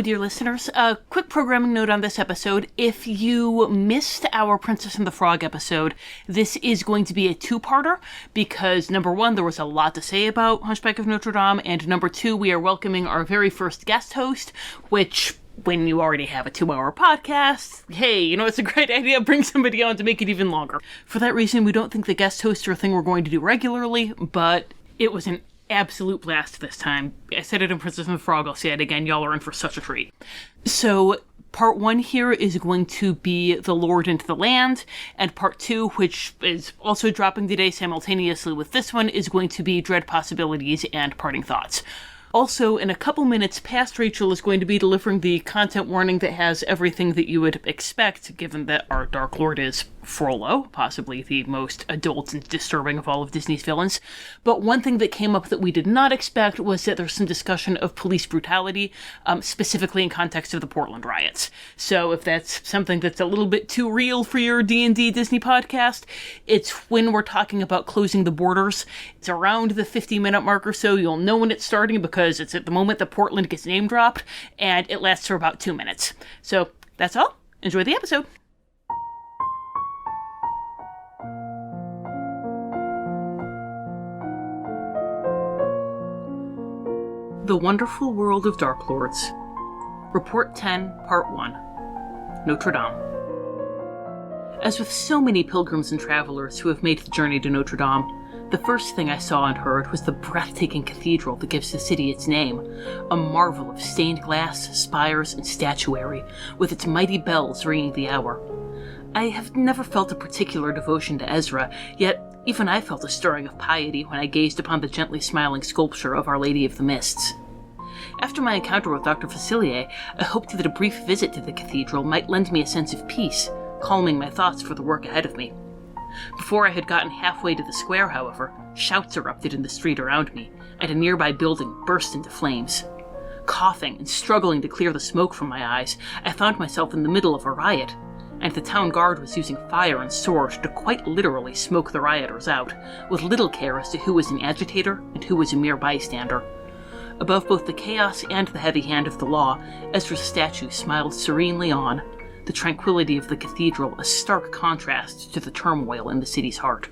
dear listeners. A quick programming note on this episode. If you missed our Princess and the Frog episode, this is going to be a two-parter because, number one, there was a lot to say about Hunchback of Notre Dame, and number two, we are welcoming our very first guest host, which, when you already have a 2-hour podcast, hey, it's a great idea. Bring somebody on to make it even longer. For that reason, we don't think the guest hosts are a thing we're going to do regularly, but it was an absolute blast this time. I said it in Princess and the Frog, I'll say it again, y'all are in for such a treat. So, part one here is going to be The Lord and the Land, and part two, which is also dropping today simultaneously with this one, is going to be Dread Possibilities and Parting Thoughts. Also, in a couple minutes past, Rachel is going to be delivering the content warning that has everything that you would expect, given that our Dark Lord is Frollo, possibly the most adult and disturbing of all of Disney's villains. But one thing that came up that we did not expect was that there's some discussion of police brutality, specifically in context of the Portland riots. So if that's something that's a little bit too real for your D&D Disney podcast, it's when we're talking about closing the borders. It's around the 50-minute mark or so. You'll know when it's starting because it's at the moment that Portland gets name dropped, and it lasts for about 2 minutes. So that's all. Enjoy the episode. The Wonderful World of Darklords. Report 10, Part 1. Notre Dame. As with so many pilgrims and travelers who have made the journey to Notre Dame, the first thing I saw and heard was the breathtaking cathedral that gives the city its name, a marvel of stained glass, spires, and statuary, with its mighty bells ringing the hour. I have never felt a particular devotion to Ezra, yet even I felt a stirring of piety when I gazed upon the gently smiling sculpture of Our Lady of the Mists. After my encounter with Dr. Facilier, I hoped that a brief visit to the cathedral might lend me a sense of peace, calming my thoughts for the work ahead of me. Before I had gotten halfway to the square, however, shouts erupted in the street around me, and a nearby building burst into flames. Coughing and struggling to clear the smoke from my eyes, I found myself in the middle of a riot, and the town guard was using fire and sword to quite literally smoke the rioters out, with little care as to who was an agitator and who was a mere bystander. Above both the chaos and the heavy hand of the law, Ezra's statue smiled serenely on, the tranquility of the cathedral a stark contrast to the turmoil in the city's heart.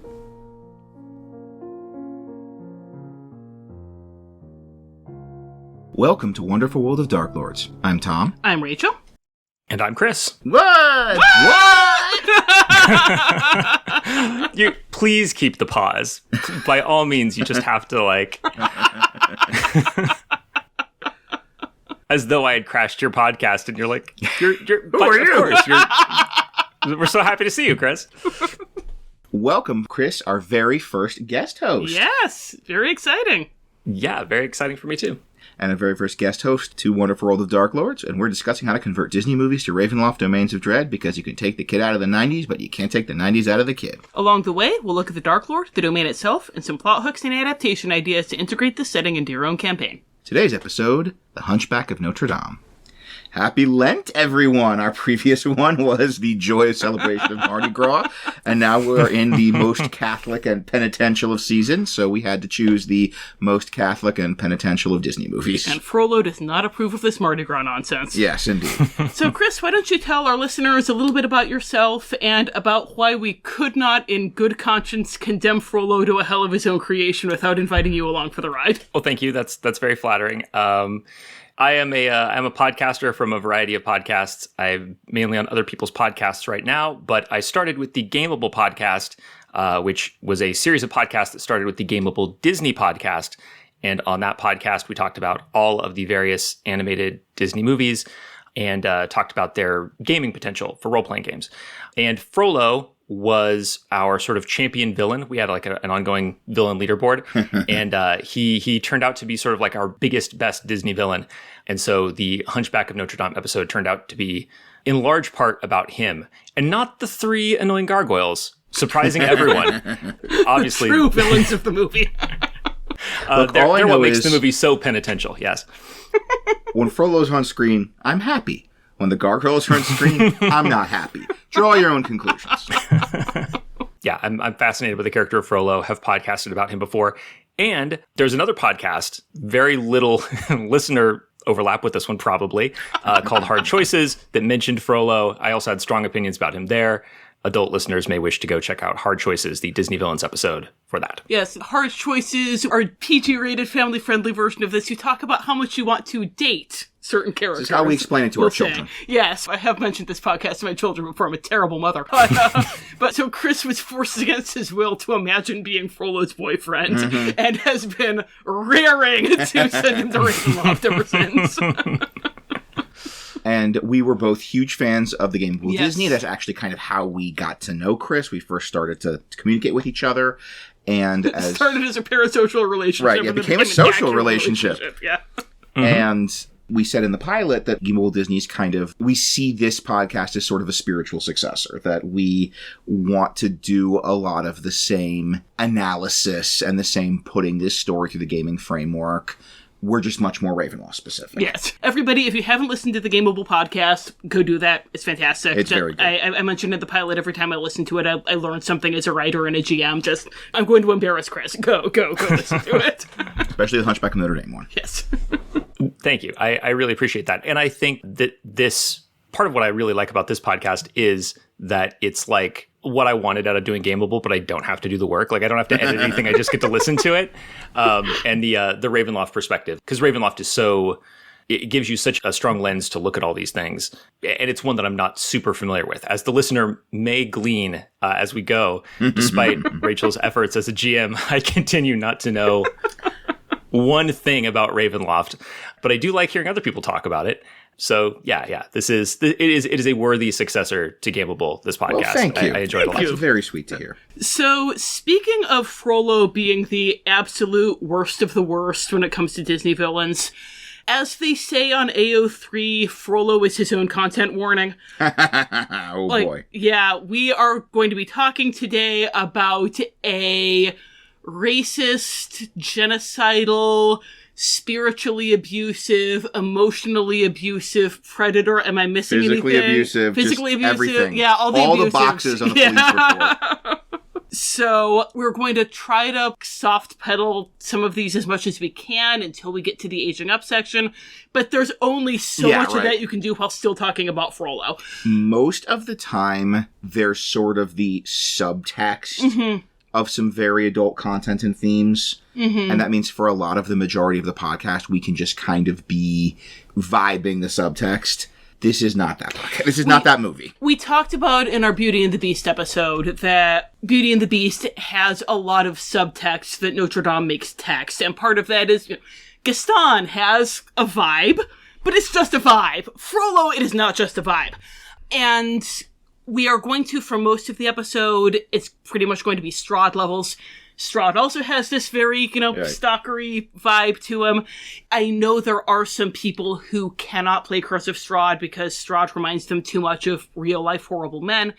Welcome to Wonderful World of Darklords. I'm Tom. I'm Rachel. And I'm Chris. What? You please keep the pause. By all means, you just have to as though I had crashed your podcast, and you're like, you're. Who are you? Of course, we're so happy to see you, Chris. Welcome, Chris, our very first guest host. Yes, very exciting. Yeah, very exciting for me too. And our very first guest host to Wonderful World of Darklords, and we're discussing how to convert Disney movies to Ravenloft Domains of Dread, because you can take the kid out of the 90s, but you can't take the 90s out of the kid. Along the way, we'll look at the Dark Lord, the domain itself, and some plot hooks and adaptation ideas to integrate this setting into your own campaign. Today's episode, The Hunchback of Notre Dame. Happy Lent, everyone! Our previous one was the joyous celebration of Mardi Gras, and now we're in the most Catholic and penitential of seasons, so we had to choose the most Catholic and penitential of Disney movies. And Frollo does not approve of this Mardi Gras nonsense. Yes, indeed. So, Chris, why don't you tell our listeners a little bit about yourself and about why we could not, in good conscience, condemn Frollo to a hell of his own creation without inviting you along for the ride? Well, thank you. That's very flattering. I'm a podcaster from a variety of podcasts. I'm mainly on other people's podcasts right now, but I started with the Gameable podcast, which was a series of podcasts that started with the Gameable Disney podcast. And on that podcast, we talked about all of the various animated Disney movies and talked about their gaming potential for role-playing games. And Frollo was our sort of champion villain. We had an ongoing villain leaderboard, and he turned out to be sort of like our biggest, best Disney villain. And so the Hunchback of Notre Dame episode turned out to be in large part about him, and not the 3 annoying gargoyles, surprising everyone. Obviously, the true villains of the movie. They're what makes the movie so penitential. Yes. When Frollo's on screen, I'm happy. When the gargoyles are on screen, I'm not happy. Draw your own conclusions. Yeah, I'm fascinated with the character of Frollo, have podcasted about him before. And there's another podcast, very little listener overlap with this one probably, called Hard Choices that mentioned Frollo. I also had strong opinions about him there. Adult listeners may wish to go check out Hard Choices, the Disney Villains episode, for that. Yes, Hard Choices are PG-rated, family-friendly version of this. You talk about how much you want to date certain characters. This is how we explain it to our children. Yes, I have mentioned this podcast to my children before. I'm a terrible mother. But so Kris was forced against his will to imagine being Frollo's boyfriend and has been raring to send him to Ravenloft ever since. And we were both huge fans of the game Walt Disney. That's actually kind of how we got to know Kris. We first started to communicate with each other. And it started as a parasocial relationship. Right, it became a social relationship. Yeah. And we said in the pilot that Walt Disney's we see this podcast as sort of a spiritual successor, that we want to do a lot of the same analysis and the same putting this story through the gaming framework. We're just much more Ravenloft specific. Yes. Everybody, if you haven't listened to the Gameable podcast, go do that. It's fantastic. It's very good. I mentioned in the pilot, every time I listen to it, I learn something as a writer and a GM. I'm going to embarrass Kris. Go listen to it. Especially the Hunchback of Notre Dame one. Yes. Thank you. I really appreciate that. And I think that this, part of what I really like about this podcast is that it's like what I wanted out of doing Gameable, but I don't have to do the work. Like, I don't have to edit anything. I just get to listen to it. And the Ravenloft perspective, because Ravenloft is it gives you such a strong lens to look at all these things. And it's one that I'm not super familiar with. As the listener may glean as we go, despite Rachel's efforts as a GM, I continue not to know one thing about Ravenloft, but I do like hearing other people talk about it. So yeah, it is a worthy successor to Gameable, this podcast. Well, thank you. I enjoyed it a lot. It's very sweet to hear. So, speaking of Frollo being the absolute worst of the worst when it comes to Disney villains, as they say on AO3, Frollo is his own content warning. Boy. Yeah, we are going to be talking today about a racist, genocidal, spiritually abusive, emotionally abusive predator. Am I missing anything? Physically abusive. Everything. Yeah, all the boxes on the police report. So we're going to try to soft pedal some of these as much as we can until we get to the aging up section. But there's only so much of that you can do while still talking about Frollo. Most of the time, there's sort of the subtext of some very adult content and themes. And that means for a lot of the majority of the podcast, we can just kind of be vibing the subtext. This is not that podcast. This is not that movie. We talked about in our Beauty and the Beast episode that Beauty and the Beast has a lot of subtext that Notre Dame makes text. And part of that is Gaston has a vibe, but it's just a vibe. Frollo, it is not just a vibe. And we are going to, for most of the episode, it's pretty much going to be Strahd levels. Strahd also has this very, stalkery vibe to him. I know there are some people who cannot play Curse of Strahd because Strahd reminds them too much of real-life horrible men.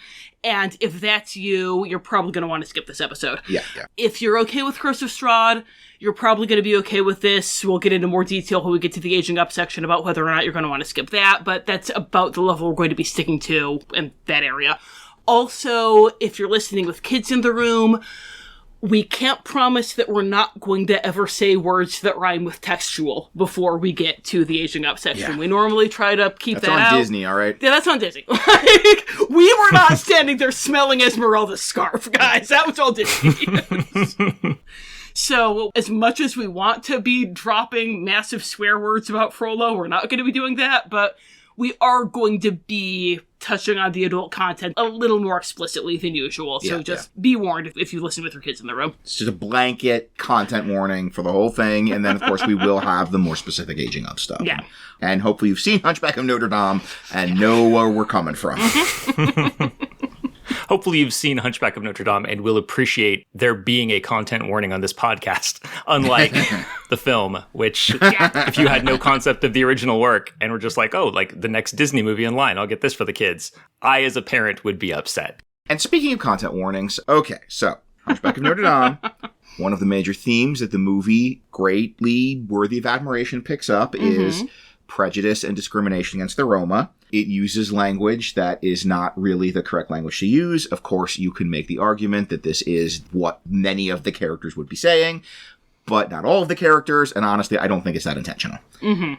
And if that's you, you're probably going to want to skip this episode. Yeah. If you're okay with Curse of Strahd, you're probably going to be okay with this. We'll get into more detail when we get to the aging up section about whether or not you're going to want to skip that. But that's about the level we're going to be sticking to in that area. Also, if you're listening with kids in the room, we can't promise that we're not going to ever say words that rhyme with textual before we get to the aging up section. Yeah. We normally try to keep that out. That's on Disney, all right? Yeah, that's on Disney. We were not standing there smelling Esmeralda's scarf, guys. That was all Disney. So, as much as we want to be dropping massive swear words about Frollo, we're not going to be doing that, but we are going to be touching on the adult content a little more explicitly than usual. So be warned if you listen with your kids in the room. It's just a blanket content warning for the whole thing. And then, of course, we will have the more specific aging up stuff. Yeah. And hopefully you've seen Hunchback of Notre Dame and know where we're coming from. Hopefully you've seen Hunchback of Notre Dame and will appreciate there being a content warning on this podcast, unlike the film, which if you had no concept of the original work and were just like, oh, like the next Disney movie in line, I'll get this for the kids, I, as a parent, would be upset. And speaking of content warnings, okay, so Hunchback of Notre Dame, one of the major themes that the movie, greatly worthy of admiration, picks up is prejudice and discrimination against the Roma. It uses language that is not really the correct language to use. Of course, you can make the argument that this is what many of the characters would be saying, but not all of the characters, and honestly, I don't think it's that intentional.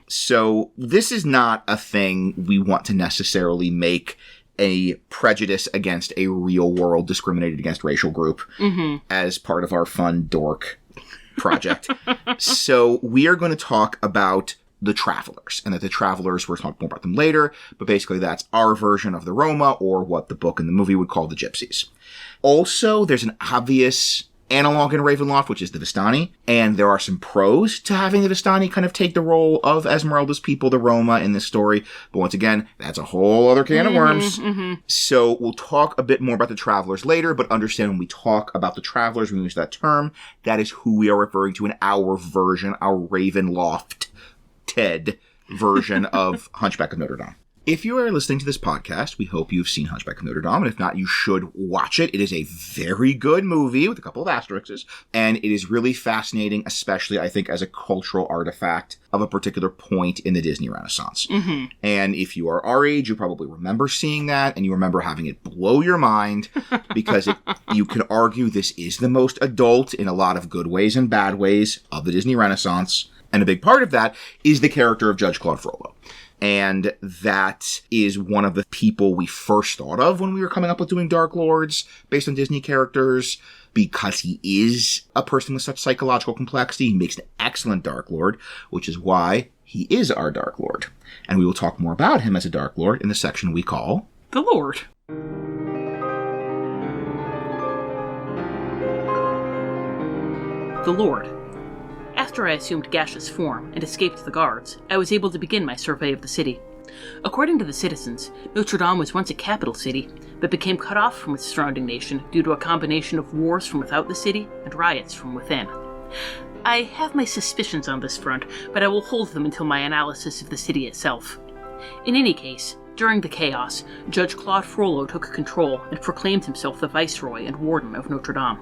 So this is not a thing we want to necessarily make a prejudice against a real-world discriminated against racial group as part of our fun dork project. So we are going to talk about the Travelers, and that the Travelers, we're talking more about them later, but basically that's our version of the Roma, or what the book and the movie would call the Gypsies. Also, there's an obvious analog in Ravenloft, which is the Vistani, and there are some pros to having the Vistani kind of take the role of Esmeralda's people, the Roma, in this story, but once again, that's a whole other can of worms. So we'll talk a bit more about the Travelers later, but understand when we talk about the Travelers, when we use that term, that is who we are referring to in our version, our Ravenloft Ted version of Hunchback of Notre Dame. If you are listening to this podcast, we hope you've seen Hunchback of Notre Dame, and if not, you should watch it. It is a very good movie with a couple of asterisks, and it is really fascinating, especially, I think, as a cultural artifact of a particular point in the Disney Renaissance. And if you are our age, you probably remember seeing that, and you remember having it blow your mind, because you can argue this is the most adult, in a lot of good ways and bad ways, of the Disney Renaissance. And a big part of that is the character of Judge Claude Frollo. And that is one of the people we first thought of when we were coming up with doing Dark Lords based on Disney characters, because he is a person with such psychological complexity. He makes an excellent Dark Lord, which is why he is our Dark Lord. And we will talk more about him as a Dark Lord in the section we call The Lord. The Lord. After I assumed gaseous form and escaped the guards, I was able to begin my survey of the city. According to the citizens, Notre Dame was once a capital city, but became cut off from its surrounding nation due to a combination of wars from without the city and riots from within. I have my suspicions on this front, but I will hold them until my analysis of the city itself. In any case, during the chaos, Judge Claude Frollo took control and proclaimed himself the Viceroy and Warden of Notre Dame.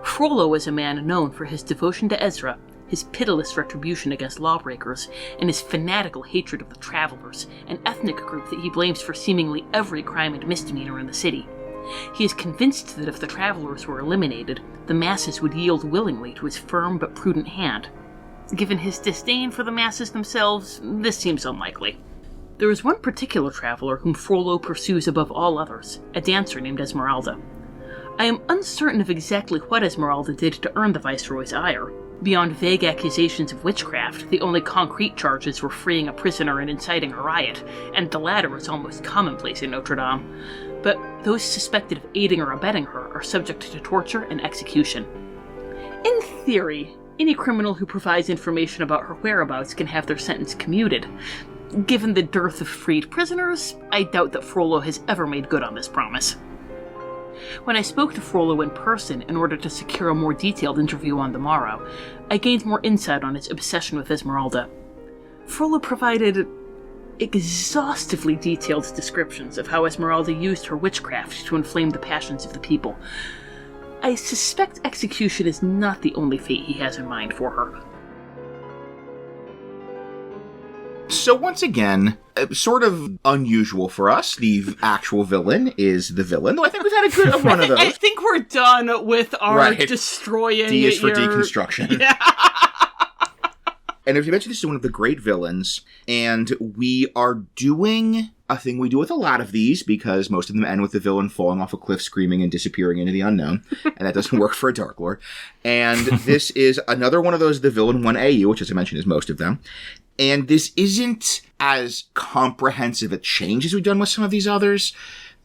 Frollo was a man known for his devotion to Ezra, his pitiless retribution against lawbreakers, and his fanatical hatred of the Travelers, an ethnic group that he blames for seemingly every crime and misdemeanor in the city. He is convinced that if the Travelers were eliminated, the masses would yield willingly to his firm but prudent hand. Given his disdain for the masses themselves, this seems unlikely. There is one particular Traveler whom Frollo pursues above all others, a dancer named Esmeralda. I am uncertain of exactly what Esmeralda did to earn the Viceroy's ire. Beyond vague accusations of witchcraft, the only concrete charges were freeing a prisoner and inciting a riot, and the latter is almost commonplace in Notre Dame. But those suspected of aiding or abetting her are subject to torture and execution. In theory, any criminal who provides information about her whereabouts can have their sentence commuted. Given the dearth of freed prisoners, I doubt that Frollo has ever made good on this promise. When I spoke to Frollo in person in order to secure a more detailed interview on the morrow, I gained more insight on his obsession with Esmeralda. Frollo provided exhaustively detailed descriptions of how Esmeralda used her witchcraft to inflame the passions of the people. I suspect execution is not the only fate he has in mind for her. So once again, sort of unusual for us, the actual villain is the villain, though I think we've had a good run of those. I think we're done with our destroying D is for deconstruction. Yeah. And as you mentioned, this is one of the great villains, and we are doing a thing we do with a lot of these, because most of them end with the villain falling off a cliff, screaming, and disappearing into the unknown, and that doesn't work for a Dark Lord. And this is another one of those, the villain 1AU, which, as I mentioned, is most of them. And this isn't as comprehensive a change as we've done with some of these others.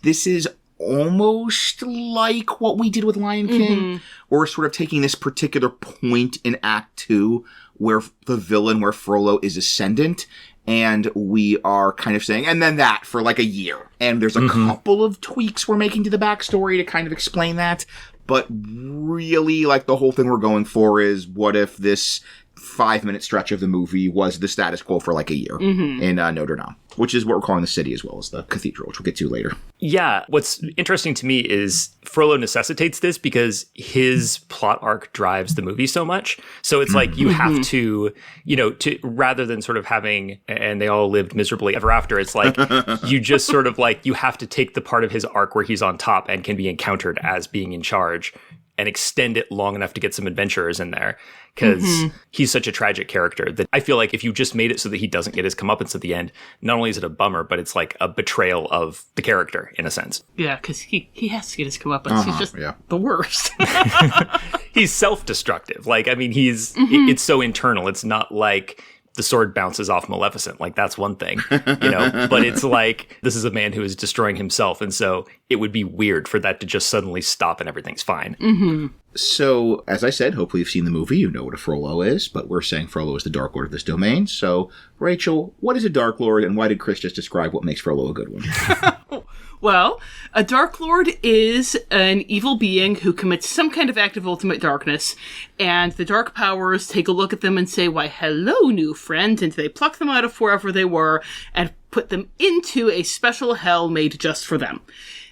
This is almost like what we did with Lion King. We're sort of taking this particular point in Act 2 where the villain, where Frollo is ascendant, and we are kind of saying, and then that for like a year. And there's a couple of tweaks we're making to the backstory to kind of explain that. But really, like, the whole thing we're going for is, what if this 5-minute stretch of the movie was the status quo for like a year in Notre Dame, which is what we're calling the city as well as the cathedral, which we'll get to later. Yeah. What's interesting to me is Frollo necessitates this because his plot arc drives the movie so much. So it's like you have to, to rather than sort of having, and they all lived miserably ever after, it's like you just sort of like, you have to take the part of his arc where he's on top and can be encountered as being in charge and extend it long enough to get some adventurers in there. Because he's such a tragic character that I feel like if you just made it so that he doesn't get his comeuppance at the end, not only is it a bummer, but it's like a betrayal of the character in a sense. Yeah, because he has to get his comeuppance. He's just the worst. He's self-destructive. Like, I mean, it's so internal. It's not like the sword bounces off Maleficent. Like, that's one thing, but it's like, this is a man who is destroying himself. And so it would be weird for that to just suddenly stop and everything's fine. So, as I said, hopefully you've seen the movie, you know what a Frollo is, but we're saying Frollo is the Dark Lord of this domain. So, Rachel, what is a Dark Lord, and why did Kris just describe what makes Frollo a good one? Well, a Dark Lord is an evil being who commits some kind of act of ultimate darkness, and the dark powers take a look at them and say, why, hello, new friend, and they pluck them out of wherever they were and put them into a special hell made just for them.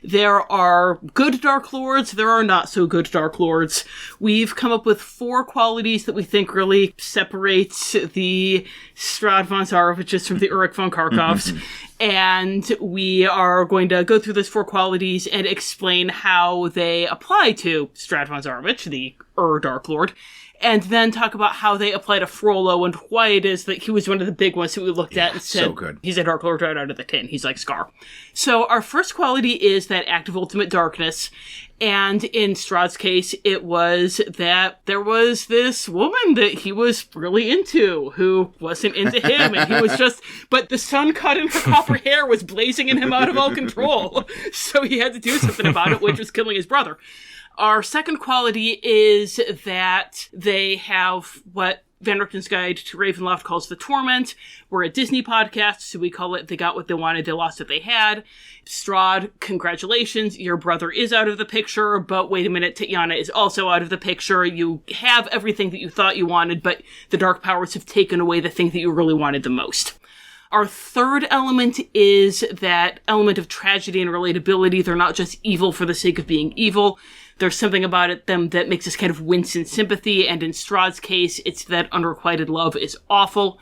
There are good Dark Lords, there are not so good Dark Lords. We've come up with 4 qualities that we think really separates the Strahd von Zaroviches from the Uruk von Karkovs. And we are going to go through those 4 qualities and explain how they apply to Strahd von Zarovich, the Dark Lord, and then talk about how they apply to Frollo and why it is that he was one of the big ones that we looked at and said, so good. He's a Dark Lord right out of the tin. He's like Scar. So our first quality is that act of ultimate darkness. And in Strahd's case, it was that there was this woman that he was really into who wasn't into him. And he was just, but the sun caught in her copper hair was blazing in him out of all control. So he had to do something about it, which was killing his brother. Our second quality is that they have what Van Richten's Guide to Ravenloft calls the torment. We're a Disney podcast, so we call it They Got What They Wanted, They Lost What They Had. Strahd, congratulations, your brother is out of the picture, but wait a minute, Tatiana is also out of the picture. You have everything that you thought you wanted, but the dark powers have taken away the thing that you really wanted the most. Our third element is that element of tragedy and relatability. They're not just evil for the sake of being evil. There's something about them that makes us kind of wince in sympathy, and in Strahd's case, it's that unrequited love is awful.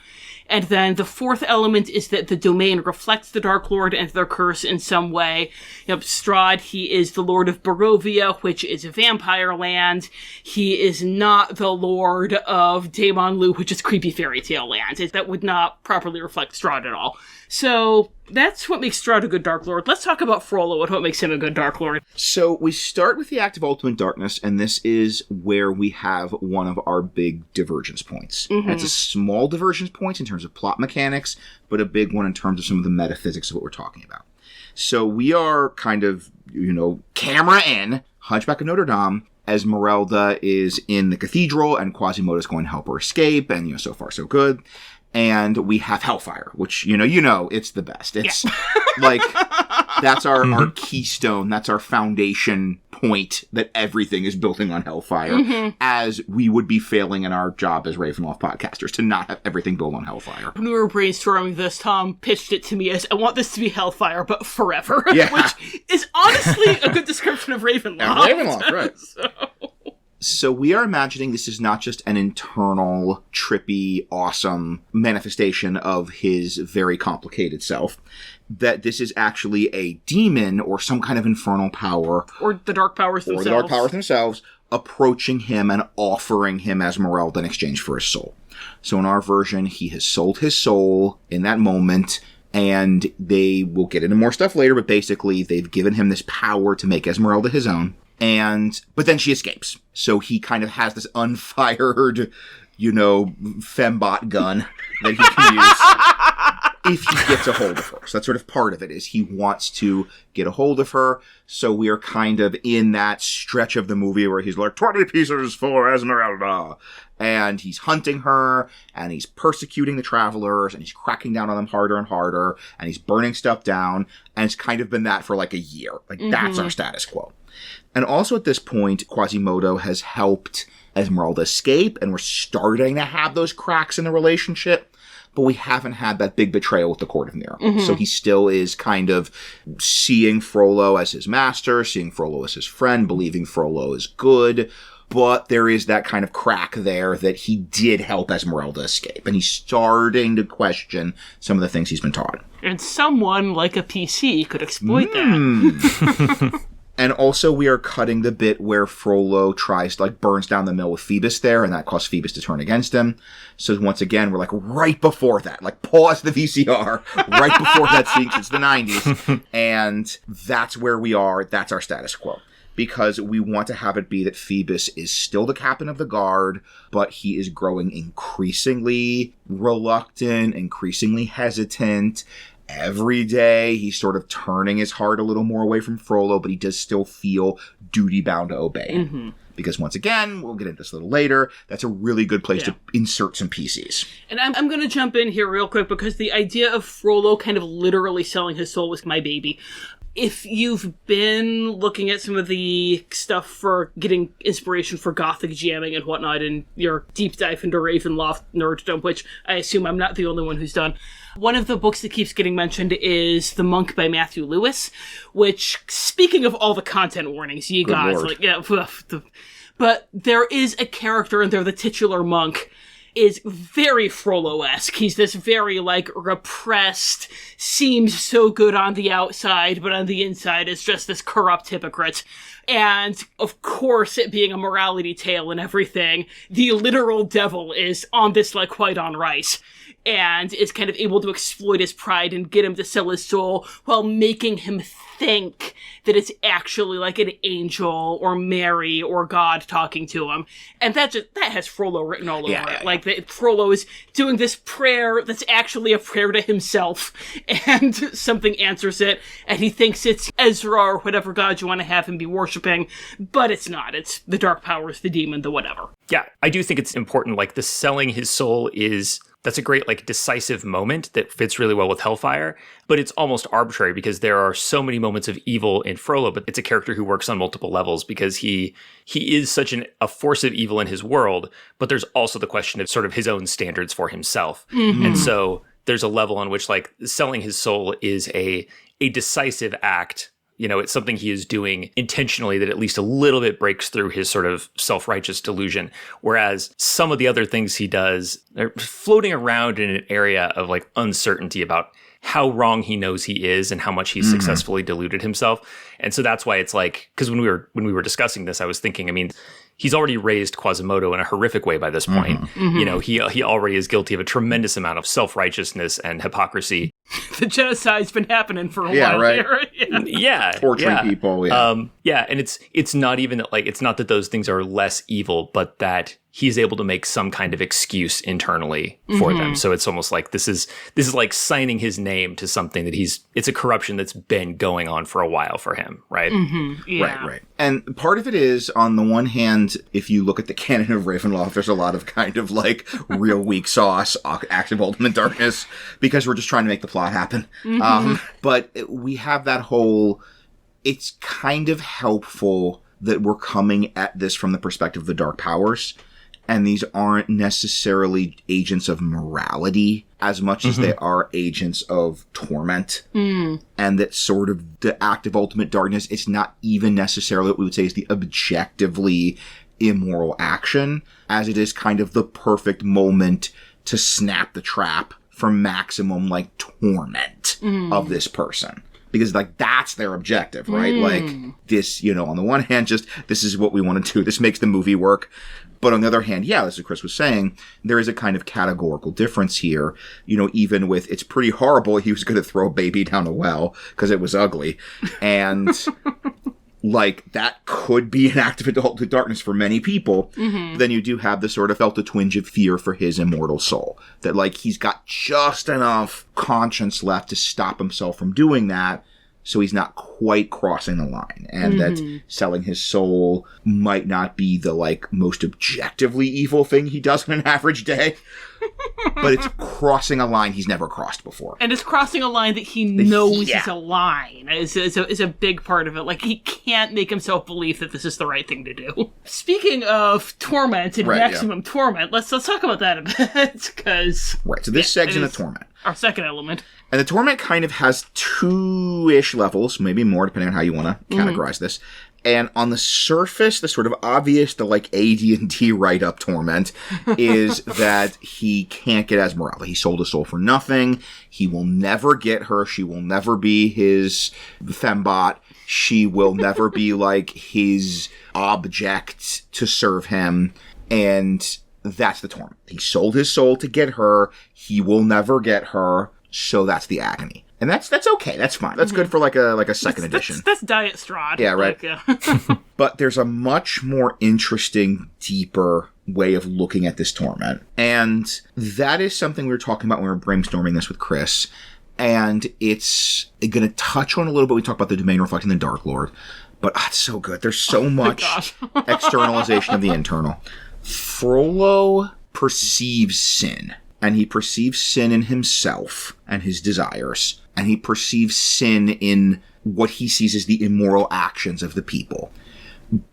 And then the fourth element is that the domain reflects the Dark Lord and their curse in some way. Strahd, he is the Lord of Barovia, which is a vampire land. He is not the Lord of Daemon Lu, which is creepy fairy tale land. That would not properly reflect Strahd at all. So that's what makes Strahd a good Dark Lord. Let's talk about Frollo and what makes him a good Dark Lord. So we start with the act of ultimate darkness, and this is where we have one of our big divergence points. It's a small divergence point in terms of plot mechanics, but a big one in terms of some of the metaphysics of what we're talking about. So we are kind of, camera in, Hunchback of Notre Dame. Esmeralda is in the cathedral, and Quasimodo's going to help her escape, and, so far so good. And we have Hellfire, which, it's the best. It's like, that's our keystone. That's our foundation point that everything is building on Hellfire, as we would be failing in our job as Ravenloft podcasters to not have everything built on Hellfire. When we were brainstorming this, Tom pitched it to me as, I want this to be Hellfire, but forever. Yeah. Which is honestly a good description of Ravenloft. Ravenloft, right. So we are imagining this is not just an internal, trippy, awesome manifestation of his very complicated self, that this is actually a demon or some kind of infernal power. Or the dark powers themselves. Approaching him and offering him Esmeralda in exchange for his soul. So in our version, he has sold his soul in that moment, and they will get into more stuff later, but basically they've given him this power to make Esmeralda his own. But then she escapes. So he kind of has this unfired, fembot gun that he can use if he gets a hold of her. So that's sort of part of it, is he wants to get a hold of her. So we are kind of in that stretch of the movie where he's like, 20 pieces for Esmeralda. And he's hunting her, and he's persecuting the travelers, and he's cracking down on them harder and harder, and he's burning stuff down. And it's kind of been that for like a year. Like, that's our status quo. And also at this point, Quasimodo has helped Esmeralda escape, and we're starting to have those cracks in the relationship, but we haven't had that big betrayal with the Court of Miracles. So he still is kind of seeing Frollo as his master, seeing Frollo as his friend, believing Frollo is good, but there is that kind of crack there that he did help Esmeralda escape, and he's starting to question some of the things he's been taught. And someone like a PC could exploit that. And also we are cutting the bit where Frollo tries to, like, burns down the mill with Phoebus there, and that causes Phoebus to turn against him. So once again, we're like right before that, like pause the VCR right before that scene, 'cause it's the 90s. And that's where we are. That's our status quo. Because we want to have it be that Phoebus is still the captain of the guard, but he is growing increasingly reluctant, increasingly hesitant. Every day, he's sort of turning his heart a little more away from Frollo, but he does still feel duty-bound to obey. Mm-hmm. Because once again, we'll get into this a little later, that's a really good place to insert some PCs. And I'm going to jump in here real quick, because the idea of Frollo kind of literally selling his soul was my baby. If you've been looking at some of the stuff for getting inspiration for Gothic jamming and whatnot, and your deep dive into Ravenloft nerddom, which I assume I'm not the only one who's done, one of the books that keeps getting mentioned is The Monk by Matthew Lewis, which, speaking of all the content warnings, you guys, like, yeah, but there is a character in there, the titular monk, is very Frollo-esque. He's this very, like, repressed, seems so good on the outside, but on the inside is just this corrupt hypocrite. And, of course, it being a morality tale and everything, the literal devil is on this, like, white on rice, and is kind of able to exploit his pride and get him to sell his soul while making him think that it's actually like an angel or Mary or God talking to him. And that has Frollo written all over it. Like, Frollo is doing this prayer that's actually a prayer to himself, and something answers it, and he thinks it's Ezra or whatever god you want to have him be worshipping, but it's not. It's the dark powers, the demon, the whatever. Yeah, I do think it's important. Like, the selling his soul that's a great, like, decisive moment that fits really well with Hellfire, but it's almost arbitrary because there are so many moments of evil in Frollo, but it's a character who works on multiple levels because he is such a force of evil in his world, but there's also the question of sort of his own standards for himself. Mm-hmm. And so there's a level on which, like, selling his soul is a decisive act. You know, it's something he is doing intentionally that at least a little bit breaks through his sort of self-righteous delusion. Whereas some of the other things he does are floating around in an area of, like, uncertainty about how wrong he knows he is and how much he's successfully deluded himself. And so that's why it's like, because when we were discussing this, I was thinking, I mean, he's already raised Quasimodo in a horrific way by this point. Mm-hmm. You know, he already is guilty of a tremendous amount of self-righteousness and hypocrisy. The genocide's been happening for a while. Right. Yeah, torturing people. Yeah, and it's not even that, like, it's not that those things are less evil, but that he's able to make some kind of excuse internally for them. So it's almost like this is like signing his name to something that it's a corruption that's been going on for a while for him, right? Mm-hmm. Yeah. Right. And part of it is, on the one hand, if you look at the canon of Ravenloft, there's a lot of kind of, like, real weak sauce, active ultimate darkness, because we're just trying to make the plot happen. Mm-hmm. But we have that whole, it's kind of helpful that we're coming at this from the perspective of the dark powers. And these aren't necessarily agents of morality as much as they are agents of torment. Mm. And that sort of the act of ultimate darkness, it's not even necessarily what we would say is the objectively immoral action, as it is kind of the perfect moment to snap the trap for maximum, like, torment of this person. Because, like, that's their objective, right? Like, this, you know, on the one hand, just, this is what we want to do. This makes the movie work. But on the other hand, yeah, as Kris was saying, there is a kind of categorical difference here. You know, even with, it's pretty horrible he was going to throw a baby down a well because it was ugly. And, like, that could be an act of adult darkness for many people. Mm-hmm. Then you do have the sort of felt a twinge of fear for his immortal soul. That, like, he's got just enough conscience left to stop himself from doing that, so he's not quite crossing the line. And that selling his soul might not be the, like, most objectively evil thing he does in an average day. But it's crossing a line he's never crossed before. And it's crossing a line that he knows is a line. Is a big part of it. Like, he can't make himself believe that this is the right thing to do. Speaking of torment and maximum torment, let's talk about that a bit. Because so this segs into torment. Our second element. And the torment kind of has 2-ish levels, maybe more, depending on how you want to categorize this. And on the surface, the sort of obvious, the like AD&D write-up torment is that he can't get Esmeralda. He sold his soul for nothing. He will never get her. She will never be his fembot. She will never be like his object to serve him. And that's the torment. He sold his soul to get her. He will never get her. So that's the agony. And that's okay. That's fine. That's good for like a second edition. That's Diet Strahd. Yeah, right. Like, But there's a much more interesting, deeper way of looking at this torment. And that is something we were talking about when we were brainstorming this with Kris. And it's going to touch on a little bit. We talked about the domain reflecting the Dark Lord. But it's so good. There's so much externalization of the internal. Frollo perceives sin. And he perceives sin in himself and his desires. And he perceives sin in what he sees as the immoral actions of the people.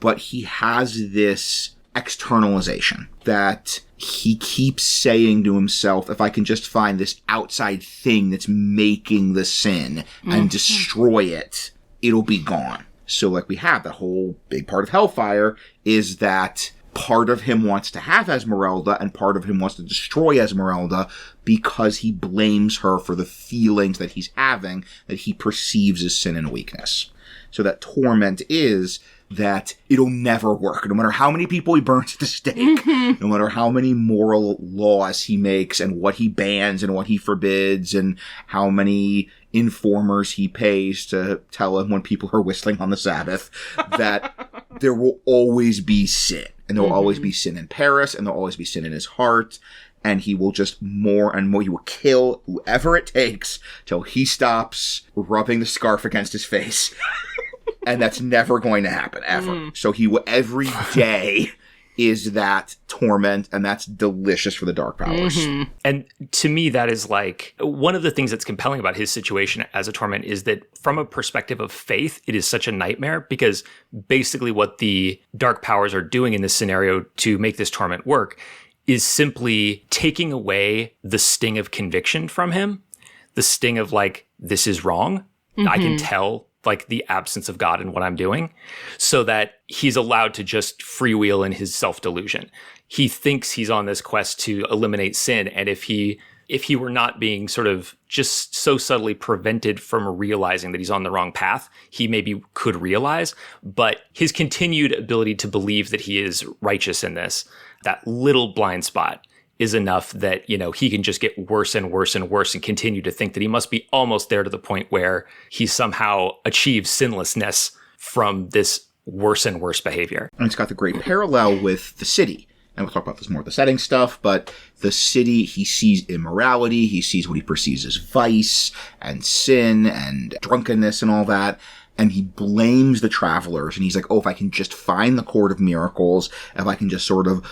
But he has this externalization that he keeps saying to himself, if I can just find this outside thing that's making the sin and destroy it, it'll be gone. So like we have that whole big part of Hellfire is that part of him wants to have Esmeralda and part of him wants to destroy Esmeralda because he blames her for the feelings that he's having that he perceives as sin and weakness. So that torment is that it'll never work. No matter how many people he burns at the stake, no matter how many moral laws he makes and what he bans and what he forbids and how many informers he pays to tell him when people are whistling on the Sabbath, that there will always be sin. And there will always be sin in Paris, and there will always be sin in his heart. And he will just more and more, he will kill whoever it takes till he stops rubbing the scarf against his face. And that's never going to happen, ever. So he will, every day is that torment, and that's delicious for the dark powers. And to me, that is like one of the things that's compelling about his situation as a torment is that from a perspective of faith, it is such a nightmare because basically what the dark powers are doing in this scenario to make this torment work is simply taking away the sting of conviction from him, the sting of like, this is wrong. I can tell like the absence of God in what I'm doing, so that he's allowed to just freewheel in his self-delusion. He thinks he's on this quest to eliminate sin. And if he were not being sort of just so subtly prevented from realizing that he's on the wrong path, he maybe could realize, but his continued ability to believe that he is righteous in this, that little blind spot is enough that, you know, he can just get worse and worse and worse and continue to think that he must be almost there to the point where he somehow achieves sinlessness from this worse and worse behavior. And it's got the great parallel with the city. And we'll talk about this more, the setting stuff, but the city, he sees immorality, he sees what he perceives as vice and sin and drunkenness and all that. And he blames the travelers, and he's like, oh, if I can just find the Court of Miracles, if I can just sort of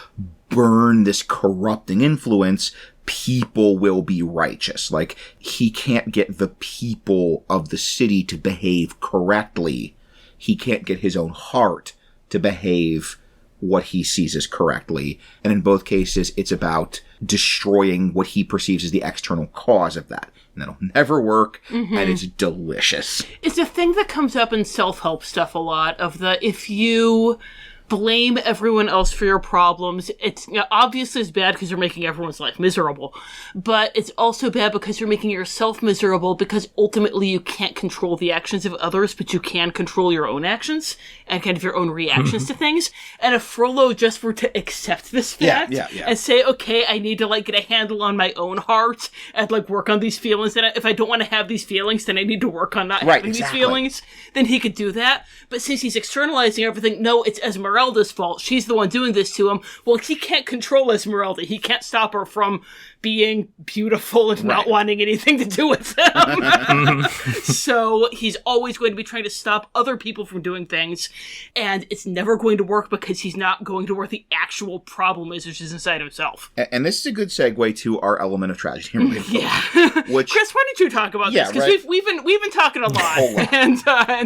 burn this corrupting influence, people will be righteous. Like, he can't get the people of the city to behave correctly. He can't get his own heart to behave what he sees as correctly. And in both cases, it's about destroying what he perceives as the external cause of that. And that'll never work, and it's delicious. It's a thing that comes up in self-help stuff a lot, of the, if you blame everyone else for your problems, it's, you know, obviously it's bad because you're making everyone's life miserable, but it's also bad because you're making yourself miserable because ultimately you can't control the actions of others, but you can control your own actions and kind of your own reactions to things. And if Frollo just were to accept this fact and say, okay, I need to like get a handle on my own heart and like work on these feelings, then if I don't want to have these feelings, then I need to work on not having these feelings, then he could do that. But since he's externalizing everything, no, it's Esmeralda's fault. She's the one doing this to him. Well, he can't control Esmeralda. He can't stop her from being beautiful and not wanting anything to do with him. So he's always going to be trying to stop other people from doing things, and it's never going to work because he's not going to where the actual problem is, which is inside himself. And this is a good segue to our element of tragedy. Which, Chris, why don't you talk about this? Because we've been talking a lot, and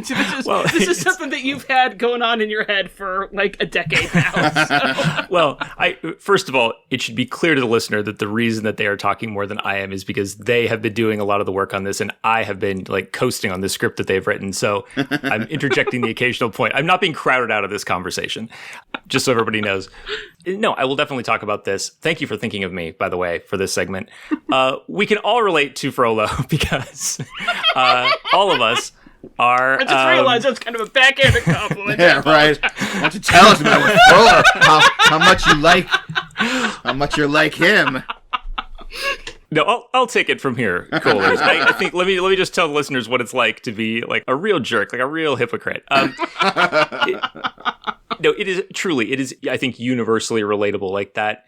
so this is something that you've had going on in your head for like a decade now. So. Well, first of all, it should be clear to the listener that the reason that they are talking more than I am is because they have been doing a lot of the work on this, and I have been like coasting on the script that they've written. So I'm interjecting the occasional point. I'm not being crowded out of this conversation, just so everybody knows. No, I will definitely talk about this. Thank you for thinking of me, by the way, for this segment. We can all relate to Frollo because all of us are. I just realized that's kind of a backhanded compliment. Yeah, right. Why don't you tell us about what Frollo, how much you like him? No, I'll take it from here, Coolers. I think let me just tell the listeners what it's like to be like a real jerk, like a real hypocrite. It is, I think, universally relatable, like that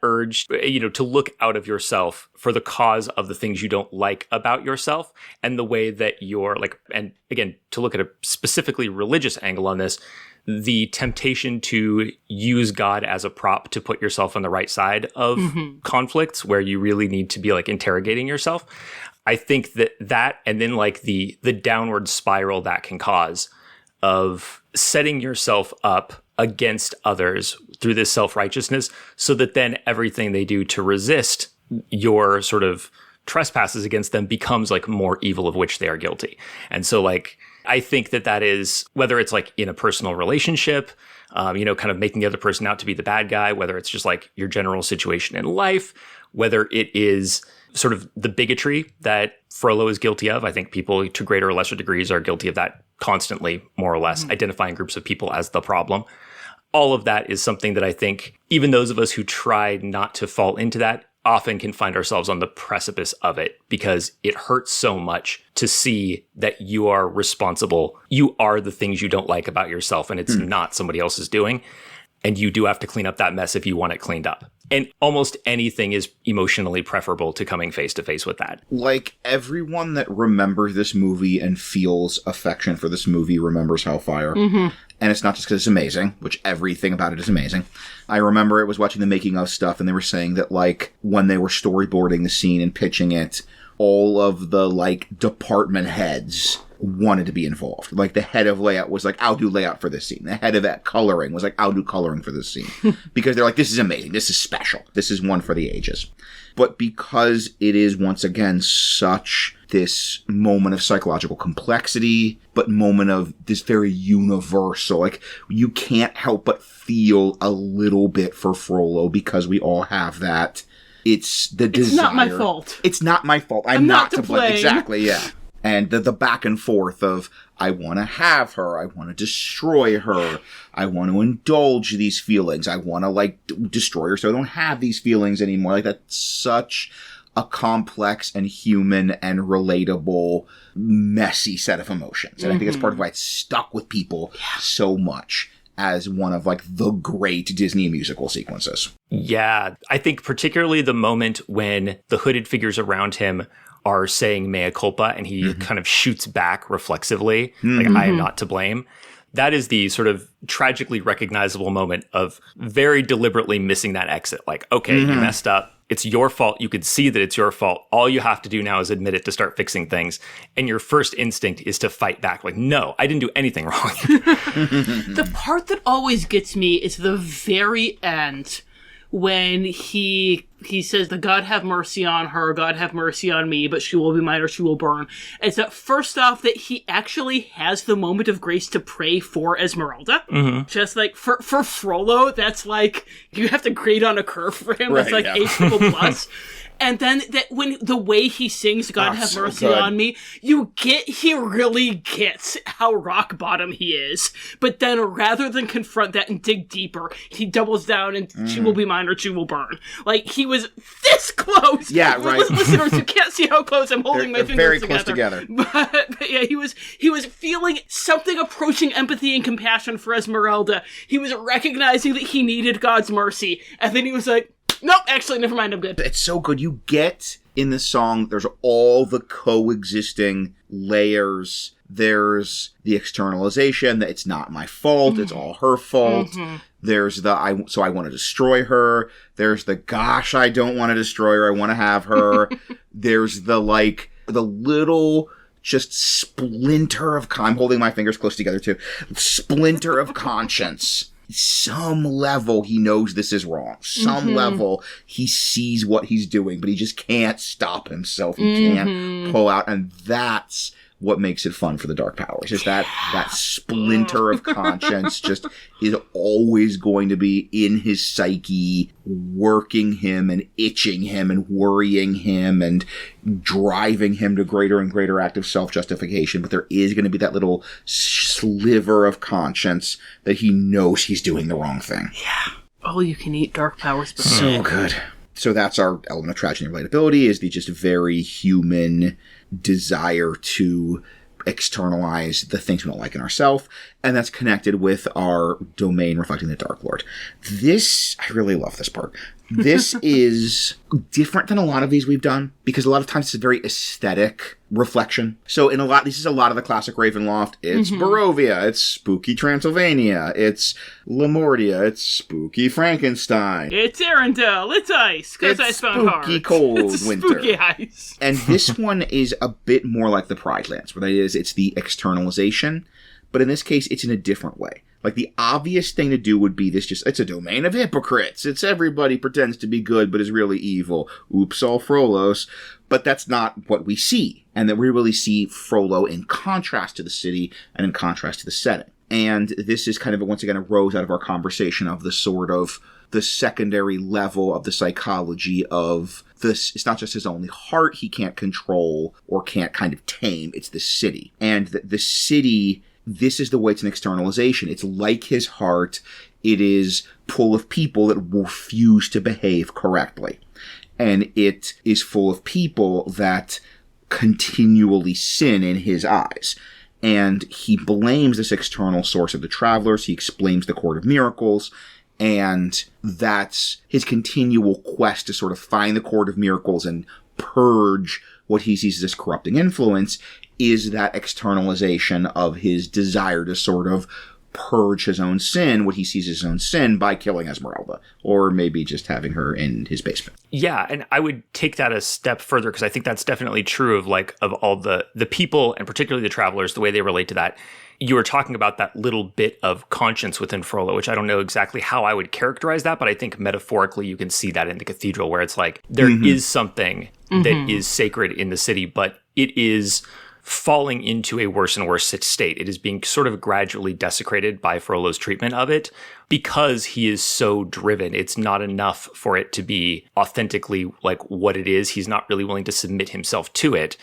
urge, to look out of yourself for the cause of the things you don't like about yourself, and the way that you're like, and again, to look at a specifically religious angle on this, the temptation to use God as a prop to put yourself on the right side of conflicts where you really need to be like interrogating yourself. I think that and then like the downward spiral that can cause of setting yourself up against others through this self-righteousness, so that then everything they do to resist your sort of trespasses against them becomes like more evil of which they are guilty. And so like, I think that is, whether it's like in a personal relationship, kind of making the other person out to be the bad guy, whether it's just like your general situation in life, whether it is sort of the bigotry that Frollo is guilty of. I think people to greater or lesser degrees are guilty of that constantly, more or less, identifying groups of people as the problem. All of that is something that I think even those of us who try not to fall into that often can find ourselves on the precipice of it, because it hurts so much to see that you are responsible. You are the things you don't like about yourself, and it's not somebody else's doing. And you do have to clean up that mess if you want it cleaned up. And almost anything is emotionally preferable to coming face to face with that. Like, everyone that remembers this movie and feels affection for this movie remembers Hellfire. And it's not just because it's amazing, which everything about it is amazing. I remember it was watching the making of stuff, and they were saying that, like, when they were storyboarding the scene and pitching it, all of the, like, department heads wanted to be involved. Like, the head of layout was like, I'll do layout for this scene. The head of that coloring was like, I'll do coloring for this scene. Because they're like, this is amazing. This is special. This is one for the ages. But because it is, once again, such this moment of psychological complexity, but moment of this very universal, like, you can't help but feel a little bit for Frollo, because we all have that. It's the desire. It's not my fault. It's not my fault. I'm not to blame. Exactly, yeah. And the back and forth of, I want to have her, I want to destroy her, I want to indulge these feelings, I want to, like, destroy her so I don't have these feelings anymore. Like, that's such a complex and human and relatable, messy set of emotions. And I think it's part of why it's stuck with people so much as one of, like, the great Disney musical sequences. Yeah, I think particularly the moment when the hooded figures around him are saying mea culpa, and he kind of shoots back reflexively, like, I am not to blame. That is the sort of tragically recognizable moment of very deliberately missing that exit. Like, okay, you messed up. It's your fault. You could see that it's your fault. All you have to do now is admit it to start fixing things. And your first instinct is to fight back. Like, no, I didn't do anything wrong. The part that always gets me is the very end, when he says, the God have mercy on her, God have mercy on me, but she will be mine or she will burn. It's that first off that he actually has the moment of grace to pray for Esmeralda. Just like for Frollo, that's like, you have to grade on a curve for him. It's like A triple plus. And then that when the way he sings God have mercy on me, he really gets how rock bottom he is. But then rather than confront that and dig deeper, he doubles down and she will be mine or she will burn. Like, he was this close. Yeah, right. Listeners, you can't see how close I'm holding my fingers very together. Close together. But yeah, he was feeling something approaching empathy and compassion for Esmeralda. He was recognizing that he needed God's mercy. And then he was like, nope, actually, never mind, I'm good. It's so good. You get in the song, there's all the coexisting layers. There's the externalization that it's not my fault, it's all her fault. There's the, I want to destroy her. There's the, gosh, I don't want to destroy her, I want to have her. There's the, like, the little just splinter of, I'm holding my fingers close together too, splinter of conscience some level he knows this is wrong. Some level he sees what he's doing, but he just can't stop himself. He can't pull out, and that's what makes it fun for the Dark Powers. Is that splinter of conscience just is always going to be in his psyche, working him and itching him and worrying him and driving him to greater and greater active self-justification. But there is going to be that little sliver of conscience that he knows he's doing the wrong thing. Yeah. All you can eat Dark Powers. So good. So that's our element of tragedy and relatability, is the just very human desire to externalize the things we don't like in ourselves, and that's connected with our domain reflecting the Dark Lord. This, I really love this part. This is different than a lot of these we've done, because a lot of times it's a very aesthetic reflection. So this is a lot of the classic Ravenloft. It's Barovia, it's spooky Transylvania, it's Lamortia, it's spooky Frankenstein. It's Arendelle, it's ice, because I found hard. Spooky cold it's winter. Spooky ice. And this one is a bit more like the Pride Lands, where that is, it's the externalization, but in this case, it's in a different way. Like, the obvious thing to do would be it's a domain of hypocrites. It's everybody pretends to be good, but is really evil. Oops, all Frollos. But that's not what we see. And that we really see Frollo in contrast to the city and in contrast to the setting. And this is kind of, once again, arose out of our conversation of the sort of the secondary level of the psychology of this. It's not just his only heart he can't control or can't kind of tame. It's the city. And the city, this is the way it's an externalization. It's like his heart. It is full of people that refuse to behave correctly. And it is full of people that continually sin in his eyes. And he blames this external source of the travelers. He explains the Court of Miracles. And that's his continual quest to sort of find the Court of Miracles and purge what he sees as this corrupting influence, is that externalization of his desire to sort of purge his own sin, what he sees as his own sin, by killing Esmeralda, or maybe just having her in his basement. Yeah, and I would take that a step further, because I think that's definitely true of all the people, and particularly the travelers, the way they relate to that. You were talking about that little bit of conscience within Frollo, which I don't know exactly how I would characterize that, but I think metaphorically you can see that in the cathedral, where it's like there is something that is sacred in the city, but it is falling into a worse and worse state. It is being sort of gradually desecrated by Frollo's treatment of it, because he is so driven. It's not enough for it to be authentically like what it is. He's not really willing to submit himself to it.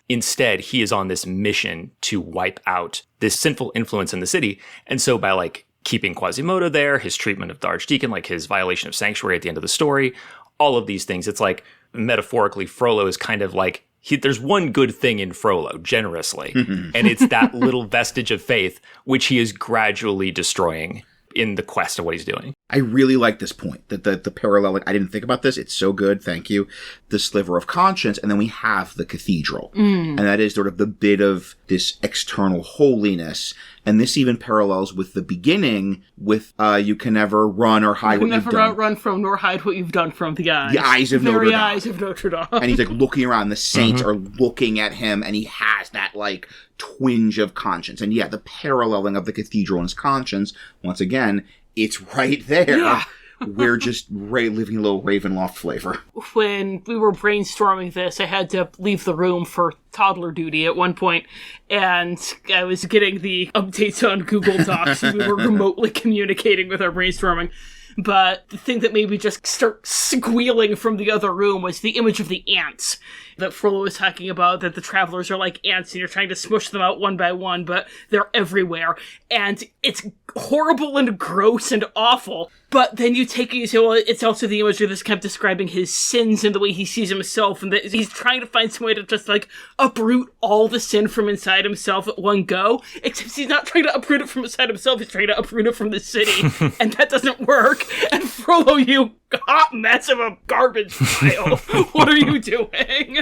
Instead, he is on this mission to wipe out this sinful influence in the city. And so by like keeping Quasimodo there, his treatment of the Archdeacon, like his violation of sanctuary at the end of the story, all of these things, it's like metaphorically Frollo is kind of like, there's one good thing in Frollo, generously, and it's that little vestige of faith, which he is gradually destroying in the quest of what he's doing. I really like this point, that the parallel, I didn't think about this, it's so good, thank you. The sliver of conscience, and then we have the cathedral. And that is sort of the bit of this external holiness. And this even parallels with the beginning with you can never run or hide what you've done. You can never run from nor hide what you've done from the eyes. The eyes of Notre Dame. The very eyes of Notre Dame. And he's like looking around, the saints are looking at him, and he has that like twinge of conscience. And yeah, the paralleling of the cathedral and his conscience, once again, it's right there. Yeah. We're just living a little Ravenloft flavor. When we were brainstorming this, I had to leave the room for toddler duty at one point, and I was getting the updates on Google Docs, and we were remotely communicating with our brainstorming. But the thing that made me just start squealing from the other room was the image of the ants that Frollo was talking about, that the travelers are like ants and you're trying to smush them out one by one, but they're everywhere. And it's horrible and gross and awful. But then you take it, you say, well, it's also the image of this kind of describing his sins and the way he sees himself, and that he's trying to find some way to just like uproot all the sin from inside himself at one go. Except he's not trying to uproot it from inside himself, he's trying to uproot it from the city. And that doesn't work. And Frollo, you hot mess of a garbage pile. What are you doing?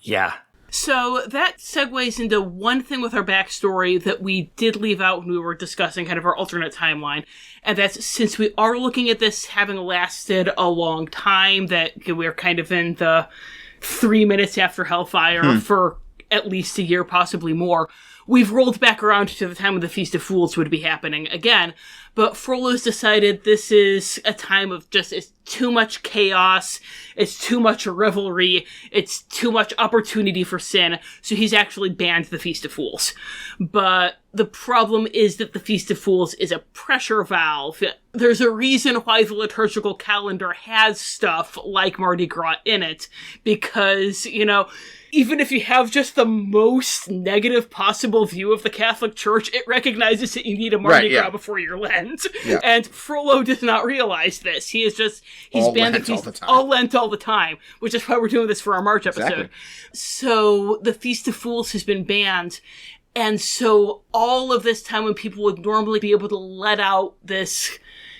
Yeah. So that segues into one thing with our backstory that we did leave out when we were discussing kind of our alternate timeline. And that's, since we are looking at this having lasted a long time, that we're kind of in the 3 minutes after Hellfire for at least a year, possibly more, we've rolled back around to the time when the Feast of Fools would be happening again. But Frollo's decided this is a time of just, it's too much chaos, it's too much revelry, it's too much opportunity for sin, so he's actually banned the Feast of Fools. But the problem is that the Feast of Fools is a pressure valve. There's a reason why the liturgical calendar has stuff like Mardi Gras in it, because, you know, even if you have just the most negative possible view of the Catholic Church, it recognizes that you need a Mardi Gras before your Lent. Yeah. And Frollo does not realize this. He is just, he's all banned Lent the feast all Lent all the time, which is why we're doing this for our March episode. Exactly. So the Feast of Fools has been banned. And so all of this time when people would normally be able to let out this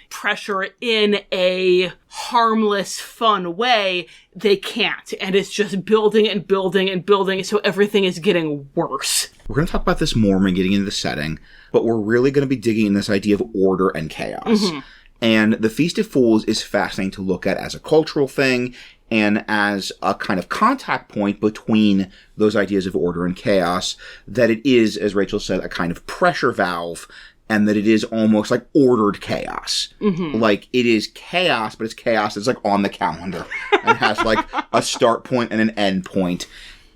pressure in a harmless, fun way, they can't. And it's just building and building and building, so everything is getting worse. We're going to talk about this more when getting into the setting, but we're really going to be digging in this idea of order and chaos. Mm-hmm. And the Feast of Fools is fascinating to look at as a cultural thing and as a kind of contact point between those ideas of order and chaos, that it is, as Rachel said, a kind of pressure valve, and that it is almost like ordered chaos. Mm-hmm. Like, it is chaos, but it's chaos that's like on the calendar and has like a start point and an end point.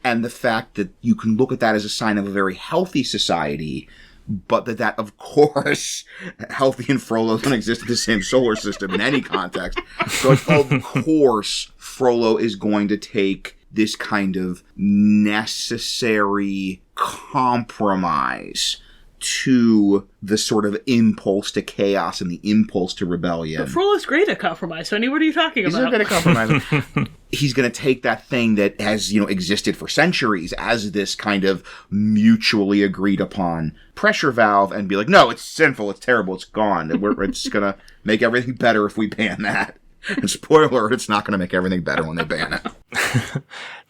And the fact that you can look at that as a sign of a very healthy society, but that of course, healthy and Frollo don't exist in the same solar system in any context. So of course, Frollo is going to take this kind of necessary compromise to the sort of impulse to chaos and the impulse to rebellion. But Frollo's great at compromise, honey. What are you talking about? He's good at compromising. He's going to take that thing that has, existed for centuries as this kind of mutually agreed upon pressure valve and be like, no, it's sinful, it's terrible, it's gone. It's going to make everything better if we ban that. And spoiler alert, it's not going to make everything better when they ban it.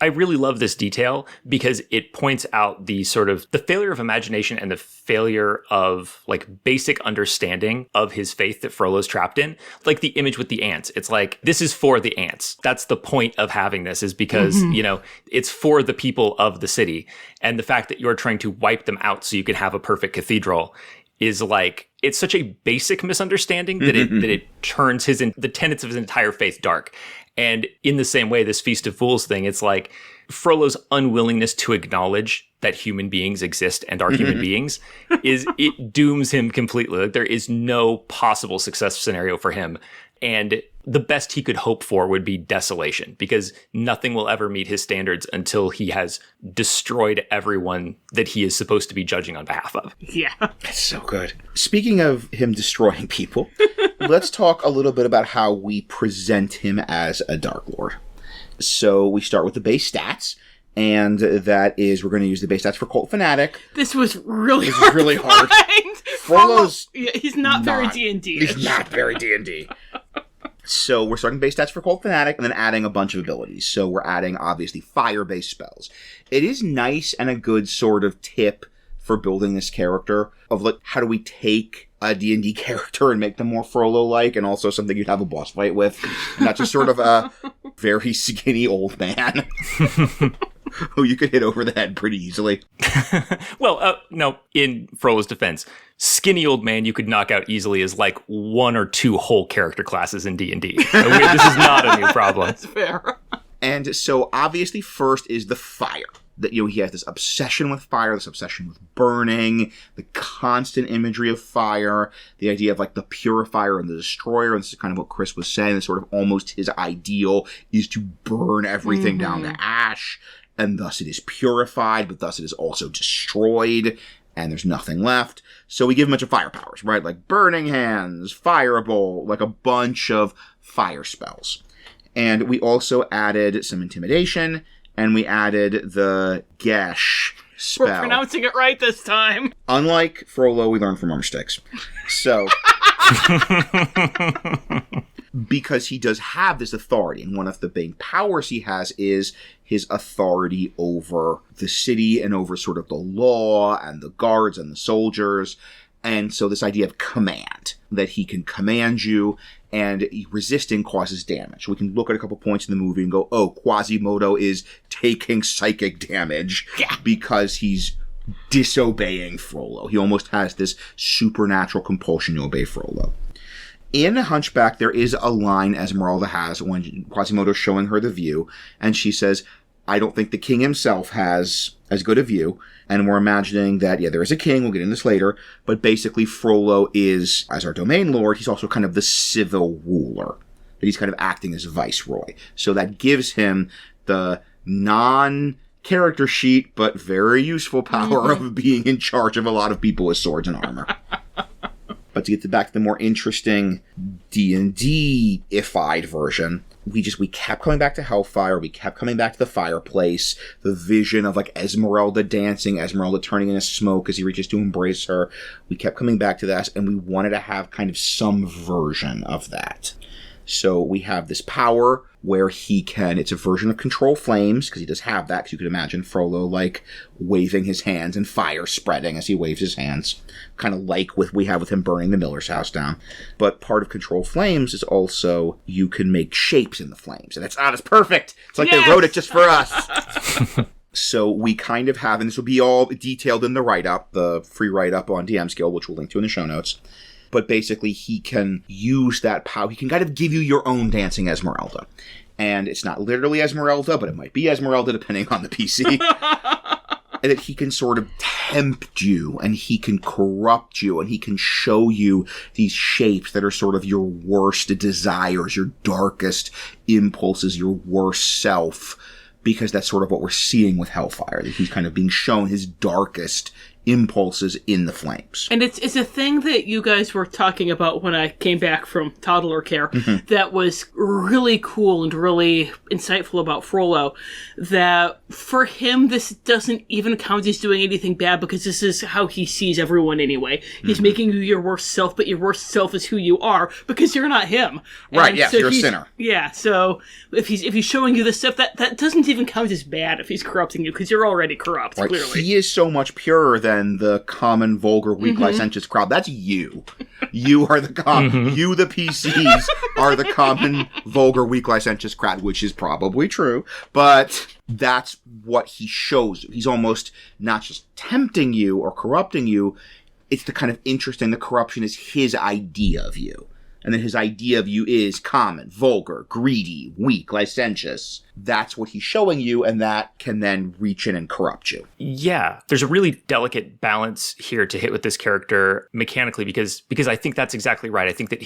I really love this detail because it points out the sort of the failure of imagination and the failure of like basic understanding of his faith that Frollo's trapped in. Like the image with the ants. It's like, this is for the ants. That's the point of having this, is because, it's for the people of the city. And the fact that you're trying to wipe them out so you can have a perfect cathedral is like, it's such a basic misunderstanding that it turns the tenets of his entire faith dark. And in the same way, this Feast of Fools thing, it's like Frollo's unwillingness to acknowledge that human beings exist and are human beings it dooms him completely. Like, there is no possible success scenario for him. And the best he could hope for would be desolation, because nothing will ever meet his standards until he has destroyed everyone that he is supposed to be judging on behalf of. Yeah. That's so good. Speaking of him destroying people, let's talk a little bit about how we present him as a Dark Lord. So we start with the base stats, and that is, we're going to use the base stats for Cult Fanatic. This was really hard. Frollo's he's not very D&D. He's not very D&D. So we're starting base stats for Cult Fanatic and then adding a bunch of abilities. So we're adding, obviously, fire-based spells. It is nice and a good sort of tip for building this character of, like, how do we take a D&D character and make them more Frollo-like, and also something you'd have a boss fight with, and not just sort of a very skinny old man who you could hit over the head pretty easily. Well, no, in Frollo's defense, skinny old man you could knock out easily is like one or two whole character classes in D&D. This is not a new problem. That's fair. And so, obviously, first is the fire. That, he has this obsession with fire, this obsession with burning, the constant imagery of fire, the idea of, like, the purifier and the destroyer, and this is kind of what Kris was saying, this sort of almost his ideal is to burn everything down to ash, and thus it is purified, but thus it is also destroyed, and there's nothing left. So we give him a bunch of fire powers, right? Like Burning Hands, Firebolt, like a bunch of fire spells. And we also added some intimidation, and we added the Gesh spell. We're pronouncing it right this time. Unlike Frollo, we learn from our mistakes. So, because he does have this authority, and one of the big powers he has is his authority over the city and over sort of the law and the guards and the soldiers. And so this idea of command, that he can command you, and resisting causes damage. We can look at a couple points in the movie and go, oh, Quasimodo is taking psychic damage because he's disobeying Frollo. He almost has this supernatural compulsion to obey Frollo. In Hunchback, there is a line Esmeralda has when Quasimodo's showing her the view, and she says, I don't think the king himself has as good a view. And we're imagining that, there is a king, we'll get into this later, but basically Frollo is, as our domain lord, he's also kind of the civil ruler. That he's kind of acting as viceroy. So that gives him the non-character sheet, but very useful power of being in charge of a lot of people with swords and armor. But to get back to the more interesting D&D-ified version, we kept coming back to Hellfire, we kept coming back to the fireplace, the vision of Esmeralda dancing, Esmeralda turning into smoke as he reaches to embrace her. We kept coming back to that, and we wanted to have kind of some version of that. So we have this power where it's a version of control flames, because he does have that, because you could imagine Frollo, waving his hands and fire spreading as he waves his hands, kind of like we have with him burning the Miller's house down. But part of control flames is also you can make shapes in the flames, and it's perfect! It's like they wrote it just for us! So we kind of have, and this will be all detailed in the write-up, the free write-up on DM's Guild, which we'll link to in the show notes. But basically, he can use that power. He can kind of give you your own dancing Esmeralda. And it's not literally Esmeralda, but it might be Esmeralda depending on the PC. And that he can sort of tempt you, and he can corrupt you, and he can show you these shapes that are sort of your worst desires, your darkest impulses, your worst self. Because that's sort of what we're seeing with Hellfire. That he's kind of being shown his darkest impulses in the flames. And it's a thing that you guys were talking about when I came back from toddler care that was really cool and really insightful about Frollo, that for him this doesn't even count as doing anything bad, because this is how he sees everyone anyway. He's making you your worst self, but your worst self is who you are, because you're not him. Right, so you're a sinner. Yeah, so if he's showing you this stuff, that doesn't even count as bad if he's corrupting you, because you're already corrupt, right. Clearly. He is so much purer than the common, vulgar, weak, licentious crowd. That's you. You are the you, the PCs, are the common, vulgar, weak, licentious crowd, which is probably true, but that's what he shows you. He's almost not just tempting you or corrupting you, it's the kind of interesting, the corruption is his idea of you. And then his idea of you is common, vulgar, greedy, weak, licentious. That's what he's showing you, and that can then reach in and corrupt you. Yeah, there's a really delicate balance here to hit with this character mechanically, because I think that's exactly right. I think that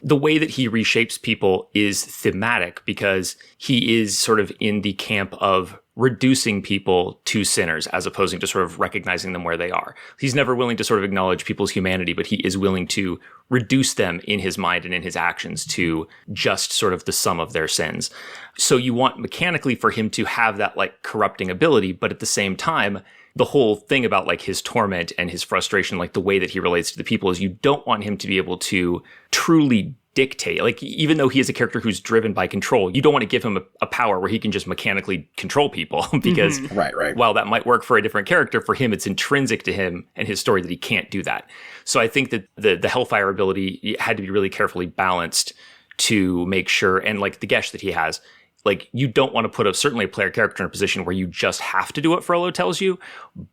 the way that he reshapes people is thematic, because he is sort of in the camp of reducing people to sinners as opposing to sort of recognizing them where they are. He's never willing to sort of acknowledge people's humanity, but he is willing to reduce them in his mind and in his actions to just sort of the sum of their sins. So you want mechanically for him to have that corrupting ability, but at the same time, the whole thing about his torment and his frustration, the way that he relates to the people, is you don't want him to be able to truly dictate. Even though he is a character who's driven by control, you don't want to give him a power where he can just mechanically control people, because right. While that might work for a different character, for him, it's intrinsic to him and his story that he can't do that. So I think that the Hellfire ability had to be really carefully balanced to make sure, and the Gesh that he has, you don't want to put certainly a player character in a position where you just have to do what Frollo tells you,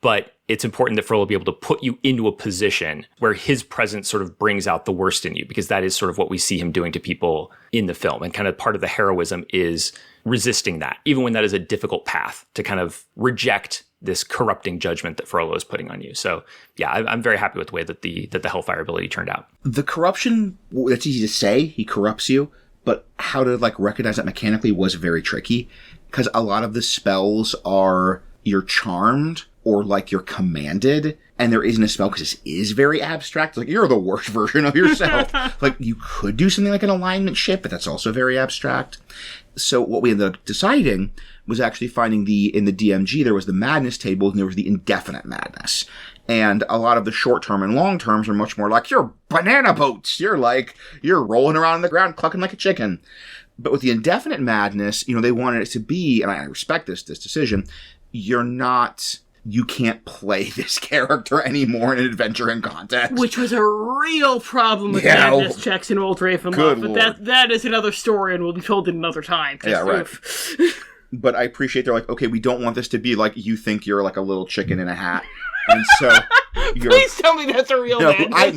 but it's important that Frollo be able to put you into a position where his presence sort of brings out the worst in you, because that is sort of what we see him doing to people in the film. And kind of part of the heroism is resisting that, even when that is a difficult path to kind of reject this corrupting judgment that Frollo is putting on you. So yeah, I'm very happy with the way that the Hellfire ability turned out. The corruption, that's easy to say, he corrupts you. But how to recognize that mechanically was very tricky, because a lot of the spells are you're charmed or you're commanded, and there isn't a spell because this is very abstract. You're the worst version of yourself. You could do something like an alignment shift, but that's also very abstract. So what we ended up deciding was actually finding in the DMG, there was the madness table and there was the indefinite madness. And a lot of the short term and long terms are much more you're banana boats. You're rolling around on the ground, clucking like a chicken. But with the indefinite madness, they wanted it to be, and I respect this decision, you can't play this character anymore in an adventure context. Which was a real problem with madness checks in Old Ravenloft. But that is another story and will be told in another time. Yeah, right. But I appreciate they're okay, we don't want this to be you think you're a little chicken in a hat. And so Please tell me that's a real man. I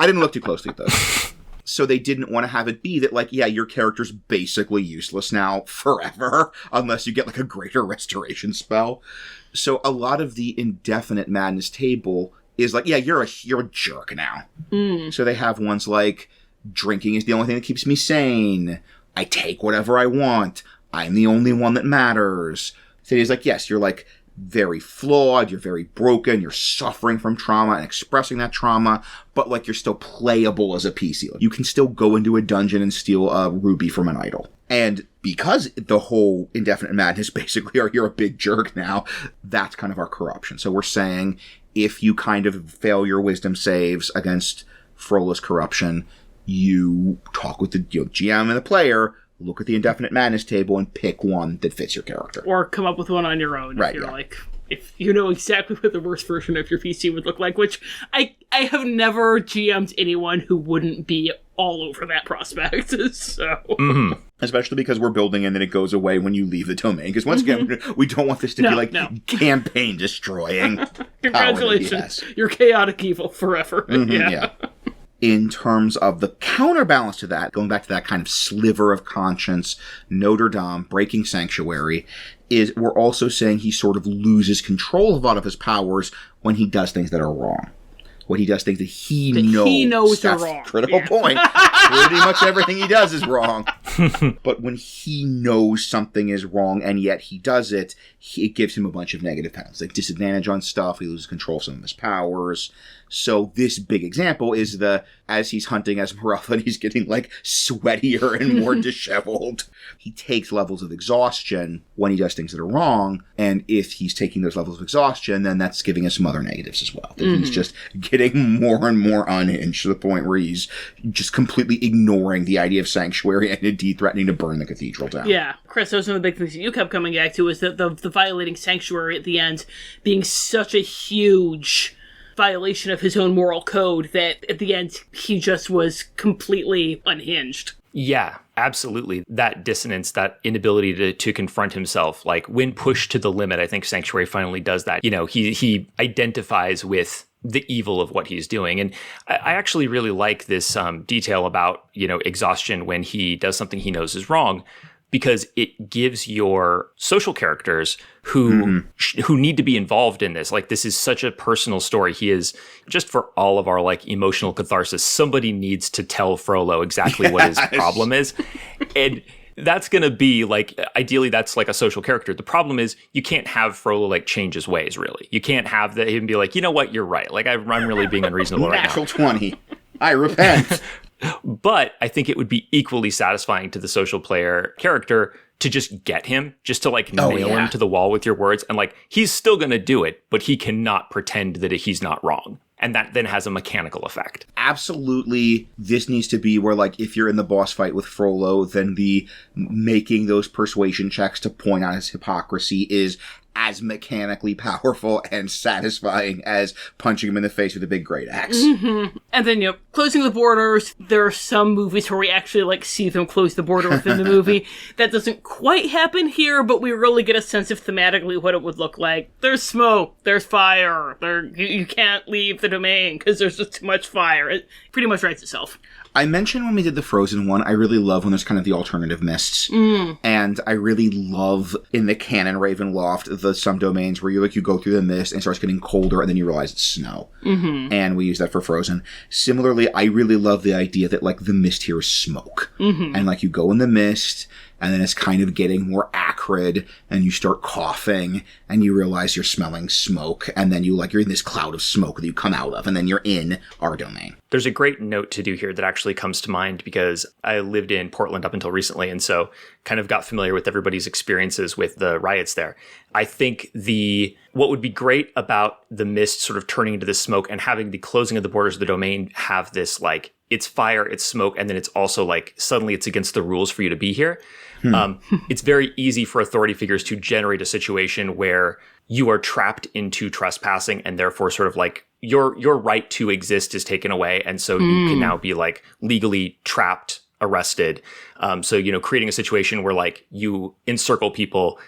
didn't look too closely at those. So they didn't want to have it be that, like, yeah, your character's basically useless now forever, unless you get, like, a greater restoration spell. So a lot of the indefinite madness table is like, yeah, you're a jerk now. So they have ones like, drinking is the only thing that keeps me sane. I take whatever I want. I'm the only one that matters. So he's like, yes, you're, like, very flawed, you're very broken, you're suffering from trauma and expressing that trauma, but, like, you're still playable as a PC. You can still go into a dungeon and steal a ruby from an idol. And because the whole indefinite madness basically are you're a big jerk now, that's kind of our corruption. So we're saying if you kind of fail your wisdom saves against Frollo's corruption, you talk with the GM and the player, look at the indefinite madness table and pick one that fits your character. Or come up with one on your own. Right, if you're like, if you know exactly what the worst version of your PC would look like, which I have never GM'd anyone who wouldn't be all over that prospect. So. Mm-hmm. Especially because we're building in that it goes away when you leave the domain. Because once again, we don't want this to be campaign destroying. Congratulations. You're chaotic evil forever. Yeah. In terms of the counterbalance to that, going back to that kind of sliver of conscience, Notre Dame breaking sanctuary, is we're also saying he sort of loses control of a lot of his powers when he does things that are wrong. When he does things that he knows are wrong. Critical point. Pretty much everything he does is wrong. But when he knows something is wrong and yet he does it, it gives him a bunch of negative penalties. Like disadvantage on stuff, he loses control of some of his powers. So this big example is as he's hunting Esmeralda and he's getting, like, sweatier and more disheveled, he takes levels of exhaustion when he does things that are wrong. And if he's taking those levels of exhaustion, then that's giving us some other negatives as well. That he's just getting more and more unhinged to the point where he's just completely ignoring the idea of sanctuary and indeed threatening to burn the cathedral down. Yeah. Chris, those are the big things that you kept coming back to, is that the violating sanctuary at the end being such a huge violation of his own moral code that at the end he just was completely unhinged. Yeah, absolutely. That dissonance, that inability to confront himself, like when pushed to the limit, I think Sanctuary finally does that. He identifies with the evil of what he's doing. And I actually really like this detail about, exhaustion when he does something he knows is wrong, because it gives your social characters who need to be involved in this. Like, this is such a personal story. He is, just for all of our, like, emotional catharsis, somebody needs to tell Frollo exactly what his problem is. And that's going to be, like, ideally that's like a social character. The problem is you can't have Frollo, like, change his ways, really. You can't have him be like, you know what, you're right. Like, I'm really being unreasonable right now. Natural 20. I repent. But I think it would be equally satisfying to the social player character to just get him, just to, like, nail him to the wall with your words. And, like, he's still going to do it, but he cannot pretend that he's not wrong. And that then has a mechanical effect. Absolutely. This needs to be where, like, if you're in the boss fight with Frollo, then the making those persuasion checks to point out his hypocrisy is as mechanically powerful and satisfying as punching him in the face with a big great axe. And then, closing the borders. There are some movies where we actually, like, see them close the border within the movie. That doesn't quite happen here, but we really get a sense of thematically what it would look like. There's smoke. There's fire. You can't leave the domain because there's just too much fire. It pretty much writes itself. I mentioned when we did the Frozen one, I really love when there's kind of the alternative mists. And I really love in the canon Ravenloft, some domains where you go through the mist and it starts getting colder and then you realize it's snow. And we use that for Frozen. Similarly, I really love the idea that, like, the mist here is smoke. And, like, you go in the mist and then it's kind of getting more acrid and you start coughing and you realize you're smelling smoke and then you're in this cloud of smoke that you come out of and then you're in our domain. There's a great note to do here that actually comes to mind because I lived in Portland up until recently and so kind of got familiar with everybody's experiences with the riots there. I think what would be great about the mist sort of turning into this smoke and having the closing of the borders of the domain have this, like, it's fire, it's smoke, and then it's also, like, suddenly it's against the rules for you to be here. It's very easy for authority figures to generate a situation where you are trapped into trespassing and therefore sort of, like, your right to exist is taken away. And so you can now be, like, legally trapped, arrested. So, creating a situation where, like, you encircle people,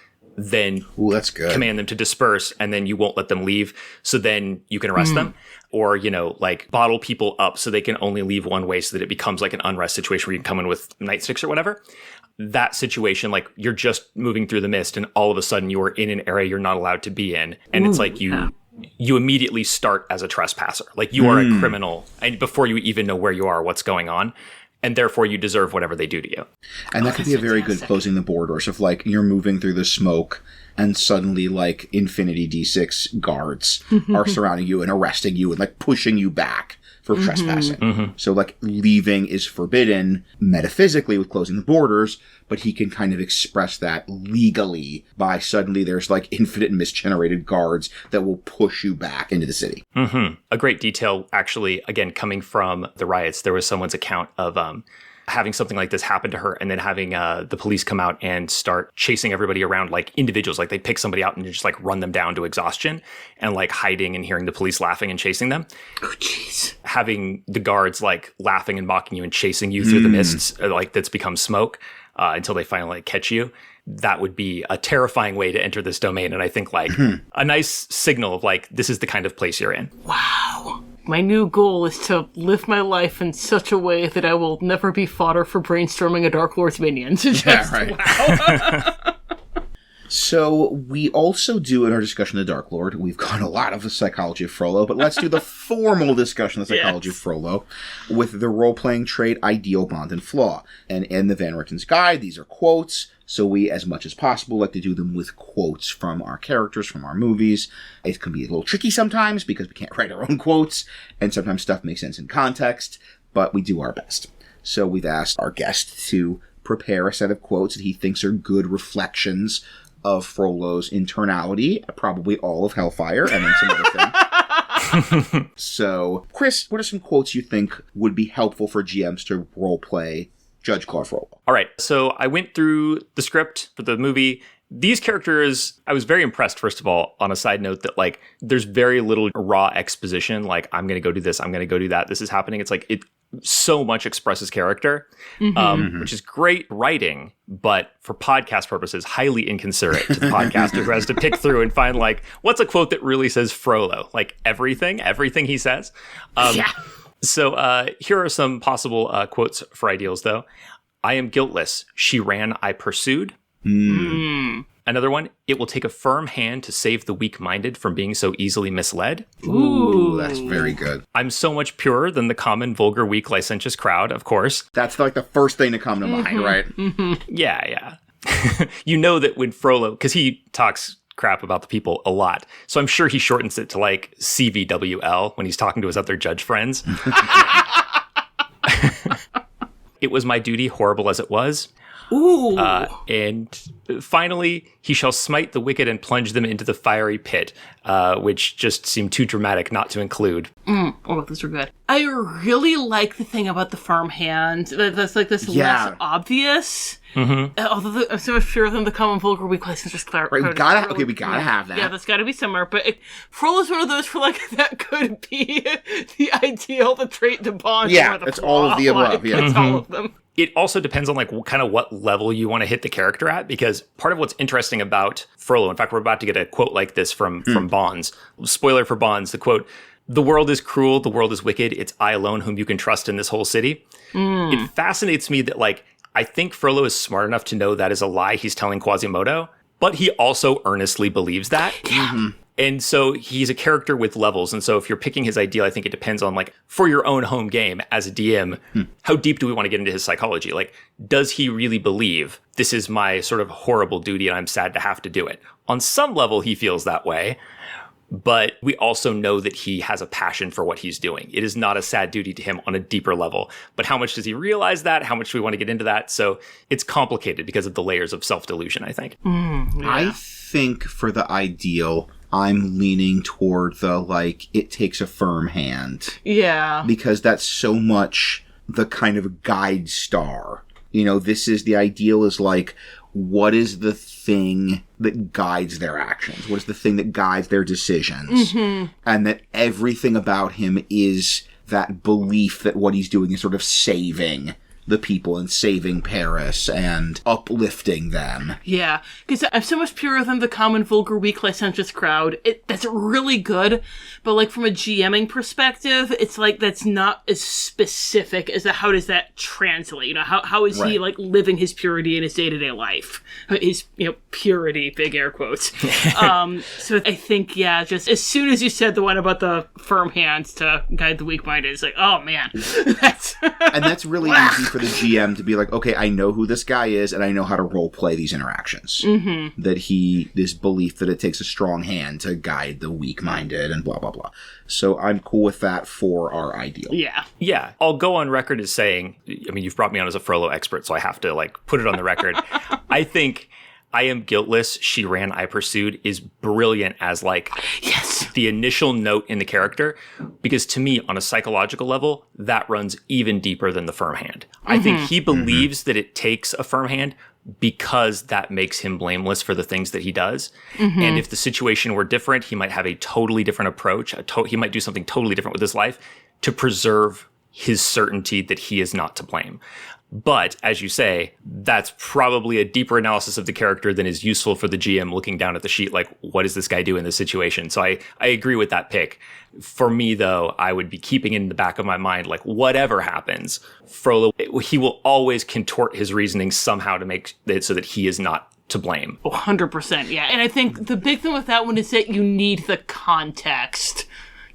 then that's good. command them to disperse, and then you won't let them leave. So then you can arrest them. Or, like bottle people up so they can only leave one way so that it becomes like an unrest situation where you can come in with nightsticks or whatever. That situation, like you're just moving through the mist and all of a sudden you are in an area you're not allowed to be in. And it's like you immediately start as a trespasser. Like you are a criminal and before you even know where you are, what's going on. And therefore you deserve whatever they do to you. And that could be a very good closing the borders of like you're moving through the smoke and suddenly like Infinity D6 guards are surrounding you and arresting you and like pushing you back for trespassing. So like leaving is forbidden metaphysically with closing the borders, but he can kind of express that legally by suddenly there's like infinite misgenerated guards that will push you back into the city. A great detail, actually, again, coming from the riots, there was someone's account of having something like this happen to her and then having the police come out and start chasing everybody around like individuals. Like they pick somebody out and just like run them down to exhaustion and like hiding and hearing the police laughing and chasing them. Oh, jeez. Having the guards like laughing and mocking you and chasing you through the mists, like that's become smoke until they finally like, catch you. That would be a terrifying way to enter this domain. And I think like a nice signal of like, this is the kind of place you're in. Wow. My new goal is to live my life in such a way that I will never be fodder for brainstorming a Darklord's minions. Wow. So we also do in our discussion of the Darklord, we've got a lot of the psychology of Frollo, but let's do the formal discussion of the psychology of Frollo with the role-playing trait ideal, bond, and flaw. And in the Van Ritten's Guide, these are quotes. So we, as much as possible, like to do them with quotes from our characters, from our movies. It can be a little tricky sometimes because we can't write our own quotes, and sometimes stuff makes sense in context, but we do our best. So we've asked our guest to prepare a set of quotes that he thinks are good reflections of Frollo's internality, probably all of Hellfire, and then some other things. So, Kris, what are some quotes you think would be helpful for GMs to roleplay Judge Claude Frollo? All right. So I went through the script for the movie. These characters, I was very impressed, first of all, on a side note that like there's very little raw exposition. Like, I'm going to go do this. I'm going to go do that. This is happening. It's like it so much expresses character, which is great writing, but for podcast purposes, highly inconsiderate to the podcaster who has to pick through and find like, what's a quote that really says Frollo? Like everything he says. So here are some possible quotes for ideals, though. I am guiltless. She ran, I pursued. Another one, it will take a firm hand to save the weak-minded from being so easily misled. Ooh, that's very good. I'm so much purer than the common, vulgar, weak, licentious crowd, of course. That's like the first thing to come to mind, right? Yeah. You know that when Frollo, because he talks crap about the people a lot, so I'm sure he shortens it to like CVWL when he's talking to his other judge friends. It was my duty, horrible as it was. Ooh. And finally, he shall smite the wicked and plunge them into the fiery pit, which just seemed too dramatic not to include. Oh, those are good. I really like the thing about the firm hand. That's like this less obvious. Although I'm so much purer than the common, vulgar, weak, licentious crowd. Right, we gotta have that. Yeah, that's gotta be somewhere. But Frollo's one of those for like that could be the ideal, the trait, the bond. Yeah, the it's flaw. all of the above. Yeah, it's all of them. It also depends on like kind of what level you want to hit the character at, because part of what's interesting about Frollo, in fact, we're about to get a quote like this from Bonds. Spoiler for Bonds, the quote, "The world is cruel, the world is wicked, it's I alone whom you can trust in this whole city." It fascinates me that like, I think Frollo is smart enough to know that is a lie he's telling Quasimodo, but he also earnestly believes that. And so he's a character with levels. And so if you're picking his ideal, I think it depends on like, for your own home game as a DM, how deep do we want to get into his psychology? Like, does he really believe this is my sort of horrible duty and I'm sad to have to do it? On some level, he feels that way. But we also know that he has a passion for what he's doing. It is not a sad duty to him on a deeper level. But how much does he realize that? How much do we want to get into that? So it's complicated because of the layers of self-delusion, I think. I think for the ideal, I'm leaning toward the, like, it takes a firm hand. Yeah. Because that's so much the kind of guide star. You know, this is the ideal is like, what is the thing that guides their actions? What is the thing that guides their decisions? And that everything about him is that belief that what he's doing is sort of saving the people and saving Paris and uplifting them. Yeah, because I'm so much purer than the common, vulgar, weak, licentious crowd. That's really good, but like from a GMing perspective, it's like that's not as specific as how does that translate? You know, how is he like living his purity in his day-to-day life? His, purity, big air quotes. So I think, just as soon as you said the one about the firm hands to guide the weak-minded, it's like, oh man, And that's really easy for the GM to be like, okay, I know who this guy is, and I know how to role play these interactions. Mm-hmm. This belief that it takes a strong hand to guide the weak-minded and blah, blah, blah. So I'm cool with that for our ideal. Yeah. Yeah. I'll go on record as saying, I mean, you've brought me on as a Frollo expert, so I have to put it on the record. I think I am guiltless, she ran, I pursued is brilliant as yes, the initial note in the character, because to me, on a psychological level, that runs even deeper than the firm hand. Mm-hmm. I think he believes that it takes a firm hand because that makes him blameless for the things that he does. Mm-hmm. And if the situation were different, he might have a totally different approach. He might do something totally different with his life to preserve his certainty that he is not to blame. But, as you say, that's probably a deeper analysis of the character than is useful for the GM looking down at the sheet, like, what does this guy do in this situation? So I agree with that pick. For me, though, I would be keeping in the back of my mind, like, whatever happens, Frollo, he will always contort his reasoning somehow to make it so that he is not to blame. 100%, yeah. And I think the big thing with that one is that you need the context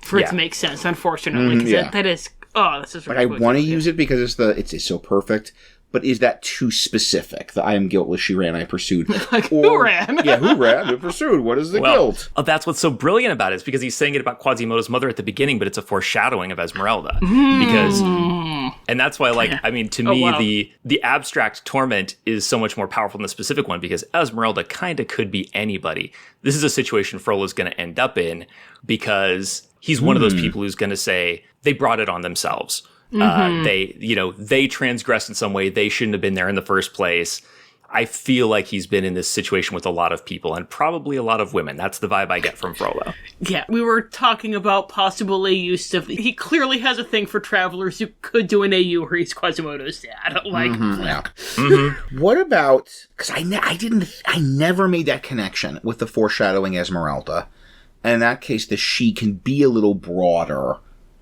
for it to make sense, unfortunately. Because that is... Oh, this is really I want to use it because it's so perfect, but is that too specific? The I am guiltless, she ran, I pursued. Who ran? Yeah, who ran? Who pursued? What is the guilt? Oh, that's what's so brilliant about it, is because he's saying it about Quasimodo's mother at the beginning, but it's a foreshadowing of Esmeralda. And that's why, to me, the abstract torment is so much more powerful than the specific one, because Esmeralda kind of could be anybody. This is a situation Frollo's going to end up in because he's one of those people who's going to say, they brought it on themselves. They transgressed in some way. They shouldn't have been there in the first place. I feel like he's been in this situation with a lot of people, and probably a lot of women. That's the vibe I get from Frollo. Yeah, we were talking about possible AU stuff. He clearly has a thing for travelers who could do an AU where he's Quasimodo's dad. What about... Because I never made that connection with the foreshadowing Esmeralda. And in that case, the she can be a little broader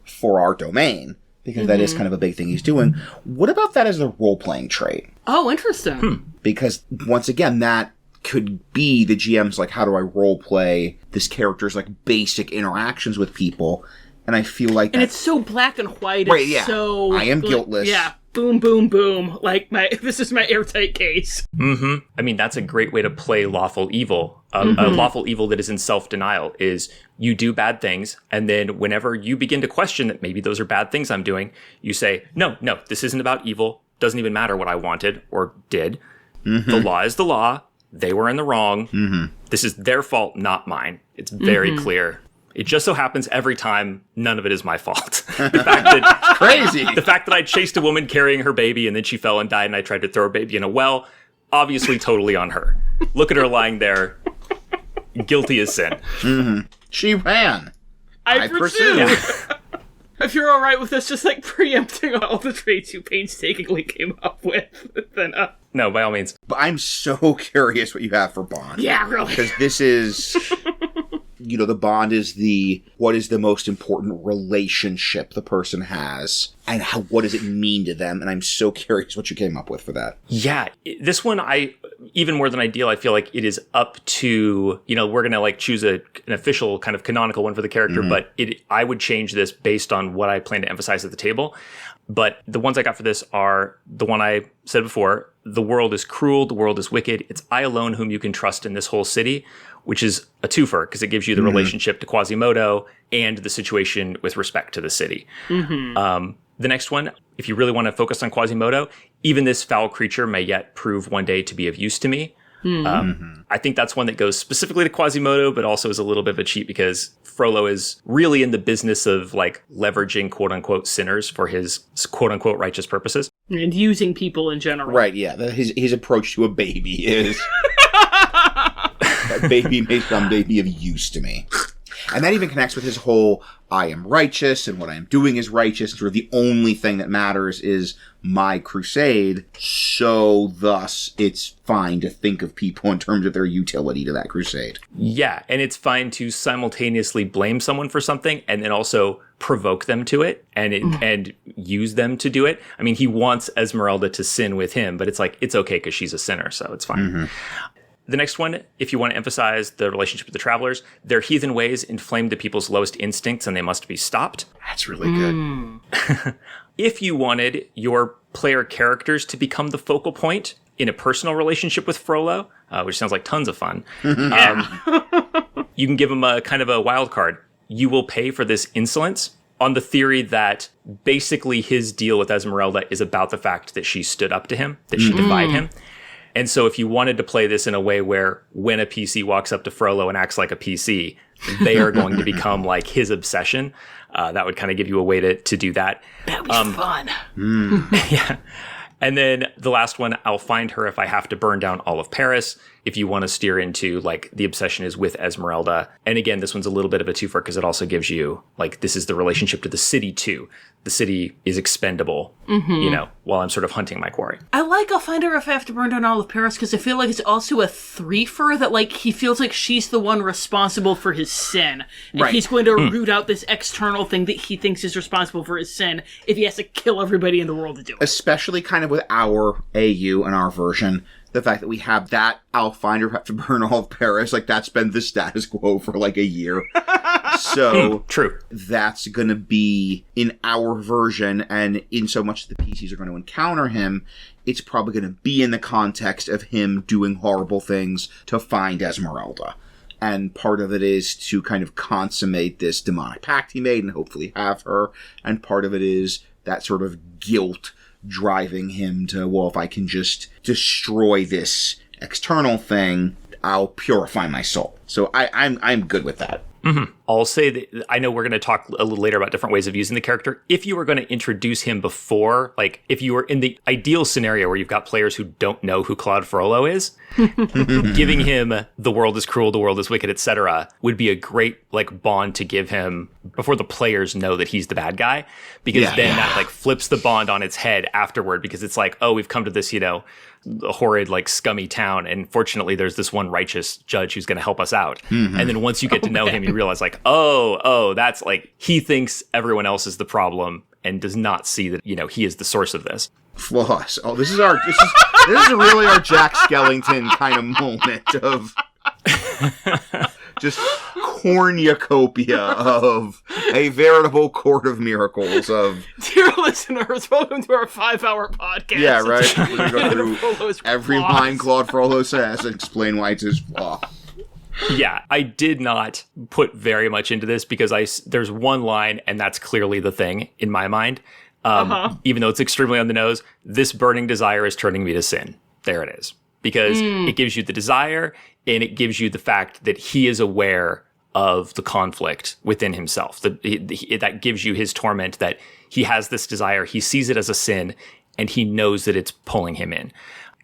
for our domain, because that is kind of a big thing he's doing. What about that as a role-playing trait? Oh, interesting. Because, once again, that could be the GM's, how do I role-play this character's, basic interactions with people? And I feel like... And it's so black and white. Right, yeah. So... I am guiltless. Yeah. Boom, boom, boom. This is my airtight case. Mm-hmm. I mean, that's a great way to play lawful evil. A lawful evil that is in self-denial is you do bad things, and then whenever you begin to question that maybe those are bad things I'm doing, you say, no, this isn't about evil. Doesn't even matter what I wanted or did. The law is the law. They were in the wrong. This is their fault, not mine. It's very clear. It just so happens every time none of it is my fault. Crazy. The fact that I chased a woman carrying her baby and then she fell and died and I tried to throw her baby in a well, obviously totally on her. Look at her lying there. Guilty as sin. She ran. I pursued. Yeah. If you're all right with us just preempting all the traits you painstakingly came up with, then No, by all means. But I'm so curious what you have for Bond. Yeah, really. Because this is... the bond is what is the most important relationship the person has, and what does it mean to them? And I'm so curious what you came up with for that. Yeah, this one, even more than ideal, I feel like it is up to, we're going to choose an official kind of canonical one for the character, but I would change this based on what I plan to emphasize at the table. But the ones I got for this are the one I said before: the world is cruel, the world is wicked, it's I alone whom you can trust in this whole city, which is a twofer because it gives you the relationship to Quasimodo and the situation with respect to the city. The next one, if you really want to focus on Quasimodo, even this foul creature may yet prove one day to be of use to me. I think that's one that goes specifically to Quasimodo, but also is a little bit of a cheat because Frollo is really in the business of leveraging quote unquote sinners for his quote unquote righteous purposes. And using people in general. Right, yeah. His approach to a baby is... That baby may some baby of use to me. And that even connects with his whole, I am righteous and what I am doing is righteous. Sort of the only thing that matters is my crusade. So thus it's fine to think of people in terms of their utility to that crusade. Yeah. And it's fine to simultaneously blame someone for something and then also provoke them to it and use them to do it. I mean, he wants Esmeralda to sin with him, but it's like, it's okay because she's a sinner. So it's fine. Mm-hmm. The next one, if you want to emphasize the relationship with the travelers, their heathen ways inflame the people's lowest instincts and they must be stopped. That's really good. If you wanted your player characters to become the focal point in a personal relationship with Frollo, which sounds like tons of fun, you can give them a kind of a wild card. You will pay for this insolence on the theory that basically his deal with Esmeralda is about the fact that she stood up to him, that she defied him. And so if you wanted to play this in a way where when a PC walks up to Frollo and acts like a PC, they are going to become like his obsession, that would kind of give you a way to do that. That would be fun. Yeah. And then the last one, I'll find her if I have to burn down all of Paris. If you want to steer into like the obsession is with Esmeralda. And again, this one's a little bit of a twofer because it also gives you like, this is the relationship to the city too. The city is expendable, you know, while I'm sort of hunting my quarry. I like I'll find her if I have to burn down all of Paris because I feel like it's also a threefer that like he feels like she's the one responsible for his sin. And he's going to root out this external thing that he thinks is responsible for his sin if he has to kill everybody in the world to do it. Especially kind of with our AU and our version. The fact that we have that, I'll find her have to burn all of Paris, like that's been the status quo for like a year. So true. That's going to be in our version, and in so much that the PCs are going to encounter him, it's probably going to be in the context of him doing horrible things to find Esmeralda. And part of it is to kind of consummate this demonic pact he made and hopefully have her. And part of it is that sort of guilt driving him to, well, if I can just destroy this external thing, I'll purify my soul. So I'm good with that. Mm-hmm. I'll say that I know we're going to talk a little later about different ways of using the character. If you were going to introduce him before, like if you were in the ideal scenario where you've got players who don't know who Claude Frollo is, giving him the world is cruel, the world is wicked, etc., would be a great like bond to give him before the players know that he's the bad guy, because then that like flips the bond on its head afterward, because it's like, oh, we've come to this, you know, a horrid, like scummy town, and fortunately there's this one righteous judge who's going to help us out. And then once you get to know him, you realize like, oh, that's like he thinks everyone else is the problem and does not see that, you know, he is the source of this. Floss. Oh, this is really our Jack Skellington kind of moment of just cornucopia of a veritable court of miracles of... Dear listeners, welcome to our 5-hour podcast. Yeah, right? We're going to go through every line Claude Frollo says and explain why it's his flaw. Yeah, I did not put very much into this because there's one line, and that's clearly the thing in my mind. Even though it's extremely on the nose, this burning desire is turning me to sin. There it is. Because it gives you the desire, and it gives you the fact that he is aware of the conflict within himself. That gives you his torment, that he has this desire, he sees it as a sin, and he knows that it's pulling him in.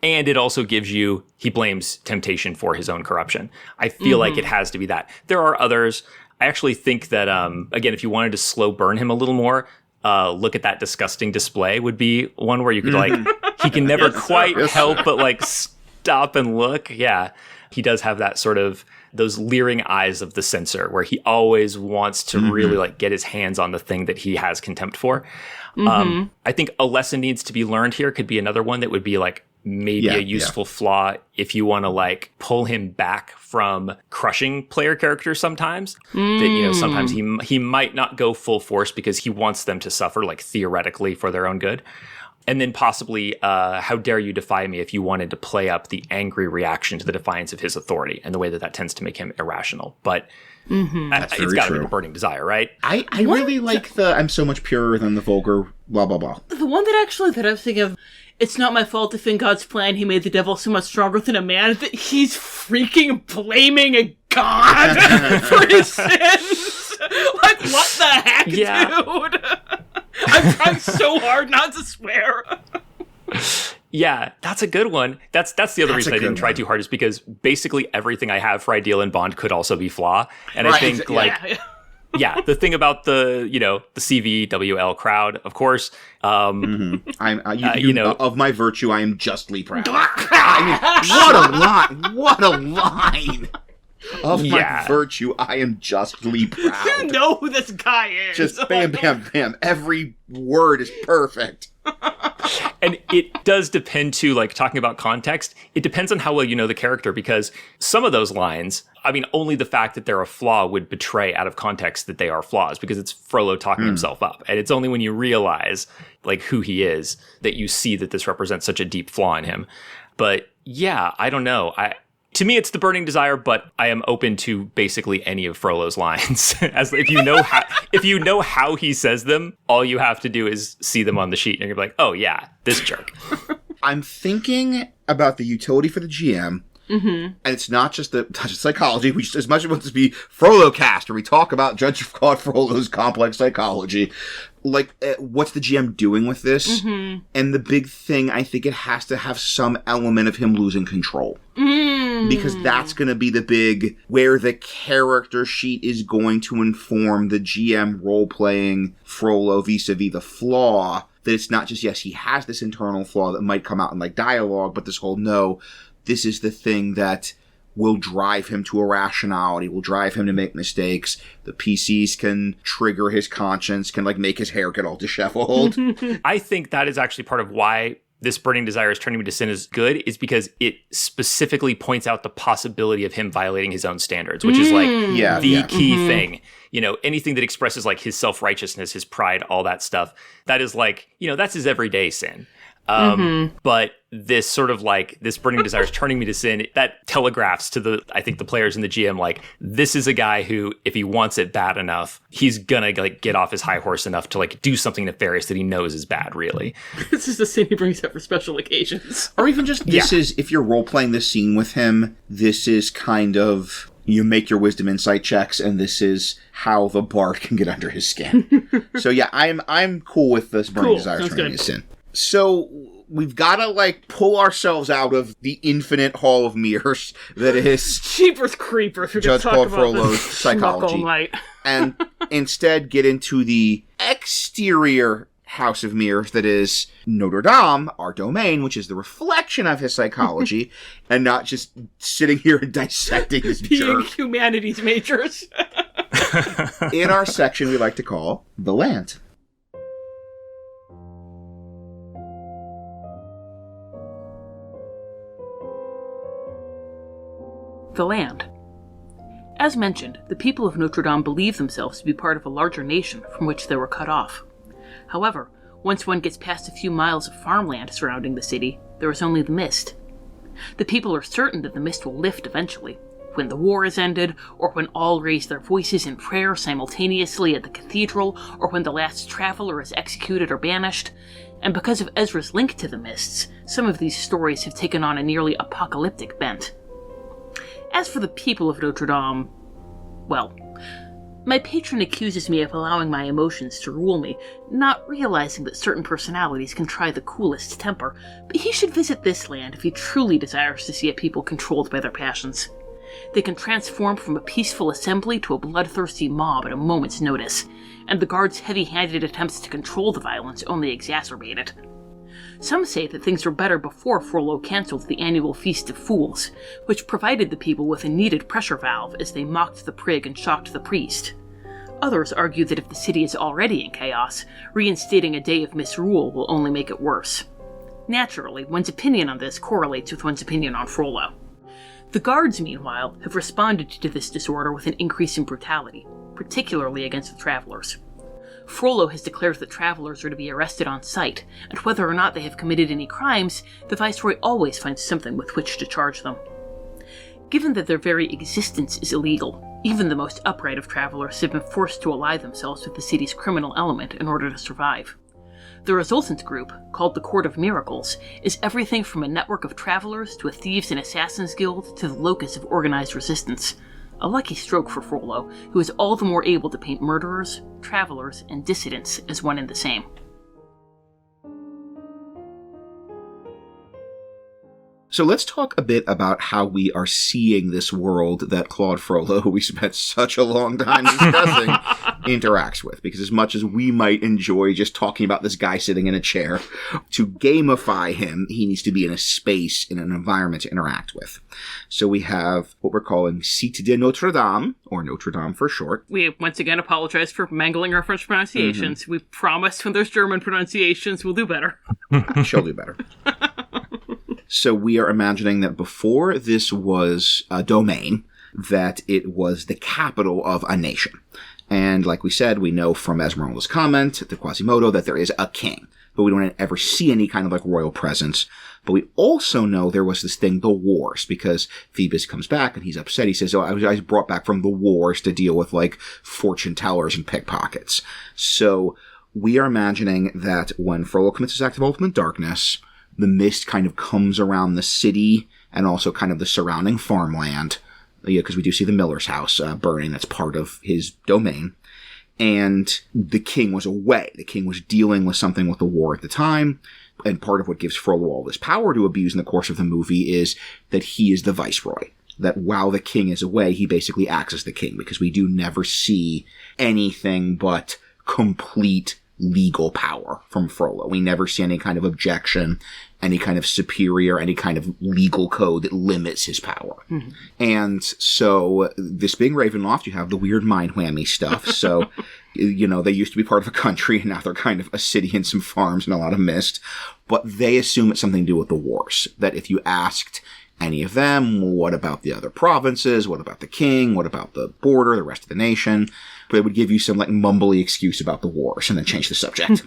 And it also gives you, he blames temptation for his own corruption. I feel like it has to be that. There are others. I actually think that, again, if you wanted to slow burn him a little more, look at that disgusting display would be one where you could like, he can never quite help but like stop and look. Yeah. He does have that sort of, those leering eyes of the censor where he always wants to really like get his hands on the thing that he has contempt for. I think a lesson needs to be learned here could be another one that would be like, maybe a useful flaw if you want to like pull him back from crushing player characters sometimes. That, you know, sometimes he might not go full force because he wants them to suffer like theoretically for their own good. And then possibly, how dare you defy me, if you wanted to play up the angry reaction to the defiance of his authority and the way that tends to make him irrational. But it's got to be the burning desire, right? I really like the I'm so much purer than the vulgar blah, blah, blah. The one that I was thinking of, it's not my fault if in God's plan he made the devil so much stronger than a man that he's freaking blaming a god for his sins. Like, what the heck, dude? I'm trying so hard not to swear. Yeah, that's a good one. That's the other reason I didn't try too hard, is because basically everything I have for Ideal and Bond could also be flaw. And I think yeah, the thing about the CVWL crowd, of course. I'm of my virtue, I am justly proud. I mean, what a line. Of my virtue, I am justly proud. You know who this guy is. Just bam, bam, bam. Every word is perfect. And it does depend, too, like, talking about context, it depends on how well you know the character, because some of those lines, I mean, only the fact that they're a flaw would betray out of context that they are flaws, because it's Frollo talking himself up. And it's only when you realize, like, who he is that you see that this represents such a deep flaw in him. But, yeah, I don't know. To me, it's the burning desire, but I am open to basically any of Frollo's lines. As if you know how he says them, all you have to do is see them on the sheet, and you're like, oh yeah, this jerk. I'm thinking about the utility for the GM, and it's not just the touch of psychology. We just, as much as it wants to be Frollo cast, where we talk about Judge Claude Frollo's complex psychology. Like, what's the GM doing with this? And the big thing, I think it has to have some element of him losing control. Because that's going to be the big, where the character sheet is going to inform the GM role-playing Frollo vis-a-vis the flaw. That it's not just, yes, he has this internal flaw that might come out in, like, dialogue, but this whole, no, this is the thing that will drive him to irrationality, will drive him to make mistakes. The PCs can trigger his conscience, can, like, make his hair get all disheveled. I think that is actually part of why this burning desire is turning me to sin is good, is because it specifically points out the possibility of him violating his own standards, which is like the key thing. You know, anything that expresses like his self-righteousness, his pride, all that stuff, that is like, you know, that's his everyday sin. But this sort of like, this burning desire is turning me to sin, that telegraphs to the players in the GM, like, this is a guy who, if he wants it bad enough, he's gonna like get off his high horse enough to like do something nefarious that he knows is bad, really. This is the sin he brings up for special occasions. Or even just, this is, if you're role-playing this scene with him, this is kind of, you make your wisdom insight checks, and this is how the bard can get under his skin. So yeah, I'm cool with this burning desire turning to sin. So we've got to, like, pull ourselves out of the infinite hall of mirrors that is Jeepers Creepers. Judge Claude Frollo's psychology, and instead get into the exterior house of mirrors that is Notre Dame, our domain, which is the reflection of his psychology, and not just sitting here and dissecting his being humanities majors. In our section we like to call The Land. The Land. As mentioned, the people of Notre Dame believe themselves to be part of a larger nation from which they were cut off. However, once one gets past a few miles of farmland surrounding the city, there is only the mist. The people are certain that the mist will lift eventually, when the war is ended, or when all raise their voices in prayer simultaneously at the cathedral, or when the last traveler is executed or banished. And because of Ezra's link to the mists, some of these stories have taken on a nearly apocalyptic bent. As for the people of Notre Dame, well, my patron accuses me of allowing my emotions to rule me, not realizing that certain personalities can try the coolest temper, but he should visit this land if he truly desires to see a people controlled by their passions. They can transform from a peaceful assembly to a bloodthirsty mob at a moment's notice, and the guards' heavy-handed attempts to control the violence only exacerbate it. Some say that things were better before Frollo cancelled the annual Feast of Fools, which provided the people with a needed pressure valve as they mocked the prig and shocked the priest. Others argue that if the city is already in chaos, reinstating a day of misrule will only make it worse. Naturally, one's opinion on this correlates with one's opinion on Frollo. The guards, meanwhile, have responded to this disorder with an increase in brutality, particularly against the travelers. Frollo has declared that travelers are to be arrested on sight, and whether or not they have committed any crimes, the Viceroy always finds something with which to charge them. Given that their very existence is illegal, even the most upright of travelers have been forced to ally themselves with the city's criminal element in order to survive. The resultant group, called the Court of Miracles, is everything from a network of travelers to a thieves and assassins guild to the locus of organized resistance. A lucky stroke for Frollo, who is all the more able to paint murderers, travelers, and dissidents as one and the same. So let's talk a bit about how we are seeing this world that Claude Frollo, who we spent such a long time discussing, interacts with. Because as much as we might enjoy just talking about this guy sitting in a chair, to gamify him, he needs to be in a space, in an environment to interact with. So we have what we're calling Cite de Notre Dame, or Notre Dame for short. We once again apologize for mangling our French pronunciations. We promised when there's German pronunciations, we'll do better. She'll do better. So we are imagining that before this was a domain, that it was the capital of a nation. And like we said, we know from Esmeralda's comment, the Quasimodo, that there is a king. But we don't ever see any kind of like royal presence. But we also know there was this thing, the wars, because Phoebus comes back and he's upset. He says, I was brought back from the wars to deal with like fortune tellers and pickpockets. So we are imagining that when Frollo commits his act of ultimate darkness, the mist kind of comes around the city and also kind of the surrounding farmland. Yeah, because we do see the miller's house burning. That's part of his domain. And the king was away. The king was dealing with something with the war at the time. And part of what gives Frollo all this power to abuse in the course of the movie is that he is the viceroy. That while the king is away, he basically acts as the king, because we do never see anything but complete legal power from Frollo. We never see any kind of objection, any kind of superior, any kind of legal code that limits his power. Mm-hmm. And so, this being Ravenloft, you have the weird mind whammy stuff. So, you know, they used to be part of a country, and now they're kind of a city and some farms and a lot of mist. But they assume it's something to do with the wars. That if you asked any of them, what about the other provinces? What about the king? What about the border, the rest of the nation? But it would give you some like mumbly excuse about the wars and then change the subject.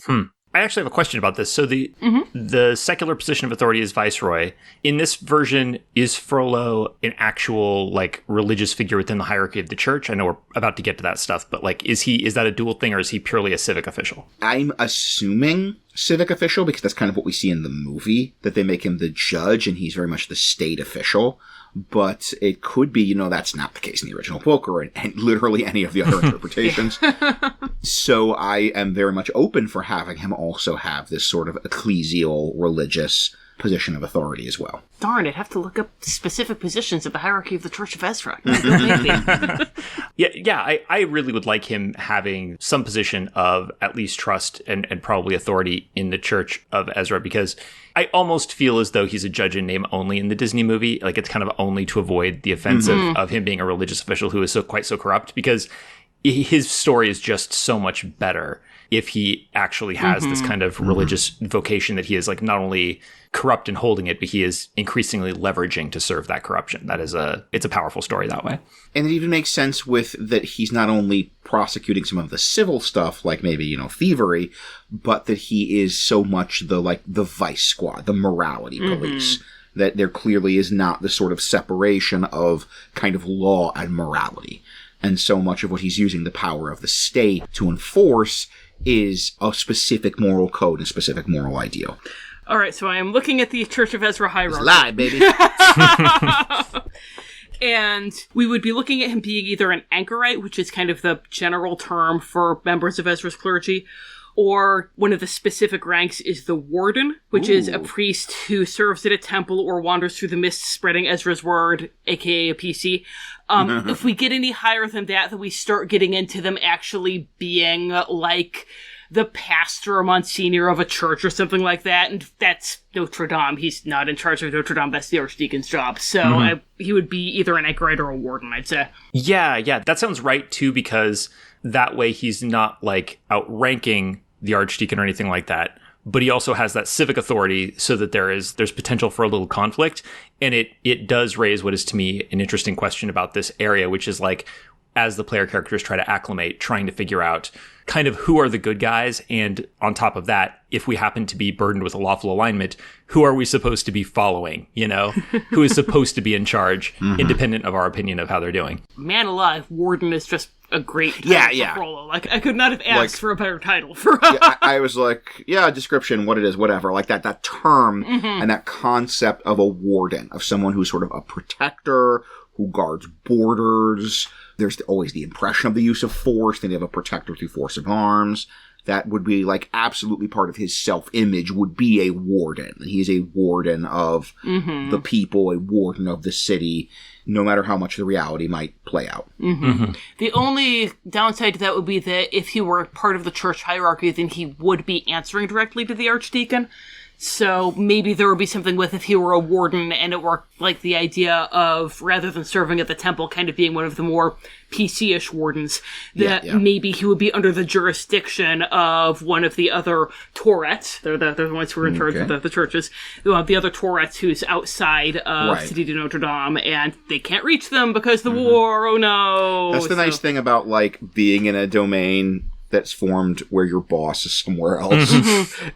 I actually have a question about this. So the secular position of authority is viceroy. In this version, is Frollo an actual like religious figure within the hierarchy of the church? I know we're about to get to that stuff, but like, is that a dual thing, or is he purely a civic official? I'm assuming civic official, because that's kind of what we see in the movie, that they make him the judge and he's very much the state official. But it could be, you know, that's not the case in the original book or in literally any of the other interpretations. So I am very much open for having him also have this sort of ecclesial religious position of authority as well. Darn, I'd have to look up specific positions of the hierarchy of the Church of Ezra. I really would like him having some position of at least trust and probably authority in the Church of Ezra, because I almost feel as though he's a judge in name only in the Disney movie. Like, it's kind of only to avoid the offense of him being a religious official who is so corrupt, because his story is just so much better if he actually has this kind of religious vocation that he is like not only corrupt in holding it, but he is increasingly leveraging to serve that corruption. It's a powerful story that way. And it even makes sense with that he's not only prosecuting some of the civil stuff, like maybe, you know, thievery, but that he is so much the vice squad, the morality police. That there clearly is not the sort of separation of kind of law and morality. And so much of what he's using the power of the state to enforce is a specific moral code and specific moral ideal. All right, so I am looking at the Church of Ezra hierarchy. It's lie, baby. And we would be looking at him being either an anchorite, which is kind of the general term for members of Ezra's clergy, or one of the specific ranks is the warden, which is a priest who serves at a temple or wanders through the mist spreading Ezra's word, aka a PC. If we get any higher than that, then we start getting into them actually being like the pastor or monsignor of a church or something like that, and that's Notre Dame. He's not in charge of Notre Dame. That's the archdeacon's job. So he would be either an anchorite or a warden, I'd say. Yeah, that sounds right, too, because that way he's not, like, outranking the archdeacon or anything like that, but he also has that civic authority so that there's potential for a little conflict, and it does raise what is, to me, an interesting question about this area, which is, like, as the player characters try to acclimate, trying to figure out kind of who are the good guys, and on top of that, if we happen to be burdened with a lawful alignment, who are we supposed to be following, you know? Who is supposed to be in charge, independent of our opinion of how they're doing? Man alive, warden is just a great title for Frollo. Like, I could not have asked for a better title for I was like, description, what it is, whatever. Like, that term and that concept of a warden, of someone who's sort of a protector, who guards borders. There's always the impression of the use of force. Then you have a protector through force of arms. that would be like absolutely part of his self-image would be a warden. He is a warden of the people, a warden of the city, no matter how much the reality might play out. The only downside to that would be that if he were part of the church hierarchy, then he would be answering directly to the archdeacon. So maybe there would be something with if he were a warden and it were like the idea of, rather than serving at the temple, kind of being one of the more PC-ish wardens, that maybe he would be under the jurisdiction of one of the other Tourettes. They're the ones who are in charge of the churches. The other Tourettes who's outside of Cite de Notre Dame, and they can't reach them because the war, oh no. That's the nice thing about, like, being in a domain that's formed where your boss is somewhere else,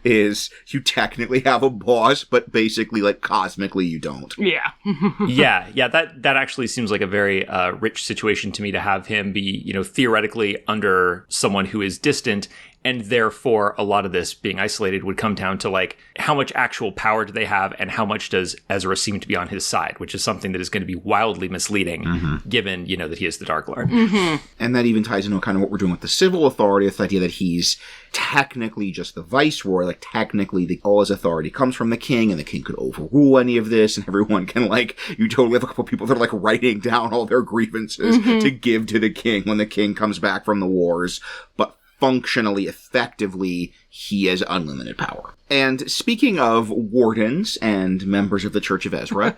is you technically have a boss, but basically, like, cosmically you don't. Yeah. That actually seems like a very rich situation to me, to have him be, you know, theoretically under someone who is distant, and therefore a lot of this being isolated would come down to, like, how much actual power do they have and how much does Ezra seem to be on his side, which is something that is going to be wildly misleading given, you know, that he is the Dark Lord. And that even ties into kind of what we're doing with the civil authority, with the idea that he's technically just the viceroy, like technically all his authority comes from the king, and the king could overrule any of this, and everyone can, like, you totally have a couple people that are, like, writing down all their grievances to give to the king when the king comes back from the wars, but functionally, effectively, he has unlimited power. And speaking of wardens and members of the Church of Ezra,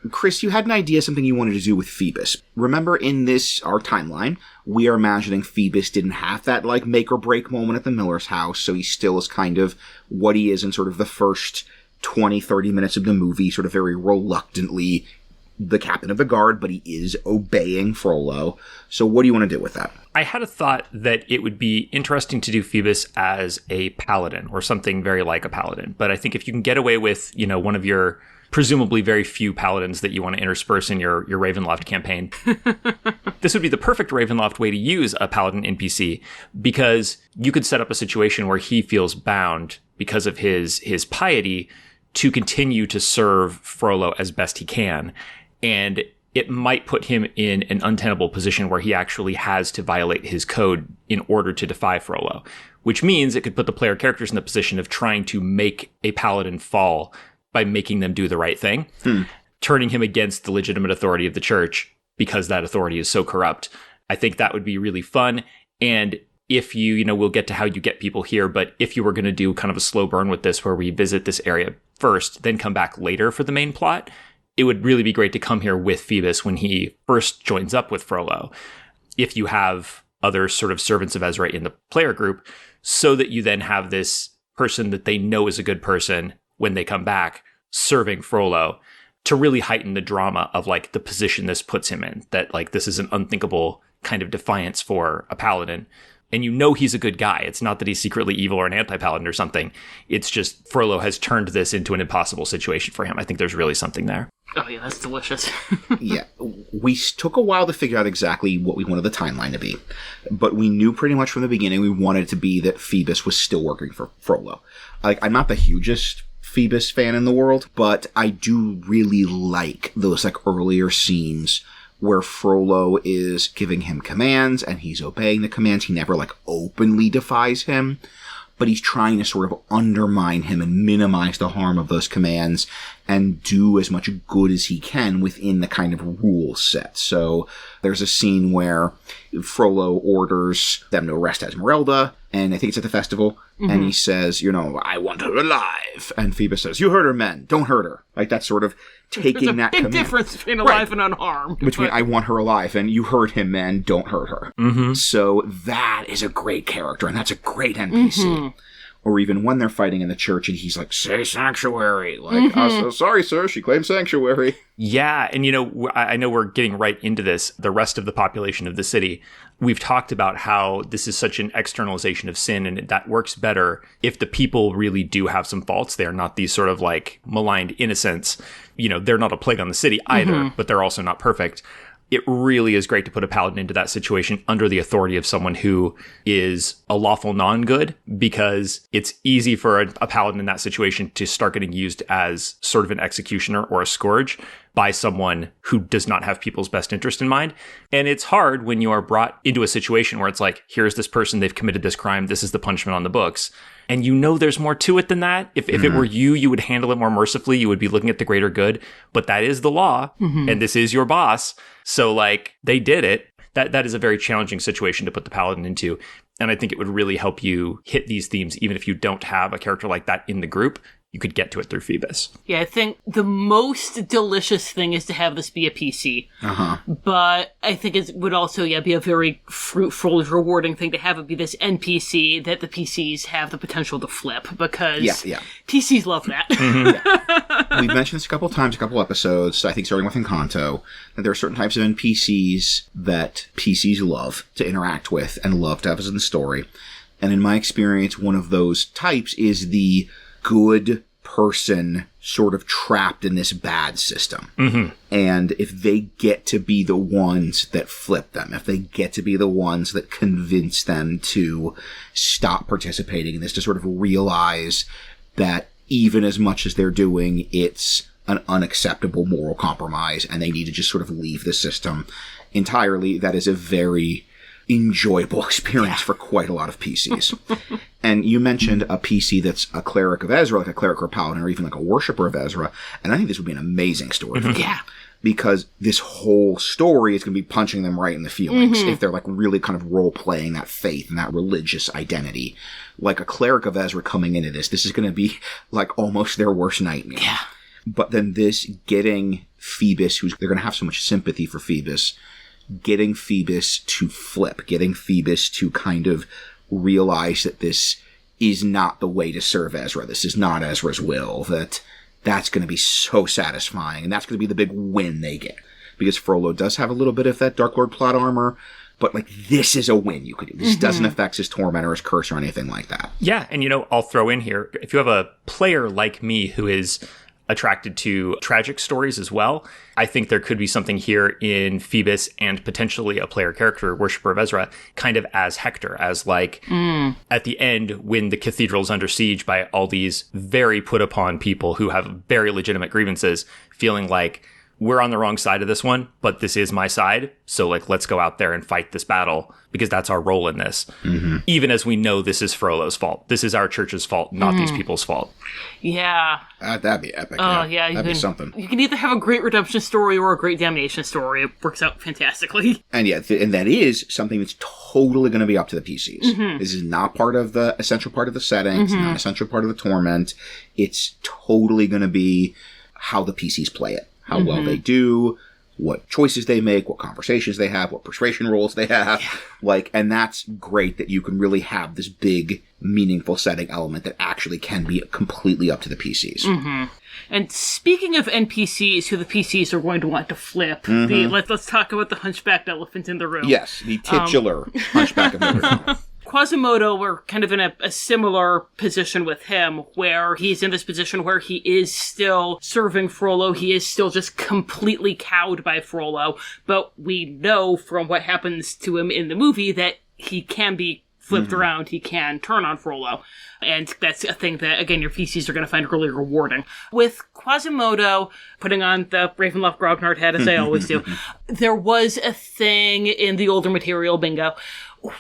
Kris, you had an idea, something you wanted to do with Phoebus. Remember, in our timeline, we are imagining Phoebus didn't have that, like, make or break moment at the Miller's house, so he still is kind of what he is in sort of the first 20, 30 minutes of the movie, sort of very reluctantly the captain of the guard, but he is obeying Frollo. So what do you want to do with that? I had a thought that it would be interesting to do Phoebus as a paladin, or something very like a paladin. But I think if you can get away with, you know, one of your presumably very few paladins that you want to intersperse in your Ravenloft campaign, this would be the perfect Ravenloft way to use a paladin NPC, because you could set up a situation where he feels bound because of his piety to continue to serve Frollo as best he can. And it might put him in an untenable position where he actually has to violate his code in order to defy Frollo, which means it could put the player characters in the position of trying to make a paladin fall by making them do the right thing, turning him against the legitimate authority of the church because that authority is so corrupt. I think that would be really fun. And if you know, we'll get to how you get people here, but if you were going to do kind of a slow burn with this, where we visit this area first, then come back later for the main plot, it would really be great to come here with Phoebus when he first joins up with Frollo, if you have other sort of servants of Ezra in the player group, so that you then have this person that they know is a good person when they come back serving Frollo, to really heighten the drama of, like, the position this puts him in, that, like, this is an unthinkable kind of defiance for a paladin. And you know he's a good guy. It's not that he's secretly evil or an anti-paladin or something. It's just Frollo has turned this into an impossible situation for him. I think there's really something there. Oh yeah, that's delicious. Yeah, we took a while to figure out exactly what we wanted the timeline to be, but we knew pretty much from the beginning we wanted it to be that Phoebus was still working for Frollo. Like, I'm not the hugest Phoebus fan in the world, but I do really like those, like, earlier scenes where Frollo is giving him commands and he's obeying the commands. He never, like, openly defies him, but he's trying to sort of undermine him and minimize the harm of those commands and do as much good as he can within the kind of rule set. So there's a scene where Frollo orders them to arrest Esmeralda, and I think it's at the festival, and he says, you know, I want her alive. And Phoebus says, you hurt her, men. Don't hurt her. Like, that's sort of taking that command. There's a big difference between alive and unharmed. Between I want her alive and you hurt him, men. Don't hurt her. So that is a great character, and that's a great NPC. Or even when they're fighting in the church and he's like, say sanctuary. Like, oh, sorry, sir, she claims sanctuary. Yeah, and you know, I know we're getting right into this. The rest of the population of the city, we've talked about how this is such an externalization of sin, and that works better if the people really do have some faults. They're not these sort of, like, maligned innocents. You know, they're not a plague on the city either, but they're also not perfect. It really is great to put a paladin into that situation under the authority of someone who is a lawful non-good, because it's easy for a paladin in that situation to start getting used as sort of an executioner or a scourge, by someone who does not have people's best interest in mind. And it's hard when you are brought into a situation where it's like, here's this person, they've committed this crime, this is the punishment on the books. And you know there's more to it than that. If it were you would handle it more mercifully. You would be looking at the greater good. But that is the law, and this is your boss. So, like, they did it. That is a very challenging situation to put the paladin into. And I think it would really help you hit these themes, even if you don't have a character like that in the group. You could get to it through Phoebus. Yeah, I think the most delicious thing is to have this be a PC. But I think it would also, be a very fruitful, rewarding thing to have it be this NPC that the PCs have the potential to flip, because PCs love that. We've mentioned this a couple of times, a couple episodes, I think starting with Encanto, that there are certain types of NPCs that PCs love to interact with and love to have as in the story. And in my experience, one of those types is the good person sort of trapped in this bad system. And if they get to be the ones that flip them, if they get to be the ones that convince them to stop participating in this, to sort of realize that even as much as they're doing, it's an unacceptable moral compromise and they need to just sort of leave the system entirely, that is a very enjoyable experience for quite a lot of PCs. And you mentioned a PC that's a cleric of Ezra, like a cleric or a paladin, or even like a worshiper of Ezra. And I think this would be an amazing story for them. Because this whole story is going to be punching them right in the feelings if they're like really kind of role-playing that faith and that religious identity. Like a cleric of Ezra coming into this is going to be like almost their worst nightmare. But then this getting Phoebus, they're going to have so much sympathy for Phoebus, getting Phoebus to flip, getting Phoebus to kind of realize that this is not the way to serve Ezra. This is not Ezra's will. That's going to be so satisfying, and that's going to be the big win they get. Because Frollo does have a little bit of that Dark Lord plot armor, but like this is a win you could do. This doesn't affect his torment or his curse or anything like that. Yeah, and I'll throw in here, if you have a player like me who is attracted to tragic stories as well, I think there could be something here in Phoebus and potentially a player character, worshiper of Ezra, kind of as Hector, as like at the end when the cathedral is under siege by all these very put upon people who have very legitimate grievances, feeling like we're on the wrong side of this one, but this is my side. So like, let's go out there and fight this battle because that's our role in this. Even as we know this is Frollo's fault. This is our church's fault, not these people's fault. Yeah. That'd be epic. That'd be something. You can either have a great redemption story or a great damnation story. It works out fantastically. And and that is something that's totally going to be up to the PCs. This is not part of the essential part of the setting. It's not an essential part of the torment. It's totally going to be how the PCs play it. How well they do, what choices they make, what conversations they have, what persuasion roles they have. And that's great that you can really have this big, meaningful setting element that actually can be completely up to the PCs. And speaking of NPCs who the PCs are going to want to flip, let's talk about the hunchbacked elephant in the room. Yes, the titular Hunchback of Notre Dame. Quasimodo, we're kind of in a similar position with him, where he's in this position where he is still serving Frollo. He is still just completely cowed by Frollo. But we know from what happens to him in the movie that he can be flipped around. He can turn on Frollo. And that's a thing that, again, your PCs are going to find really rewarding. With Quasimodo putting on the Ravenloft Grognard head, as I always do, there was a thing in the older material, bingo,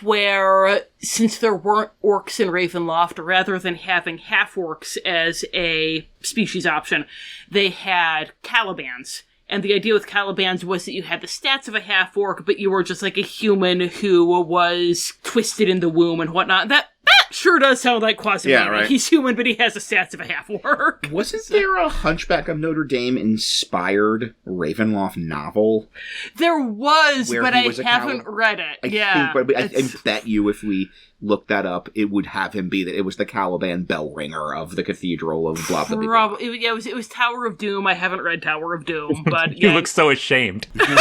where since there weren't orcs in Ravenloft, rather than having half-orcs as a species option, they had Calibans. And the idea with Calibans was that you had the stats of a half-orc, but you were just like a human who was twisted in the womb and whatnot. That sure does sound like Quasimodo. Yeah, right. He's human, but he has the stats of a half-orc. Wasn't there a Hunchback of Notre Dame inspired Ravenloft novel? There was, but I was haven't read it. I bet you if we looked that up, it would have him be that it was the Caliban bell ringer of the cathedral of blah, blah, blah. Probably, yeah, it was Tower of Doom. I haven't read Tower of Doom, but You look so ashamed. Stop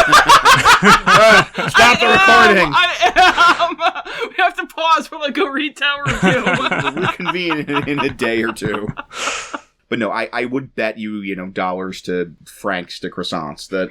the recording! I am! We have to pause while I go read Tower of Doom. We'll reconvene in a day or two. But no, I would bet you, dollars to francs to croissants that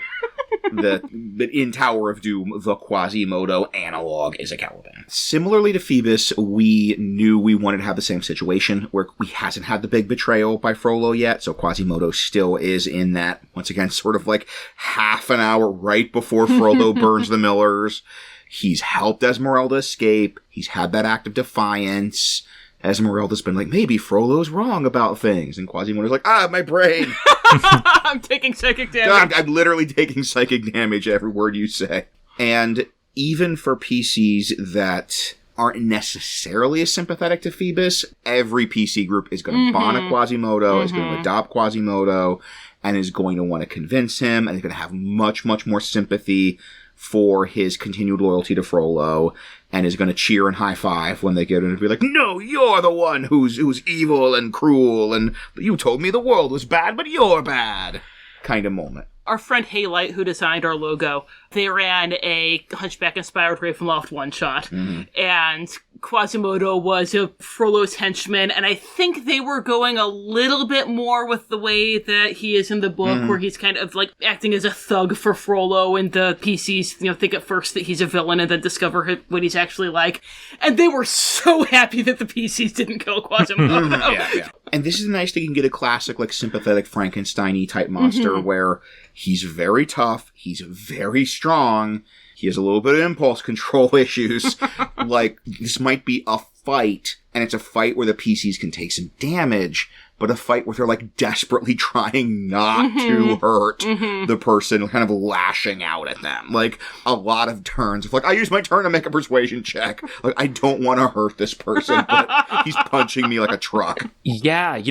But in Tower of Doom, the Quasimodo analog is a Caliban. Similarly to Phoebus, we knew we wanted to have the same situation where he hasn't had the big betrayal by Frollo yet, so Quasimodo still is in that, once again, sort of like half an hour right before Frollo burns the Millers. He's helped Esmeralda escape. He's had that act of defiance. Esmeralda's been like, maybe Frollo's wrong about things. And Quasimodo's like, my brain. I'm taking psychic damage. I'm literally taking psychic damage every word you say. And even for PCs that aren't necessarily as sympathetic to Phoebus, every PC group is going to bond a Quasimodo, is going to adopt Quasimodo, and is going to want to convince him, and is going to have much, much more sympathy for his continued loyalty to Frollo, and is going to cheer and high five when they get in and be like, no, you're the one who's evil and cruel, and you told me the world was bad, but you're bad. Kind of moment. Our friend Haylight, who designed our logo, they ran a Hunchback-inspired Ravenloft one-shot, and Quasimodo was a Frollo's henchman, and I think they were going a little bit more with the way that he is in the book, where he's kind of like acting as a thug for Frollo, and the PCs, think at first that he's a villain and then discover what he's actually like. And they were so happy that the PCs didn't kill Quasimodo. Yeah. And this is nice that you can get a classic, like, sympathetic Frankenstein-y type monster where he's very tough, he's very strong, he has a little bit of impulse control issues. Like, this might be a fight, and it's a fight where the PCs can take some damage, but a fight where they're, like, desperately trying not to hurt the person, kind of lashing out at them. Like, a lot of turns of, like, I use my turn to make a persuasion check. Like, I don't want to hurt this person, but he's punching me like a truck. Yeah,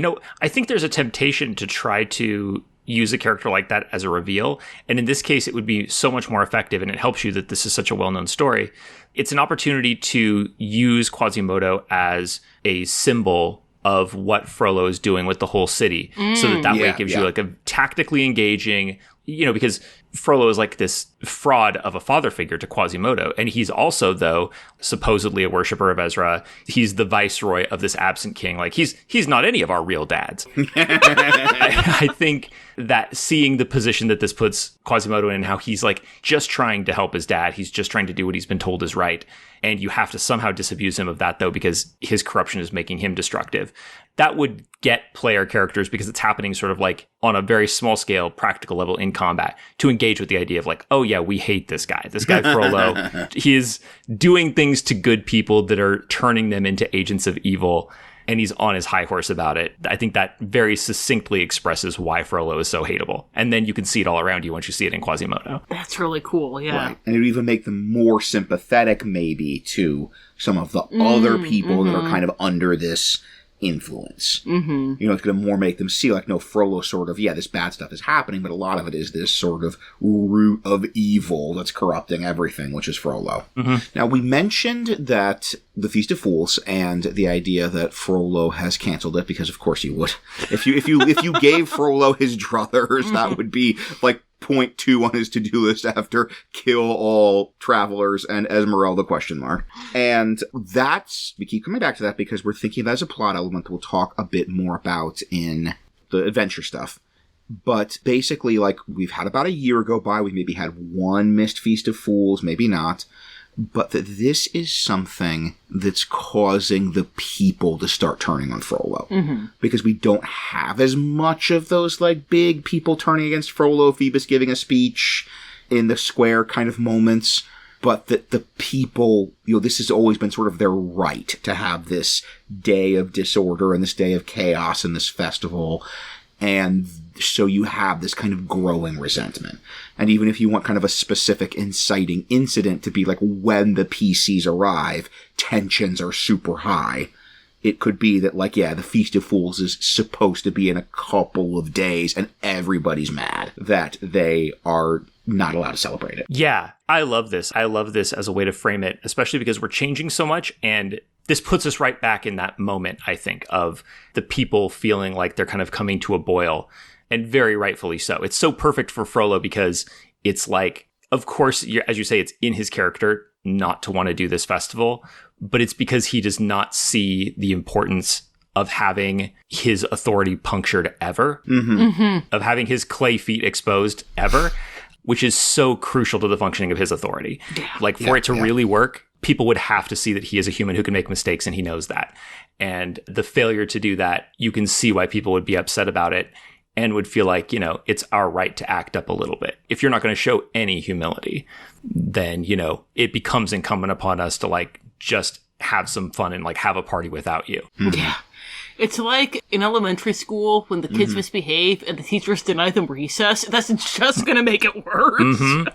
I think there's a temptation to try to use a character like that as a reveal. And in this case, it would be so much more effective, and it helps you that this is such a well-known story. It's an opportunity to use Quasimodo as a symbol of what Frollo is doing with the whole city. So that way it gives you like a tactically engaging, because Frollo is like this fraud of a father figure to Quasimodo. And he's also, though, supposedly a worshiper of Ezra. He's the viceroy of this absent king. Like, he's not any of our real dads. I think that seeing the position that this puts Quasimodo in, how he's like just trying to help his dad. He's just trying to do what he's been told is right. And you have to somehow disabuse him of that, though, because his corruption is making him destructive. That would get player characters, because it's happening sort of like on a very small scale, practical level in combat, to engage with the idea of like, oh yeah, we hate this guy. This guy Frollo, he is doing things to good people that are turning them into agents of evil, and he's on his high horse about it. I think that very succinctly expresses why Frollo is so hateable. And then you can see it all around you once you see it in Quasimodo. That's really cool, yeah. Right. And it would even make them more sympathetic, maybe, to some of the other people that are kind of under this influence. It's going to more make them see, like, no, Frollo sort of, this bad stuff is happening, but a lot of it is this sort of root of evil that's corrupting everything, which is Frollo. Now, we mentioned that the Feast of Fools and the idea that Frollo has canceled it, because of course you would. If you gave Frollo his druthers, that would be like point 2 on his to-do list after kill all travelers and Esmeralda ? And we keep coming back to that because we're thinking that as a plot element that we'll talk a bit more about in the adventure stuff. But basically, like, we've had about a year go by, we maybe had one missed Feast of Fools, maybe not. But that this is something that's causing the people to start turning on Frollo. Because we don't have as much of those, like, big people turning against Frollo, Phoebus giving a speech in the square kind of moments. But that the people, this has always been sort of their right to have this day of disorder and this day of chaos and this festival. And so you have this kind of growing resentment. And even if you want kind of a specific inciting incident to be like when the PCs arrive, tensions are super high. It could be that, like, the Feast of Fools is supposed to be in a couple of days and everybody's mad that they are not allowed to celebrate it. Yeah, I love this. I love this as a way to frame it, especially because we're changing so much, and this puts us right back in that moment, I think, of the people feeling like they're kind of coming to a boil, and very rightfully so. It's so perfect for Frollo because it's like, of course, as you say, it's in his character not to want to do this festival, but it's because he does not see the importance of having his authority punctured ever, of having his clay feet exposed ever. which is so crucial to the functioning of his authority. Yeah. Like, for it to really work, people would have to see that he is a human who can make mistakes, and he knows that. And the failure to do that, you can see why people would be upset about it and would feel like, you know, it's our right to act up a little bit. If you're not going to show any humility, then, you know, it becomes incumbent upon us to, like, just have some fun and, like, have a party without you. Yeah. It's like in elementary school when the kids misbehave and the teachers deny them recess. That's just going to make it worse.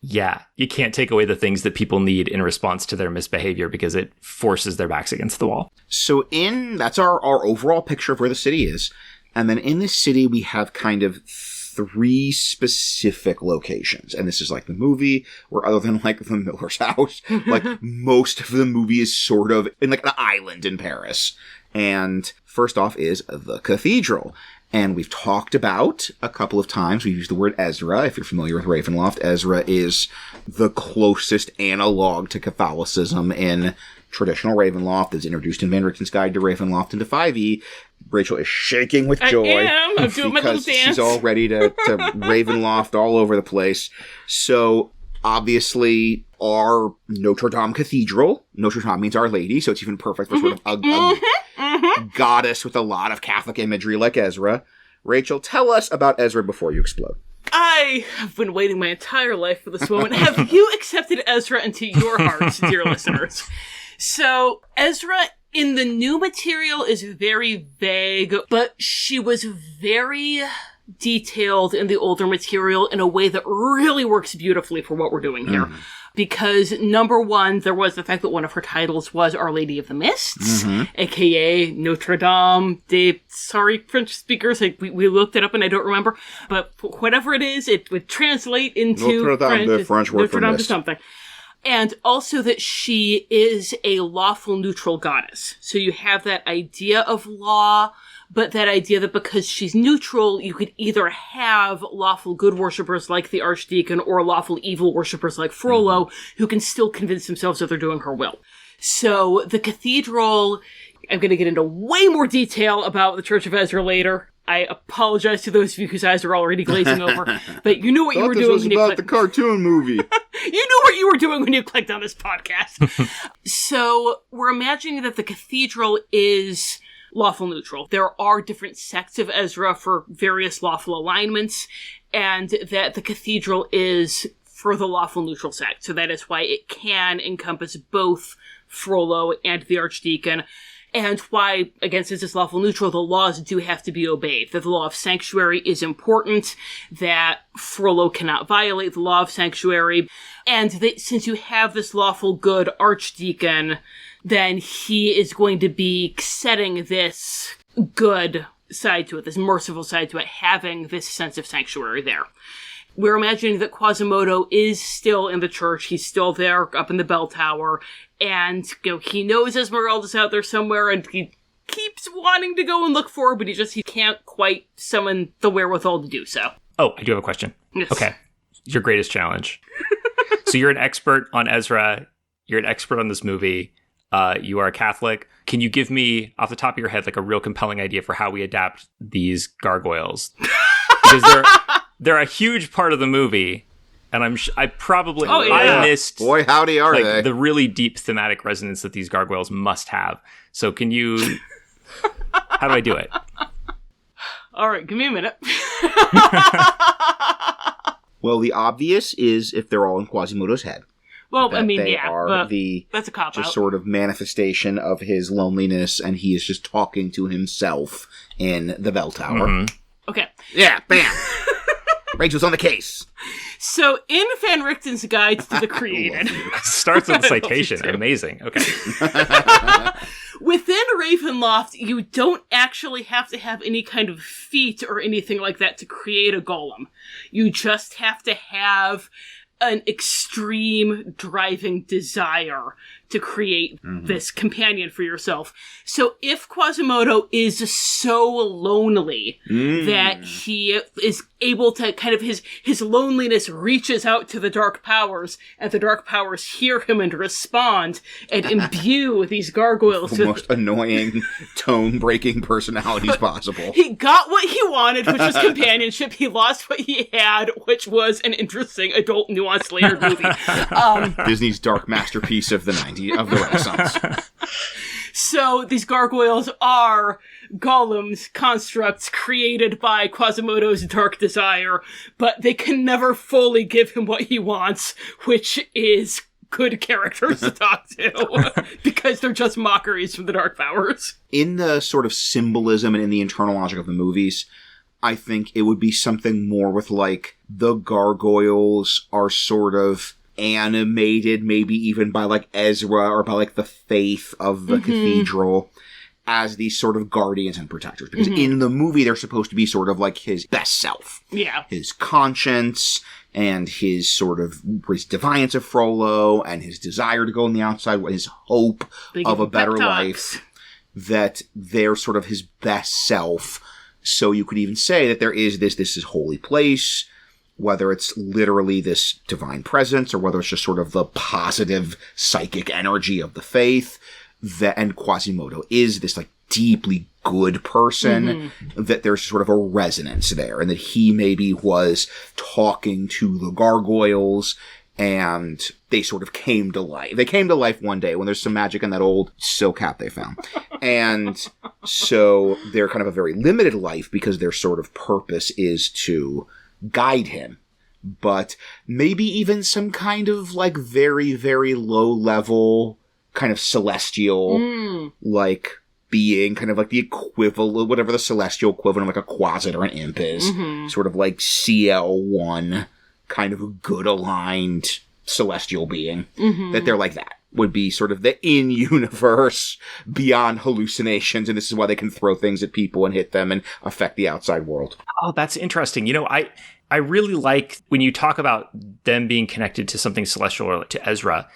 Yeah. You can't take away the things that people need in response to their misbehavior because it forces their backs against the wall. So that's our overall picture of where the city is. And then in this city, we have kind of 3 specific locations. And this is like the movie, where other than like the Miller's house, like most of the movie is sort of in like an island in Paris. And first off is the cathedral. And we've talked about a couple of times, we've used the word Ezra. If you're familiar with Ravenloft, Ezra is the closest analog to Catholicism in traditional Ravenloft. It's introduced in Van Richten's Guide to Ravenloft into 5e. Rachel is shaking with joy. I'm doing my little dance. She's all ready to Ravenloft all over the place. So obviously, our Notre Dame Cathedral. Notre Dame means Our Lady, so it's even perfect for sort of a goddess with a lot of Catholic imagery like Ezra. Rachel, tell us about Ezra before you explode. I have been waiting my entire life for this moment. Have you accepted Ezra into your hearts, dear listeners? So, Ezra in the new material is very vague, but she was very detailed in the older material in a way that really works beautifully for what we're doing here. Because, number one, there was the fact that one of her titles was Our Lady of the Mists, aka Notre Dame. Sorry, French speakers, we looked it up and I don't remember. But whatever it is, it would translate into Notre Dame, the French word for Notre Dame mist. to something. And also that she is a lawful neutral goddess. So you have that idea of law, but that idea that because she's neutral, you could either have lawful good worshippers like the Archdeacon or lawful evil worshippers like Frollo who can still convince themselves that they're doing her will. So the cathedral, I'm going to get into way more detail about the Church of Ezra later. I apologize to those of you whose eyes are already glazing over, but you knew what you were doing when you clicked. The cartoon movie. You knew what you were doing when you clicked on this podcast. So we're imagining that the cathedral is lawful neutral. There are different sects of Ezra for various lawful alignments, and that the cathedral is for the lawful neutral sect. So that is why it can encompass both Frollo and the Archdeacon. And why, again, since it's lawful neutral, the laws do have to be obeyed. That the law of sanctuary is important, that Frollo cannot violate the law of sanctuary, and that since you have this lawful good Archdeacon, then he is going to be setting this good side to it, this merciful side to it, having this sense of sanctuary there. We're imagining that Quasimodo is still in the church. He's still there up in the bell tower. And, you know, he knows Esmeralda's out there somewhere and he keeps wanting to go and look for her, but he can't quite summon the wherewithal to do so. Oh, I do have a question. Yes. Okay. Your greatest challenge. So you're an expert on Ezra. You're an expert on this movie. You are a Catholic. Can you give me, off the top of your head, like a real compelling idea for how we adapt these gargoyles? Because they're a huge part of the movie, and I missed Boy, howdy are they. the really deep thematic resonance that these gargoyles must have. So can you, how do I do it? All right, give me a minute. Well, the obvious is if they're all in Quasimodo's head. Well, That I mean, they yeah, are but the that's a cop-out. just sort of manifestation of his loneliness, and he is just talking to himself in the bell tower. Okay. Yeah, bam! Rachel's on the case. So, in Van Richten's Guide to the Created... Starts with a citation. Amazing. Okay. Within Ravenloft, you don't actually have to have any kind of feat or anything like that to create a golem. You just have to have an extreme driving desire to create this companion for yourself. So if Quasimodo is so lonely that he is able to kind of, his loneliness reaches out to the dark powers, and the dark powers hear him and respond and imbue these gargoyles the most annoying, tone-breaking personalities possible. He got what he wanted, which was companionship. He lost what he had, which was an interesting adult nuanced layered movie. Disney's dark masterpiece of the 90s, of the Renaissance. So these gargoyles are golems, constructs created by Quasimodo's dark desire, but they can never fully give him what he wants, which is good characters to talk to, because they're just mockeries from the dark powers. In the sort of symbolism and in the internal logic of the movies, I think it would be something more with, like, the gargoyles are sort of animated, maybe even by, like, Ezra or by, like, the faith of the cathedral as these sort of guardians and protectors. Because in the movie, they're supposed to be sort of like his best self. Yeah. His conscience and his sort of his defiance of Frollo and his desire to go on the outside, his hope of a better life, that they're sort of his best self. So you could even say that there is this is holy place, whether it's literally this divine presence or whether it's just sort of the positive psychic energy of the faith. And Quasimodo is this, like, deeply good person, that there's sort of a resonance there, and that he maybe was talking to the gargoyles, and they sort of came to life. They came to life one day when there's some magic in that old silk hat they found. And so they're kind of a very limited life because their sort of purpose is to guide him. But maybe even some kind of, like, very, very low level kind of celestial, like, being, kind of like the equivalent, whatever the celestial equivalent of, like, a quasit or an imp is. Sort of like CL1, kind of a good aligned celestial being. That they're like that. Would be sort of the in-universe, beyond hallucinations, and this is why they can throw things at people and hit them and affect the outside world. Oh, that's interesting. You know, I really like when you talk about them being connected to something celestial or to Ezra.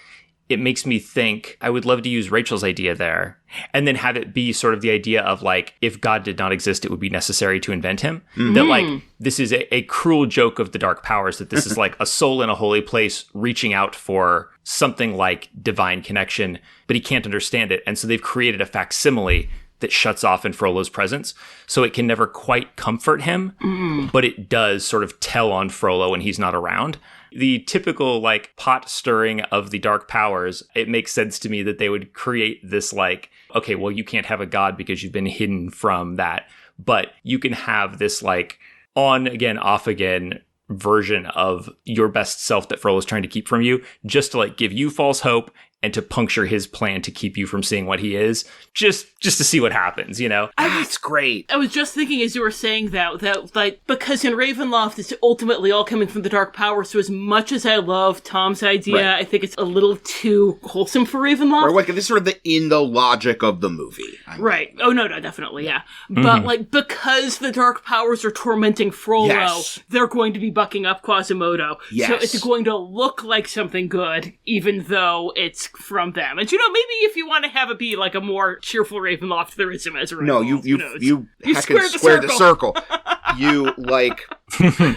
It makes me think I would love to use Rachel's idea there and then have it be sort of the idea of, like, if God did not exist, it would be necessary to invent him. That, like, this is a cruel joke of the dark powers, that this is like a soul in a holy place reaching out for something like divine connection, but he can't understand it. And so they've created a facsimile that shuts off in Frollo's presence. So it can never quite comfort him, but it does sort of tell on Frollo when he's not around. The typical, like, pot stirring of the dark powers, it makes sense to me that they would create this, like, okay, well, you can't have a god because you've been hidden from that, but you can have this, like, on again, off again version of your best self that Frollo's trying to keep from you, just to, like, give you false hope and to puncture his plan to keep you from seeing what he is, just to see what happens, you know? That's great. I was just thinking as you were saying that, like, because in Ravenloft, it's ultimately all coming from the dark power, so as much as I love Tom's idea, I think it's a little too wholesome for Ravenloft. Or, like, this is sort of in the logic of the movie. Right. Oh, no, definitely, yeah. But, like, because the dark powers are tormenting Frollo, they're going to be bucking up Quasimodo. Yes. So it's going to look like something good, even though it's from them. And, you know, maybe if you want to have it be, like, a more cheerful Ravenloft, there is some Ezra. No, you squared the circle. You, like,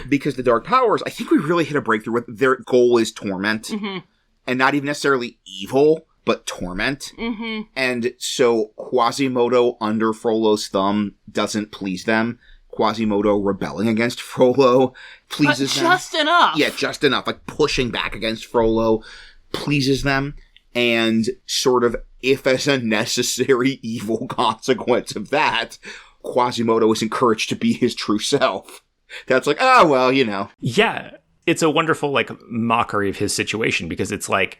because the dark powers, I think we really hit a breakthrough with their goal is torment. And not even necessarily evil, but torment. And so Quasimodo under Frollo's thumb doesn't please them. Quasimodo rebelling against Frollo pleases them. Just enough. Yeah, just enough. Like, pushing back against Frollo pleases them. And sort of, if as a necessary evil consequence of that, Quasimodo is encouraged to be his true self. That's like, oh, well, you know. Yeah, it's a wonderful, like, mockery of his situation, because it's like,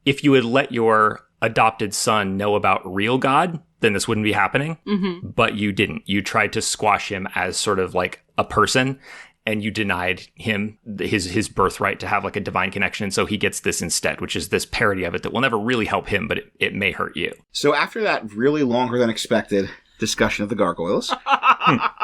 if you had let your adopted son know about real God, then this wouldn't be happening. But you didn't. You tried to squash him as sort of like a person, and you denied him his birthright to have, like, a divine connection. And so he gets this instead, which is this parody of it that will never really help him, but it may hurt you. So after that really longer than expected discussion of the gargoyles,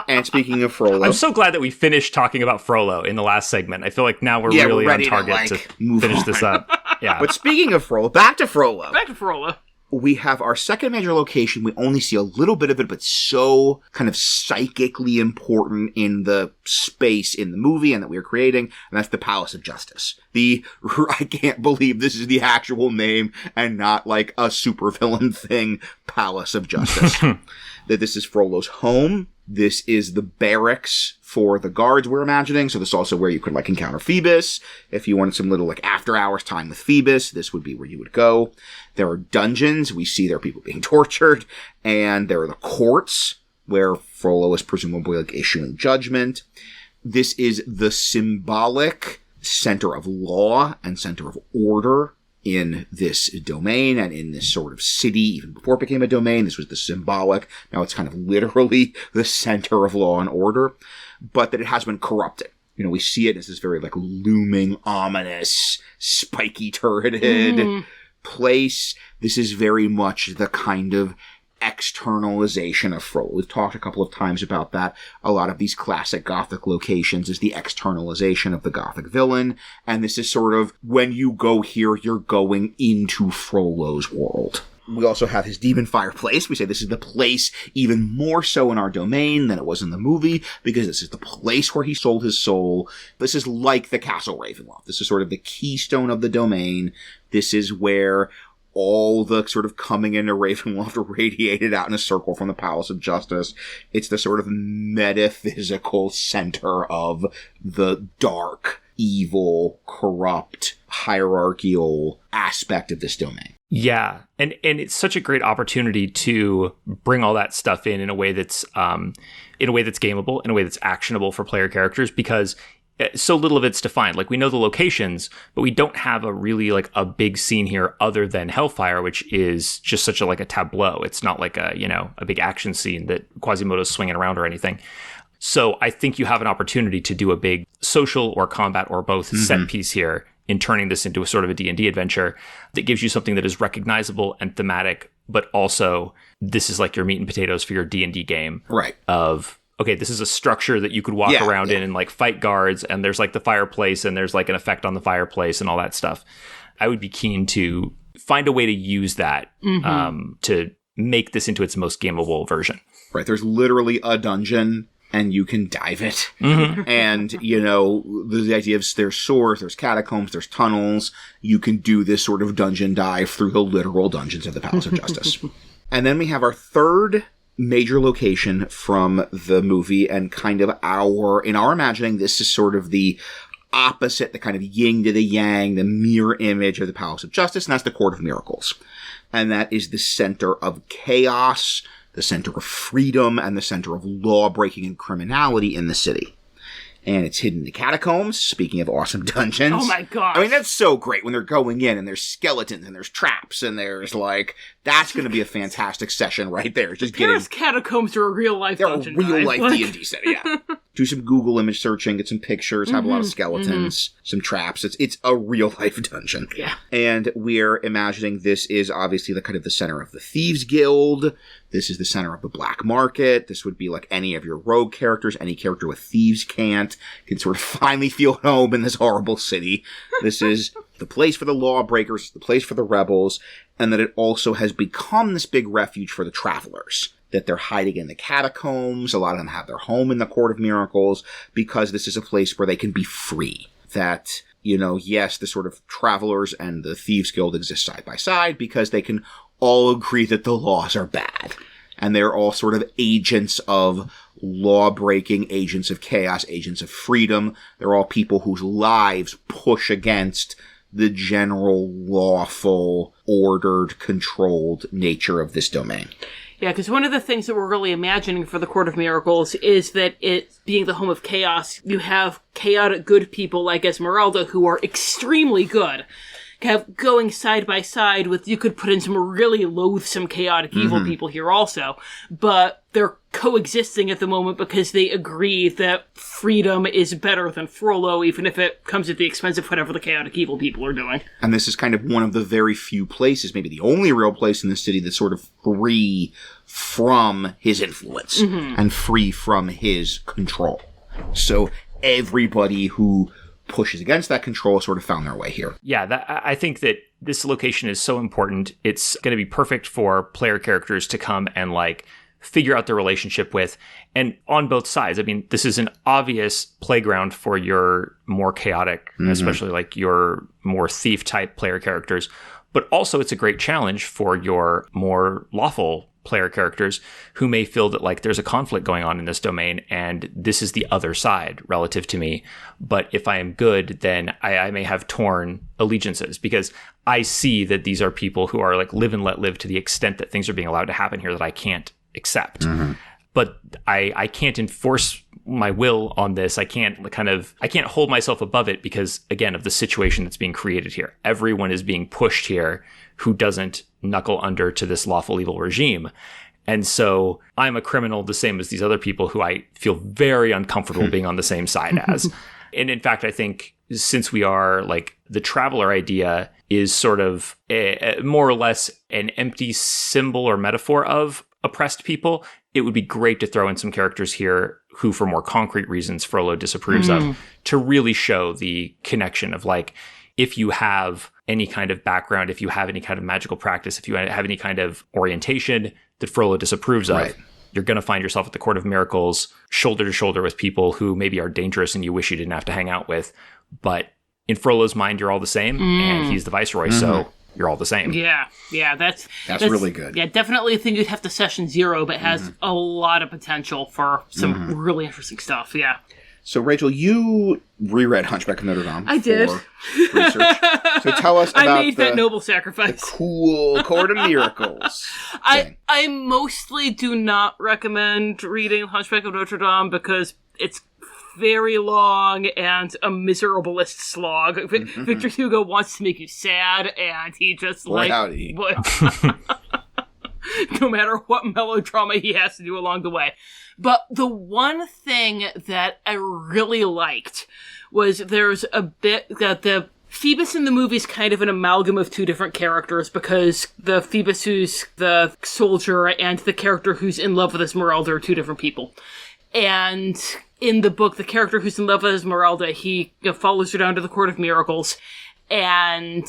and speaking of Frollo, I'm so glad that we finished talking about Frollo in the last segment. I feel like now we're really ready on target to move finish on. this up. Yeah. But speaking of Frollo, back to Frollo. Back to Frollo. We have our second major location. We only see a little bit of it, but so kind of psychically important in the space in the movie and that we are creating, and that's the Palace of Justice. I can't believe this is the actual name and not like a supervillain thing, Palace of Justice. That this is Frollo's home. This is the barracks for the guards we're imagining. So this is also where you could like encounter Phoebus. If you wanted some little like after hours time with Phoebus, this would be where you would go. There are dungeons. We see there are people being tortured. And there are the courts where Frollo is presumably like issuing judgment. This is the symbolic center of law and center of order in this domain and in this sort of city. Even before it became a domain, this was the symbolic. Now it's kind of literally the center of law and order, but that it has been corrupted. You know, we see it as this very like looming, ominous, spiky turreted place. This is very much the kind of externalization of Frollo. We've talked a couple of times about that. A lot of these classic Gothic locations is the externalization of the Gothic villain, and this is sort of, when you go here, you're going into Frollo's world. We also have his demon fireplace. We say this is the place even more so in our domain than it was in the movie, because this is the place where he sold his soul. This is like the Castle Ravenloft. This is sort of the keystone of the domain. This is where all the sort of coming into Ravenloft radiated out in a circle from the Palace of Justice. It's the sort of metaphysical center of the dark, evil, corrupt, hierarchical aspect of this domain. Yeah, and it's such a great opportunity to bring all that stuff in a way that's gameable, in a way that's actionable for player characters, because so little of it's defined. Like, we know the locations, but we don't have a really like a big scene here other than Hellfire, which is just such a like a tableau. It's not like a big action scene that Quasimodo's swinging around or anything. So I think you have an opportunity to do a big social or combat or both set piece here in turning this into a sort of a D&D adventure that gives you something that is recognizable and thematic, but also this is like your meat and potatoes for your D&D game. Right. Of, okay, this is a structure that you could walk around in and like fight guards, and there's like the fireplace, and there's like an effect on the fireplace and all that stuff. I would be keen to find a way to use that to make this into its most gameable version. Right. There's literally a dungeon, and you can dive it. And, the idea of there's sewers, there's catacombs, there's tunnels. You can do this sort of dungeon dive through the literal dungeons of the Palace of Justice. And then we have our third major location from the movie, and kind of in our imagining, this is sort of the opposite, the kind of yin to the yang, the mirror image of the Palace of Justice, and that's the Court of Miracles. And that is the center of chaos, the center of freedom, and the center of law-breaking and criminality in the city. And it's hidden in the catacombs, speaking of awesome dungeons. Oh my gosh. I mean, that's so great when they're going in and there's skeletons and there's traps and there's like, that's going to be a fantastic session right there. Just Paris catacombs are a real-life dungeon. They're a real-life D&D set, yeah. Do some Google image searching, get some pictures, have a lot of skeletons, some traps. It's a real-life dungeon. Yeah. And we're imagining this is obviously the kind of the center of the Thieves Guild. This is the center of the black market. This would be like any of your rogue characters, any character with thieves can sort of finally feel at home in this horrible city. This is the place for the lawbreakers, the place for the rebels, and that it also has become this big refuge for the travelers. That they're hiding in the catacombs. A lot of them have their home in the Court of Miracles because this is a place where they can be free. That, yes, the sort of travelers and the Thieves Guild exist side by side because they can all agree that the laws are bad. And they're all sort of agents of law-breaking, agents of chaos, agents of freedom. They're all people whose lives push against the general lawful, ordered, controlled nature of this domain. Yeah, because one of the things that we're really imagining for the Court of Miracles is that it being the home of chaos, you have chaotic good people like Esmeralda who are extremely good. Going side by side with, you could put in some really loathsome, chaotic, evil people here also, but they're coexisting at the moment because they agree that freedom is better than Frollo, even if it comes at the expense of whatever the chaotic, evil people are doing. And this is kind of one of the very few places, maybe the only real place in the city that's sort of free from his influence and free from his control. So everybody who pushes against that control sort of found their way here. Yeah, I think that this location is so important. It's going to be perfect for player characters to come and like figure out their relationship with, and on both sides. I mean, this is an obvious playground for your more chaotic, especially like your more thief type player characters, but also it's a great challenge for your more lawful player characters who may feel that like there's a conflict going on in this domain and this is the other side relative to me. But if I am good, then I may have torn allegiances because I see that these are people who are like live and let live to the extent that things are being allowed to happen here that I can't accept. But I can't enforce my will on this. I can't hold myself above it because, again, of the situation that's being created here. Everyone is being pushed here who doesn't knuckle under to this lawful evil regime. And so I'm a criminal the same as these other people who I feel very uncomfortable being on the same side as. And in fact, I think since we are like the traveler idea is sort of more or less an empty symbol or metaphor of oppressed people, it would be great to throw in some characters here who, for more concrete reasons, Frollo disapproves of, to really show the connection of like, if you have any kind of background, if you have any kind of magical practice, if you have any kind of orientation that Frollo disapproves of, you're going to find yourself at the Court of Miracles, shoulder to shoulder with people who maybe are dangerous and you wish you didn't have to hang out with. But in Frollo's mind, you're all the same, and he's the viceroy, so you're all the same. Yeah, that's really good. Yeah, definitely a thing you'd have to session 0, but has a lot of potential for some really interesting stuff. Yeah. So, Rachel, you reread Hunchback of Notre Dame. I did. For research. So tell us about I made that noble sacrifice. The cool Court of Miracles. I mostly do not recommend reading Hunchback of Notre Dame because it's very long and a miserablest slog. Victor Hugo wants to make you sad, and he just no matter what melodrama he has to do along the way. But the one thing that I really liked was there's a bit that the Phoebus in the movie is kind of an amalgam of two different characters, because the Phoebus who's the soldier and the character who's in love with Esmeralda are two different people. And in the book, the character who's in love with Esmeralda, he follows her down to the Court of Miracles, and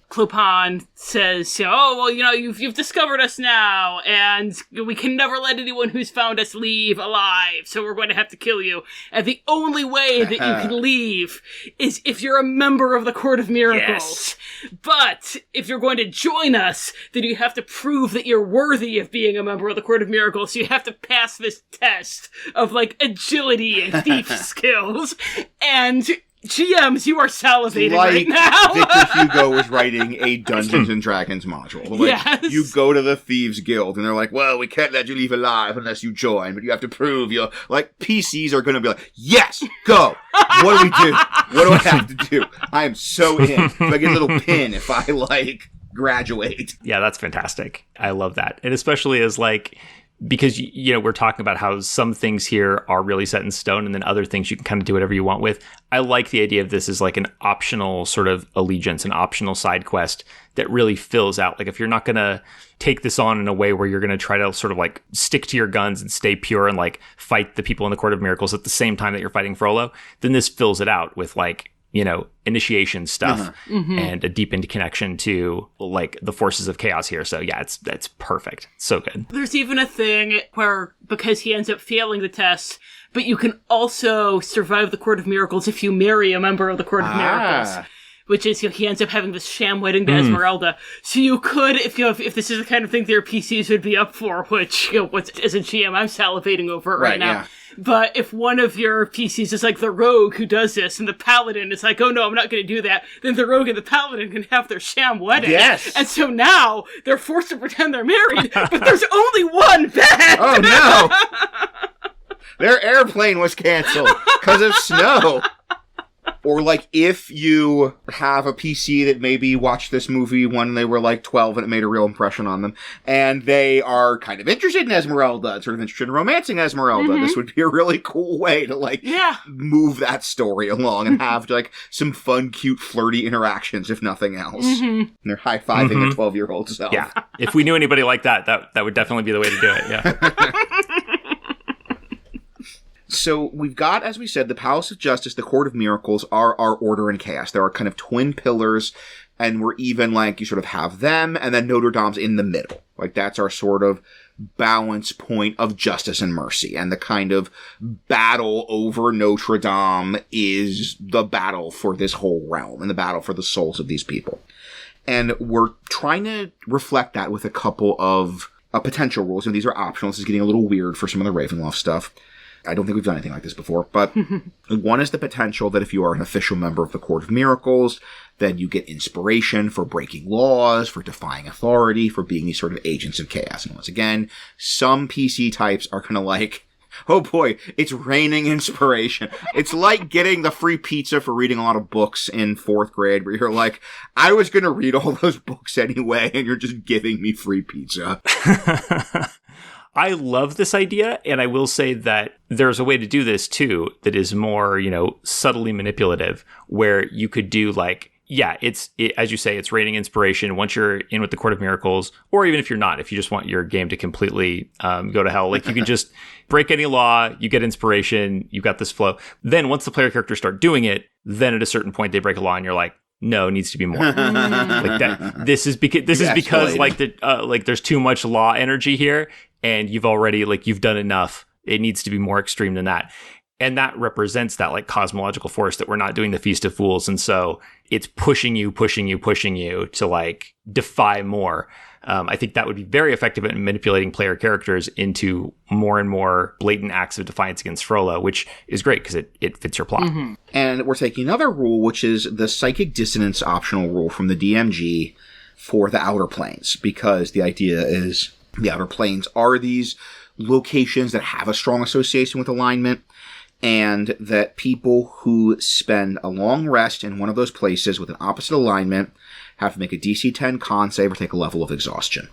Clopin says, oh, well, you've discovered us now, and we can never let anyone who's found us leave alive, so we're going to have to kill you. And the only way that you can leave is if you're a member of the Court of Miracles. Yes. But if you're going to join us, then you have to prove that you're worthy of being a member of the Court of Miracles, so you have to pass this test of, like, agility and thief skills, and GMs, you are salivating right now. Victor Hugo was writing a Dungeons and Dragons module. Like, yes. You go to the Thieves Guild, and they're like, well, we can't let you leave alive unless you join, but you have to prove you're... Like, PCs are going to be like, yes, go! What do we do? What do I have to do? I am so in. So I get a little pin if I, like, graduate. Yeah, that's fantastic. I love that. And especially as, like... Because, we're talking about how some things here are really set in stone and then other things you can kind of do whatever you want with. I like the idea of this as like an optional sort of allegiance, an optional side quest that really fills out. Like if you're not going to take this on in a way where you're going to try to sort of like stick to your guns and stay pure and like fight the people in the Court of Miracles at the same time that you're fighting Frollo, then this fills it out with like, initiation stuff and a deepened connection to like the forces of chaos here. So yeah, that's perfect. So good. There's even a thing where, because he ends up failing the test, but you can also survive the Court of Miracles if you marry a member of the Court of Miracles. Which is, he ends up having this sham wedding to Esmeralda. So you could, if this is the kind of thing that your PCs would be up for, which, as a GM, I'm salivating over it right now. Yeah. But if one of your PCs is like the rogue who does this, and the paladin is like, oh no, I'm not going to do that, then the rogue and the paladin can have their sham wedding. Yes! And so now, they're forced to pretend they're married, but there's only one bed! Oh no! Their airplane was canceled because of snow. Or, like, if you have a PC that maybe watched this movie when they were, like, 12 and it made a real impression on them, and they are kind of interested in Esmeralda, sort of interested in romancing Esmeralda, this would be a really cool way to, like, move that story along and have, like, some fun, cute, flirty interactions, if nothing else. And they're high-fiving a 12-year-old self. Yeah. If we knew anybody like that would definitely be the way to do it, yeah. So we've got, as we said, the Palace of Justice, the Court of Miracles are our order and chaos. There are kind of twin pillars, and we're even like, you sort of have them, and then Notre Dame's in the middle. Like, that's our sort of balance point of justice and mercy. And the kind of battle over Notre Dame is the battle for this whole realm, and the battle for the souls of these people. And we're trying to reflect that with a couple of potential rules, and these are optional. This is getting a little weird for some of the Ravenloft stuff. I don't think we've done anything like this before, but one is the potential that if you are an official member of the Court of Miracles, then you get inspiration for breaking laws, for defying authority, for being these sort of agents of chaos. And once again, some PC types are kind of like, oh boy, it's raining inspiration. It's like getting the free pizza for reading a lot of books in 4th grade, where you're like, I was going to read all those books anyway, and you're just giving me free pizza. I love this idea, and I will say that there's a way to do this too that is more, subtly manipulative, where you could do like, as you say, it's raining inspiration once you're in with the Court of Miracles, or even if you're not, if you just want your game to completely go to hell, like you can just break any law, you get inspiration, you've got this flow. Then once the player characters start doing it, then at a certain point they break a law, and you're like, no, it needs to be more. Like that. This is because like there's too much law energy here, and you've already you've done enough. It needs to be more extreme than that. And that represents that like cosmological force that we're not doing the Feast of Fools. And so it's pushing you to like defy more. I think that would be very effective at manipulating player characters into more and more blatant acts of defiance against Frollo, which is great because it fits your plot. Mm-hmm. And we're taking another rule, which is the psychic dissonance optional rule from the DMG for the Outer Planes, because the idea is the Outer Planes are these locations that have a strong association with alignment, and that people who spend a long rest in one of those places with an opposite alignment have to make a DC 10 con save or take a level of exhaustion.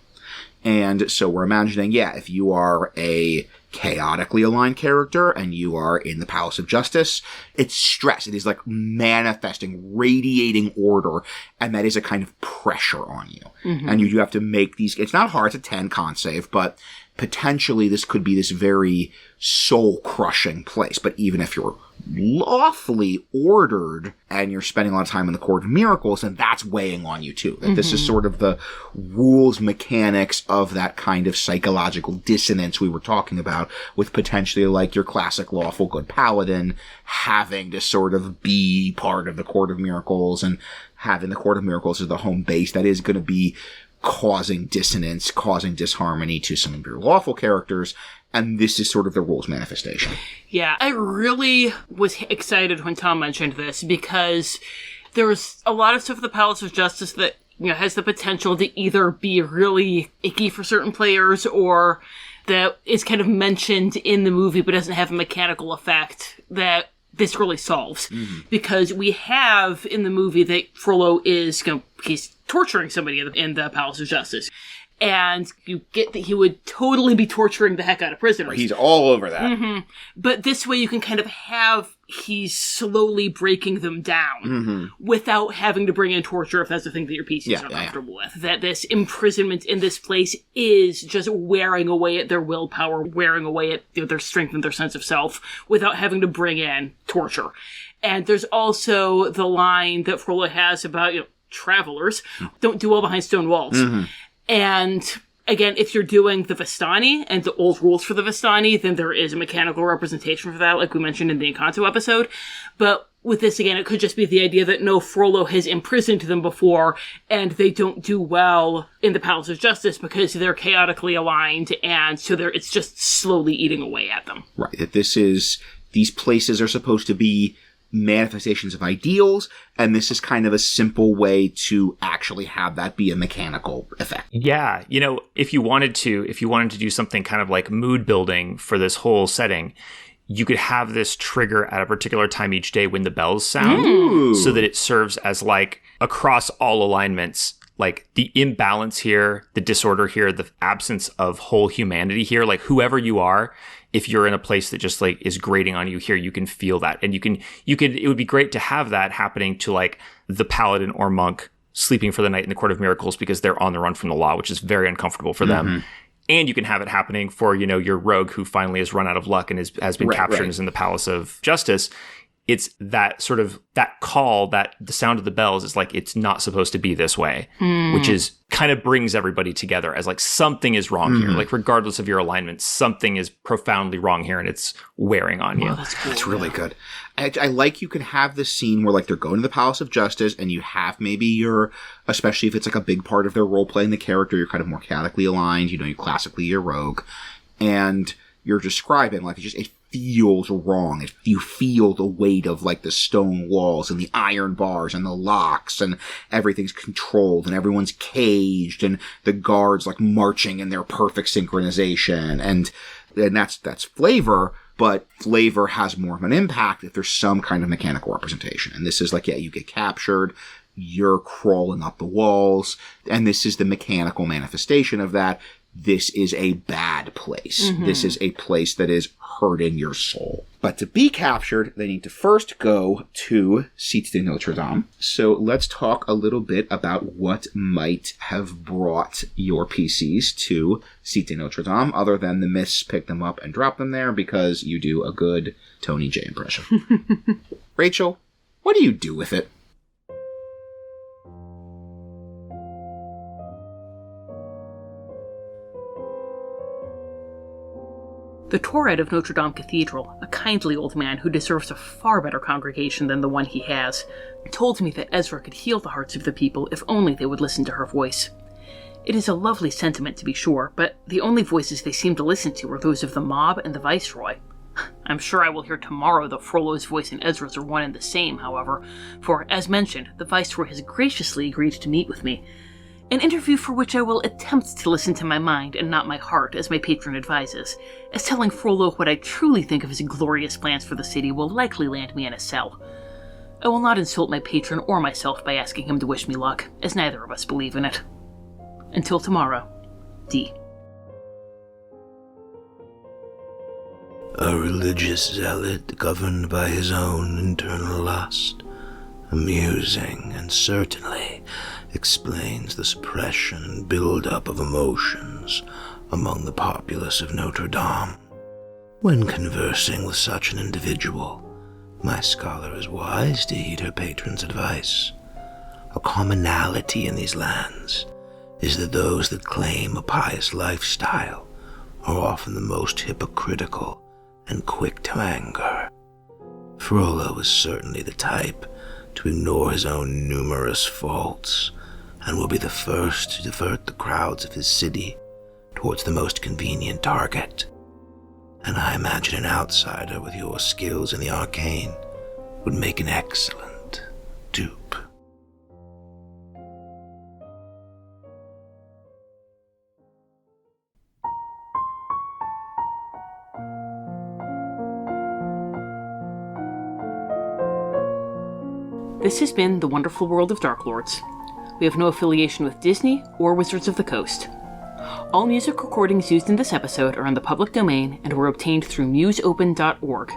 And so we're imagining, if you are a chaotically aligned character and you are in the Palace of Justice, it's stress. It is like manifesting, radiating order, and that is a kind of pressure on you. Mm-hmm. And you have to make these, it's not hard, it's a 10 con save, but potentially this could be this very soul-crushing place. But even if you're lawfully ordered and you're spending a lot of time in the Court of Miracles, then that's weighing on you too. That this is sort of the rules mechanics of that kind of psychological dissonance we were talking about, with potentially like your classic lawful good paladin having to sort of be part of the Court of Miracles, and having the Court of Miracles as the home base that is going to be causing dissonance, causing disharmony to some of your lawful characters. And this is sort of the rules manifestation. Yeah, I really was excited when Tom mentioned this, because there's a lot of stuff at the Palace of Justice that has the potential to either be really icky for certain players, or that is kind of mentioned in the movie but doesn't have a mechanical effect that this really solves. Mm-hmm. Because we have in the movie that Frollo is, he's torturing somebody in the Palace of Justice. And you get that he would totally be torturing the heck out of prisoners. He's all over that. Mm-hmm. But this way you can kind of have, he's slowly breaking them down without having to bring in torture if that's the thing that your PCs are comfortable with. That this imprisonment in this place is just wearing away at their willpower, wearing away at their strength and their sense of self, without having to bring in torture. And there's also the line that Frollo has about, travelers don't do well behind stone walls. Mm-hmm. And again, if you're doing the Vistani and the old rules for the Vistani, then there is a mechanical representation for that, like we mentioned in the Encanto episode. But with this, again, it could just be the idea that no, Frollo has imprisoned them before, and they don't do well in the Palace of Justice because they're chaotically aligned, and so it's just slowly eating away at them. Right. That these places are supposed to be manifestations of ideals, and this is kind of a simple way to actually have that be a mechanical effect. Yeah, if you wanted to do something kind of like mood building for this whole setting, you could have this trigger at a particular time each day when the bells sound, so that it serves as like across all alignments, like the imbalance here, the disorder here, the absence of whole humanity here, like whoever you are, if you're in a place that just like is grating on you here, you can feel that. And it would be great to have that happening to like the paladin or monk sleeping for the night in the Court of Miracles because they're on the run from the law, which is very uncomfortable for them. And you can have it happening for, your rogue who finally has run out of luck and has been captured and is in the Palace of Justice. It's that sort of, that call, that the sound of the bells is like, it's not supposed to be this way, which is kind of brings everybody together as like something is wrong here. Like regardless of your alignment, something is profoundly wrong here and it's wearing on you. That's cool. That's really good. I like you can have this scene where like they're going to the Palace of Justice and you have maybe especially if it's like a big part of their role playing the character, you're kind of more mechanically aligned, you classically you're rogue, and you're describing like it feels wrong. You feel the weight of like the stone walls and the iron bars and the locks and everything's controlled and everyone's caged and the guards like marching in their perfect synchronization and that's flavor, but flavor has more of an impact if there's some kind of mechanical representation. And this is like, you get captured, you're crawling up the walls, and this is the mechanical manifestation of that. This is a bad place. This is a place that is hurting your soul. But to be captured, they need to first go to Cite de Notre Dame. So let's talk a little bit about what might have brought your PCs to Cite de Notre Dame, other than the myths pick them up and drop them there because you do a good Tony J impression. Rachel, what do you do with it? The Torret of Notre Dame Cathedral, a kindly old man who deserves a far better congregation than the one he has, told me that Ezra could heal the hearts of the people if only they would listen to her voice. It is a lovely sentiment to be sure, but the only voices they seem to listen to are those of the mob and the Viceroy. I'm sure I will hear tomorrow that Frollo's voice and Ezra's are one and the same, however, for, as mentioned, the Viceroy has graciously agreed to meet with me. An interview for which I will attempt to listen to my mind and not my heart, as my patron advises, as telling Frollo what I truly think of his glorious plans for the city will likely land me in a cell. I will not insult my patron or myself by asking him to wish me luck, as neither of us believe in it. Until tomorrow, D. A religious zealot governed by his own internal lust, amusing and certainly explains the suppression and build-up of emotions among the populace of Notre Dame. When conversing with such an individual, my scholar is wise to heed her patron's advice. A commonality in these lands is that those that claim a pious lifestyle are often the most hypocritical and quick to anger. Frollo is certainly the type to ignore his own numerous faults and will be the first to divert the crowds of his city towards the most convenient target. And I imagine an outsider with your skills in the arcane would make an excellent dupe. This has been The Wonderful World of Darklords. We have no affiliation with Disney or Wizards of the Coast. All music recordings used in this episode are in the public domain and were obtained through museopen.org.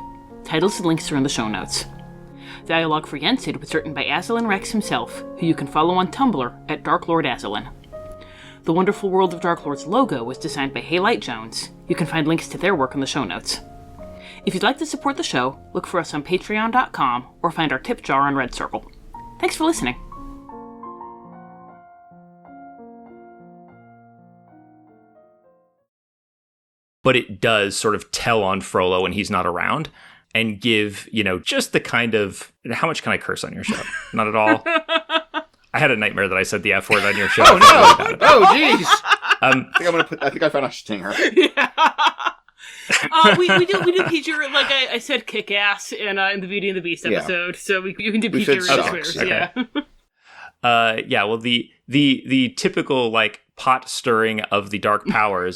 Titles and links are in the show notes. Dialogue for Yensid was written by Aslan Rex himself, who you can follow on Tumblr at Darklord Aslan. The Wonderful World of Darklords logo was designed by Haylight Jones. You can find links to their work in the show notes. If you'd like to support the show, look for us on patreon.com or find our tip jar on Red Circle. Thanks for listening. But it does sort of tell on Frollo when he's not around and give, just the kind of, how much can I curse on your show? Not at all. I had a nightmare that I said the F word on your show. Oh, no. Oh, jeez. I think I found a stinger. Yeah. We do PG, like I said, kick ass in the Beauty and the Beast episode, so you can do PG swears. Okay. Yeah. Well, the typical like pot stirring of the dark powers